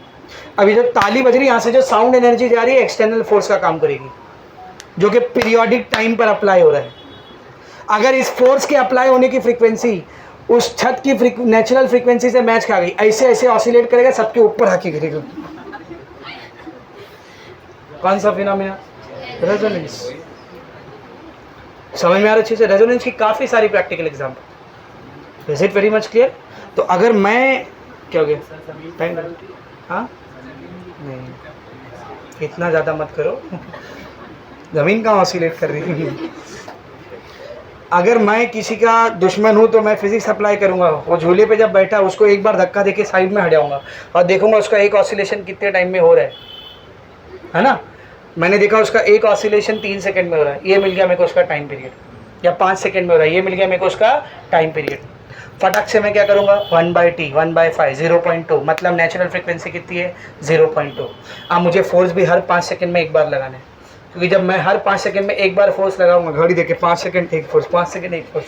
अभी जब ताली बज रही है, यहाँ से जो साउंड एनर्जी जा रही है एक्सटर्नल फोर्स का काम करेगी, जो कि पीरियोडिक टाइम पर अप्लाई हो रहा है। अगर इस फोर्स के अप्लाई होने की फ्रीक्वेंसी उस छत की नेचुरल फ्रीक्वेंसी से मैच खा गई, ऐसे ऐसे ऑसिलेट करेगा, सबके ऊपर आके गिरेगा। कौन सा फिनोमेना, रेजोनेंस। समझ में आ रहा अच्छे से? रेजोनेंस की काफ़ी सारी practical example. Is it very much clear? तो अगर मैं, क्या हो गया टाइम, हाँ नहीं इतना ज़्यादा मत करो, ज़मीन कहाँ ऑसिलेट कर रही है। अगर मैं किसी का दुश्मन हूँ तो मैं फिजिक्स अप्लाई करूँगा, वो झूले पे जब बैठा उसको एक बार धक्का देके साइड में हट जाऊँगा और देखूँगा उसका एक ऑसिलेशन कितने टाइम में हो रहा है ना। मैंने देखा उसका एक ऑसिलेशन 3 सेकंड में हो रहा है, ये मिल गया मेरे को उसका टाइम पीरियड, या 5 सेकंड में हो रहा है, ये मिल गया मेरे को उसका टाइम पीरियड। फटाक से मैं क्या करूँगा, 1/t 1/5 0.2, मतलब नेचुरल फ्रिक्वेंसी कितनी है 0.2। अब मुझे फोर्स भी हर 5 सेकंड में एक बार लगाना है, क्योंकि जब मैं हर 5 सेकंड में एक बार फोर्स लगाऊंगा, घड़ी देखे 5 सेकंड एक फोर्स, 5 सेकंड एक फोर्स,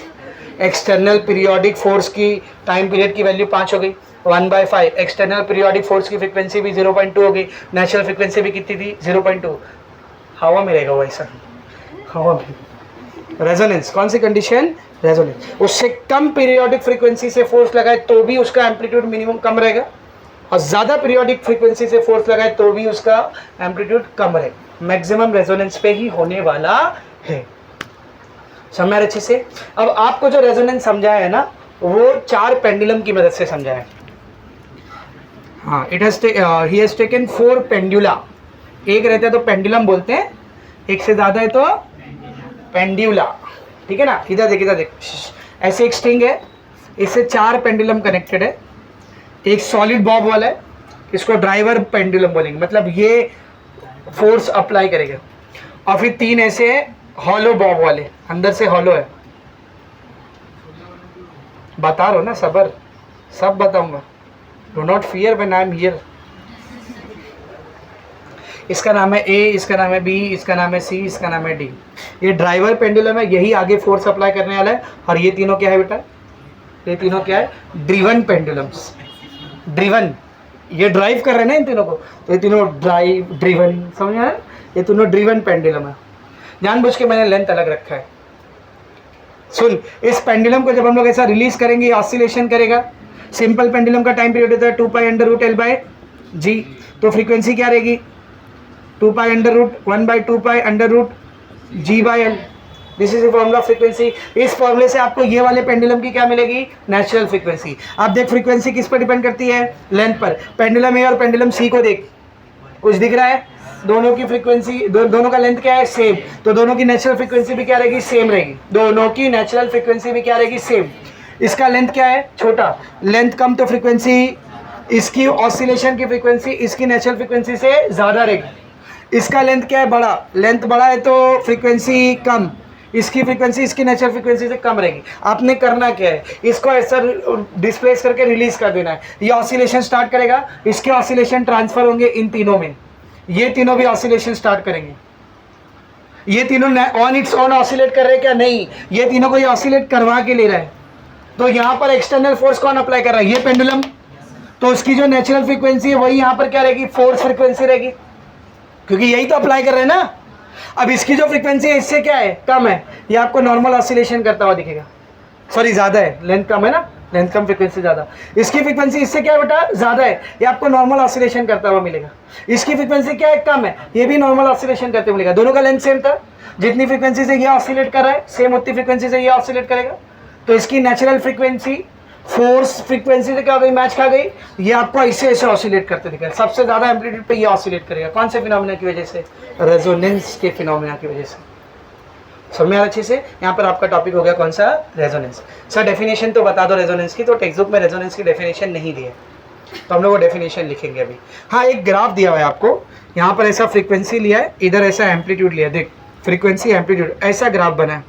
एक्सटर्नल पीरियोडिक फोर्स की टाइम पीरियड की वैल्यू 5 हो गई, 1/5। एक्सटर्नल पीरियोडिक फोर्स की फ्रिक्वेंसी भी 0.2 हो गई, नेचुरल फ्रिक्वेंसी भी कितनी थी 0.2। हवा में रहेगा वो ऐसा, हवा में। रेजोनेंस कौन सी कंडीशन, रेजोनेंस। उससे कम पीरियोडिक फ्रीक्वेंसी से फोर्स लगाए तो भी उसका एम्पलीट्यूड मिनिमम कम रहेगा, और ज़्यादा पीरियोडिक फ्रीक्वेंसी से फोर्स लगाए तो भी उसका एम्पलीट्यूड कम रहेगा। मैक्सिमम रेजोनेंस पे ही होने वाला है। समझ रहे अच्छे से? अब आपको जो रेजोनेंस समझाया है ना, वो 4 पेंडुलम की मदद से समझाया है। हाँ, ही हैज टेकन 4 पेंडुला। एक रहता है तो पेंडुलम बोलते हैं, एक से ज़्यादा है तो पेंड्यूला, ठीक है ना। इधर देख, ऐसे एक स्ट्रिंग है, इससे 4 पेंडुलम कनेक्टेड है। एक सॉलिड बॉब वाला है, इसको ड्राइवर पेंडुलम बोलेंगे, मतलब ये फोर्स अप्लाई करेगा। और फिर 3 ऐसे है हॉलो बॉब वाले, अंदर से हॉलो है। बता रहा हूँ ना, सबर, सब बताऊंगा, do not fear when I am here. इसका नाम है ए, इसका नाम है बी, इसका नाम है सी, इसका नाम है डी। ये ड्राइवर पेंडुलम है, यही आगे फोर्स अप्लाई करने वाला है। और ये तीनों क्या है बेटा, ये तीनों क्या है, ड्रिवन पेंडुलम्स। ड्रिवन, ये ड्राइव कर रहे हैं ना इन तीनों को, तो ये तीनों ड्रिवन, समझ में आया? ये तीनों ड्रिवन पेंडुलम है। जानबूझ के मैंने लेंथ अलग रखा है। सुन, इस पेंडुलम को जब हम लोग ऐसा रिलीज करेंगे, ऑसिलेशन करेगा। सिंपल पेंडुलम का टाइम पीरियड होता है 2π√L/g, तो फ्रीक्वेंसी क्या रहेगी 2π√1/2π√g/L। This is the formula of frequency. इस फॉर्मूले से आपको ये वाले पेंडुलम की क्या मिलेगी, नेचुरल फ्रीक्वेंसी। अब देख फ्रीक्वेंसी किस पर डिपेंड करती है, लेंथ पर। पेंडुलम ए और पेंडुलम सी को देख, कुछ दिख रहा है, दोनों की फ्रीक्वेंसी, दोनों का लेंथ क्या है, सेम, तो दोनों की नेचुरल फ्रीक्वेंसी भी क्या रहेगी, सेम रहेगी। दोनों की नेचुरल फ्रीक्वेंसी भी क्या रहेगी, सेम। इसका लेंथ क्या है, छोटा, लेंथ कम तो फ्रीक्वेंसी, इसकी ऑसिलेशन की फ्रीक्वेंसी इसकी नेचुरल फ्रीक्वेंसी से ज़्यादा रहेगी। इसका लेंथ क्या है, बड़ा, लेंथ बड़ा है तो फ्रीक्वेंसी कम, इसकी फ्रीक्वेंसी इसकी नेचुरल फ्रीक्वेंसी से कम रहेगी। आपने करना क्या है, इसको ऐसा डिस्प्लेस करके रिलीज कर देना है, ये ऑसिलेशन स्टार्ट करेगा, इसके ऑसिलेशन ट्रांसफर होंगे इन तीनों में, ये तीनों भी ऑसिलेशन स्टार्ट करेंगे। ये तीनों ऑन इट्स ऑन ऑसिलेट कर रहे हैं क्या, नहीं, ये तीनों को ये ऑसिलेट करवा के ले रहा है। तो यहाँ पर एक्सटर्नल फोर्स कौन अप्लाई कर रहा है, ये पेंडुलम, तो उसकी जो नेचुरल फ्रीक्वेंसी है वही यहाँ पर क्या रहेगी, फोर्स फ्रीक्वेंसी रहेगी, क्योंकि यही तो अप्लाई कर रहे हैं ना। अब इसकी जो फ्रीक्वेंसी है इससे क्या है, कम है, ये आपको नॉर्मल ऑसिलेशन करता हुआ दिखेगा, सॉरी ज़्यादा है, लेंथ कम है ना, लेंथ कम फ्रीक्वेंसी ज़्यादा, इसकी फ्रीक्वेंसी इससे क्या है बेटा, ज़्यादा है, ये आपको नॉर्मल ऑसिलेशन करता हुआ मिलेगा। इसकी फ्रीक्वेंसी क्या है, कम है, ये भी नॉर्मल ऑसिलेशन करते हुए मिलेगा। दोनों का लेंथ सेम था, जितनी फ्रीक्वेंसी से ये ऑसिलेट कर रहा है सेम उतनी फ्रीक्वेंसी से ये ऑसिलेट करेगा। तो इसकी नेचुरल फ्रीक्वेंसी फोर्स फ्रीक्वेंसी से क्या हो गई, मैच खा गई, ये आपको ऐसे ऐसे ऑसिलेट करते दिखेगा। सबसे ज़्यादा एम्पलीट्यूड पे ये ऑसिलेट करेगा, कौन से फिनोमेना की वजह से, रेजोनेंस के फिनोमेना की वजह से। समझ में आ रहा अच्छे से। यहाँ पर आपका टॉपिक हो गया कौन सा, रेजोनेंस। सर डेफिनेशन तो बता दो रेजोनेंस की, तो टेक्स्ट बुक में रेजोनेंस की डेफिनेशन नहीं दी है, तो हम लोग वो डेफिनेशन लिखेंगे अभी। हाँ, एक ग्राफ दिया हुआ है आपको, यहाँ पर ऐसा फ्रीक्वेंसी लिया है, इधर ऐसा एम्पलीट्यूड लिया है, देख फ्रीक्वेंसी एम्पलीट्यूड ऐसा ग्राफ बना है,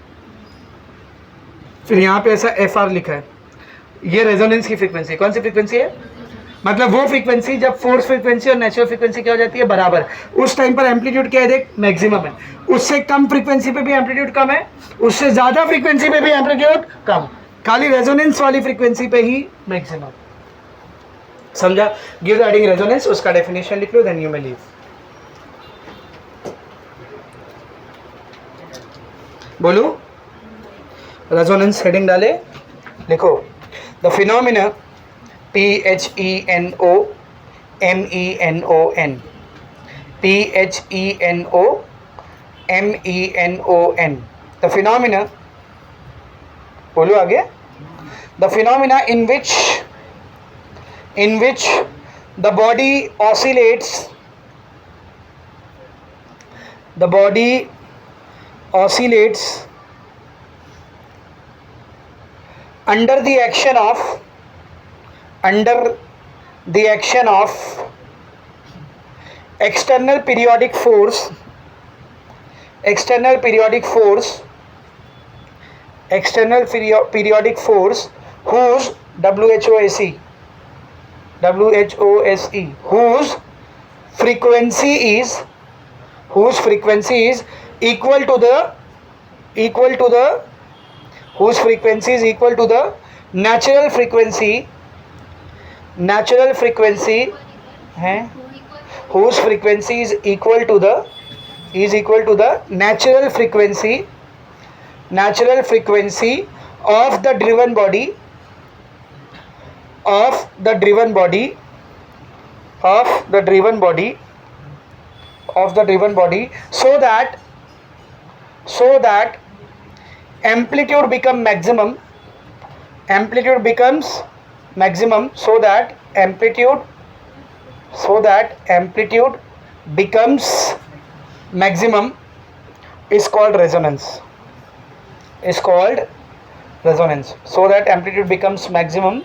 फिर यहाँ पे ऐसा FR लिखा है, ये रेजोनेंस की फ्रीक्वेंसी, कौन सी फ्रीक्वेंसी है, मतलब वो फ्रीक्वेंसी जब फोर्स फ्रीक्वेंसी और नेचुरल फ्रीक्वेंसी क्या हो जाती है, बराबर, उस टाइम पर एम्पलीट्यूड क्या है, देख मैक्सिमम है। उससे कम फ्रीक्वेंसी पे भी एम्पलीट्यूड कम है, उससे ज़्यादा फ्रीक्वेंसी पे भी एम्पलीट्यूड कम, खाली रेजोनेंस वाली फ्रीक्वेंसी पे ही मैक्सिमम। समझा, गिव द एडिंग रेजोनेंस, उसका डेफिनेशन लिख लो, देन यू मे लीव। बोलो, रेजोनेंस हेडिंग डाले, लिखो, the phenomena PHENOMENON, PHENOMENON, the phenomena, बोलो आगे, the phenomena in which the body oscillates under the action of external periodic force whose WHOSE whose frequency is equal to the natural frequency है, whose frequency is equal to the natural frequency of the driven body so that amplitude becomes maximum, so that amplitude becomes maximum is called resonance. So that amplitude becomes maximum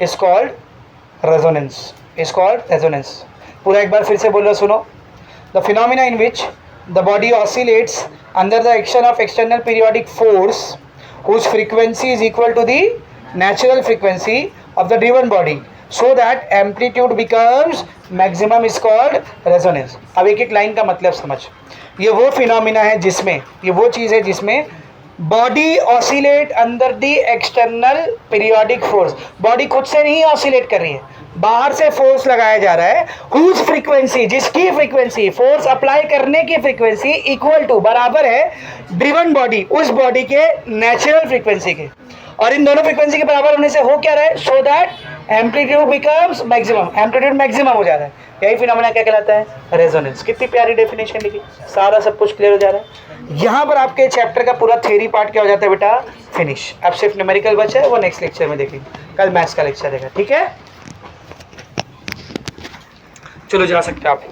is called resonance. पूरा एक बार फिर से बोलो, सुनो। The phenomena in which the body oscillates under the action of external periodic force whose frequency is equal to the natural frequency of the driven body so that amplitude becomes maximum is called resonance. अब एक एक line का मतलब समझ। ये वो phenomena है जिसमें, ये वो चीज़ है जिसमें body oscillate under the external periodic force, body खुद से नहीं ऑसिलेट कर रही है, बाहर से फोर्स लगाया जा रहा है, हुज फ्रीक्वेंसी, जिसकी फ्रीक्वेंसी, फोर्स अप्लाई करने की फ्रीक्वेंसी इक्वल टू, बराबर है ड्रिवन बॉडी, उस बॉडी के नेचुरल फ्रीक्वेंसी के, और इन दोनों फ्रीक्वेंसी के बराबर होने से हो क्या रहा है, so that amplitude becomes maximum, amplitude maximum हो जा रहा है। यही फिनोमेना क्या कहलाता है, रेजोनेंस। कितनी प्यारी डेफिनेशन लिखी, सारा सब कुछ क्लियर हो जा रहा है। यहाँ पर आपके चैप्टर का पूरा थ्योरी पार्ट क्या हो जाता है बेटा, फिनिश। अब सिर्फ न्यूमेरिकल बचा है, वो नेक्स्ट लेक्चर में देखेंगे, कल मैथ्स का लेक्चर रहेगा, ठीक है। चलो जा सकते हैं आप।